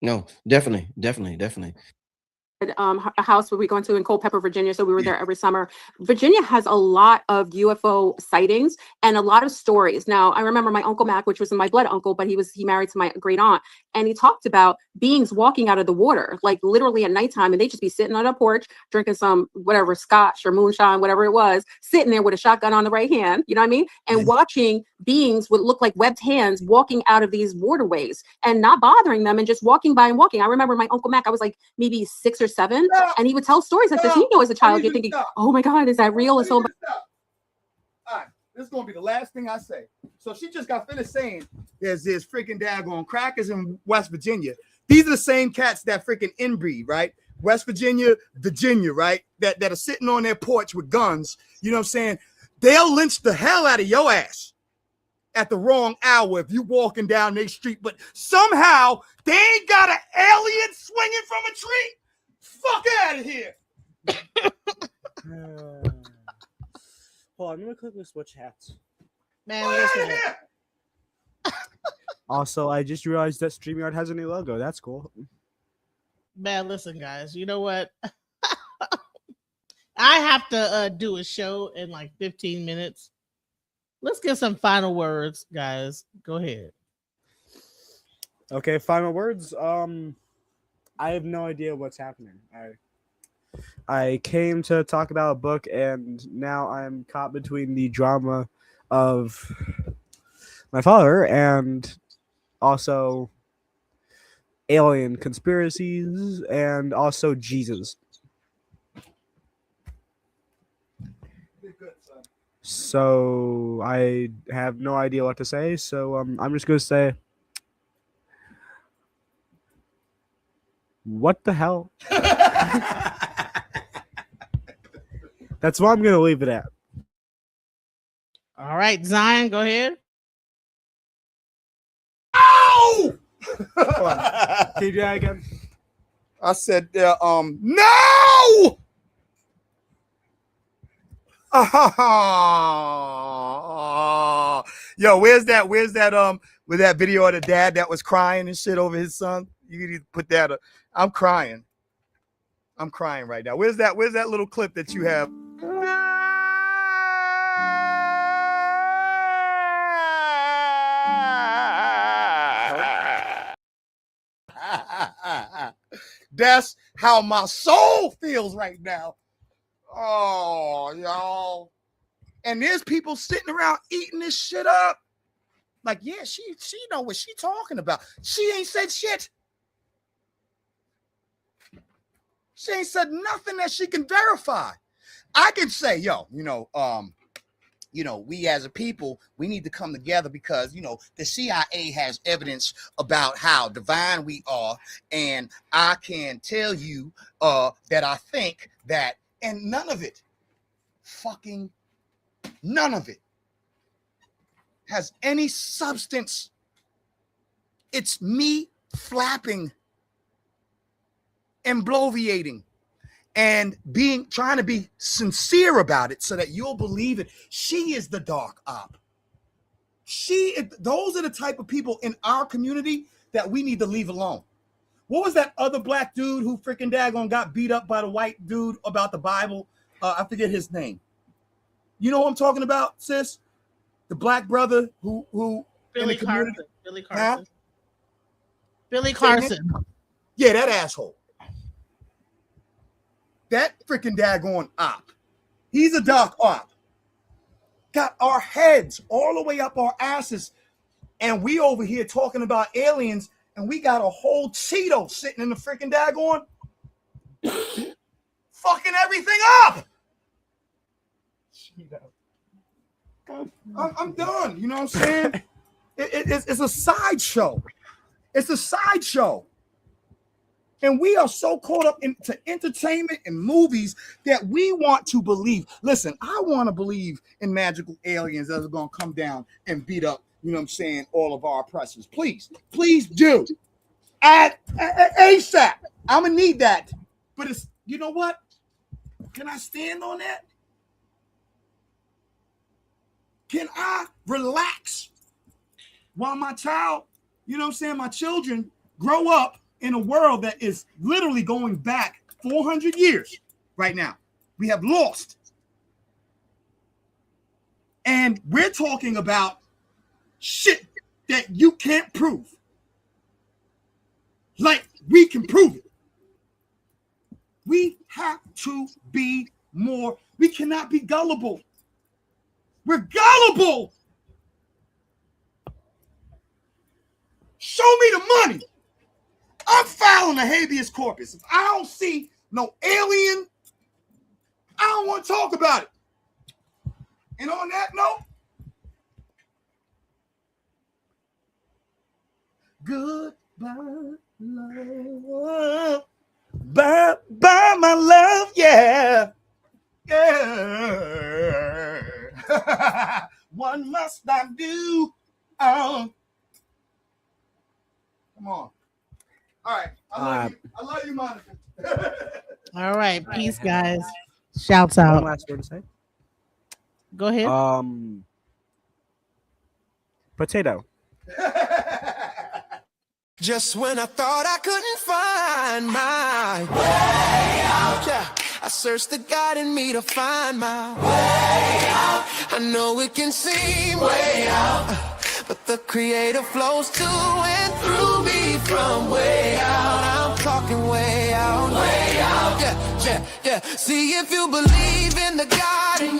Speaker 17: No, definitely.
Speaker 18: A house where we go into in Culpeper, Virginia. So we were there every summer. Virginia has a lot of UFO sightings and a lot of stories. Now, I remember my Uncle Mac, which was my blood uncle, but he married to my great aunt. And he talked about beings walking out of the water, like literally at nighttime. And they just be sitting on a porch, drinking some whatever scotch or moonshine, whatever it was, sitting there with a shotgun on the right hand. You know what I mean? And watching beings would look like webbed hands walking out of these waterways and not bothering them and just walking by and walking. I remember my Uncle Mac, I was like maybe 6 or 7, and he would tell stories like this. You know, as a child, you're thinking, oh my God, is that real? It's so
Speaker 6: All right, this is going to be the last thing I say. So she just got finished saying there's freaking daggone crackers in West Virginia. These are the same cats that freaking inbreed, right? West Virginia, right? That are sitting on their porch with guns. You know what I'm saying? They'll lynch the hell out of your ass at the wrong hour if you walking down their street. But somehow they ain't got an alien swinging from a tree. Fuck out of here.
Speaker 1: Hold on, I'm gonna quickly switch hats.
Speaker 3: Man, listen.
Speaker 1: Also, I just realized that StreamYard has a new logo. That's cool.
Speaker 3: Man, listen, guys. You know what? I have to do a show in like 15 minutes. Let's get some final words, guys. Go ahead.
Speaker 1: Okay, final words. I have no idea what's happening. I came to talk about a book, and now I'm caught between the drama of my father and also alien conspiracies and also Jesus. So I have no idea what to say. So I'm just going to say, what the hell? That's what I'm going to leave it at.
Speaker 3: All right, Zion, go ahead.
Speaker 6: Ow!
Speaker 1: Can you do that again?
Speaker 6: I said, no! Yo, where's that with that video of the dad that was crying and shit over his son? You need to put that up. I'm crying right now. Where's that little clip that you have? That's how my soul feels right now. Oh, y'all. And there's people sitting around eating this shit up. Like, yeah, she know what she talking about. She ain't said shit. She ain't said nothing that she can verify. I can say, we as a people, we need to come together because, the CIA has evidence about how divine we are. And I can tell you that I think that, and none of it has any substance. It's me flapping and bloviating and trying to be sincere about it so that you'll believe it. She is the dark op. Those are the type of people in our community that we need to leave alone. What was that other black dude who freaking daggone got beat up by the white dude about the Bible? I forget his name. You know what I'm talking about, sis? The black brother who
Speaker 3: Billy
Speaker 6: in the community.
Speaker 3: Carson. Billy Carson.
Speaker 6: Yeah, that asshole. That freaking daggone op. He's a dark op. Got our heads all the way up our asses. And we over here talking about aliens, and we got a whole Cheeto sitting in the freaking daggone fucking everything up. I'm done. You know what I'm saying? It's a sideshow. It's a sideshow. And we are so caught up into entertainment and movies that we want to believe. Listen, I want to believe in magical aliens that are going to come down and beat up, you know what I'm saying, all of our oppressors. Please do. ASAP. I'm going to need that. But it's, you know what? Can I stand on that? Can I relax while my child, you know what I'm saying, my children grow up in a world that is literally going back 400 years right now? We have lost. And we're talking about shit that you can't prove. Like we can prove it. We have to be more. We cannot be gullible. We're gullible. Show me the money. I'm filing a habeas corpus. If I don't see no alien, I don't want to talk about it. And on that note, goodbye, love. Bye, bye, my love. Yeah. Yeah. What must I do? Come on. All right. I love you, Monica.
Speaker 3: All right. Peace, guys. Shouts out.
Speaker 1: One last word to say.
Speaker 3: Go ahead.
Speaker 1: Potato.
Speaker 4: Just when I thought I couldn't find my way out, yeah, I searched the God in me to find my way out. I know it can seem way out, but the Creator flows to and through me from way out. I'm talking way out, yeah, yeah, yeah. See, if you believe in the God in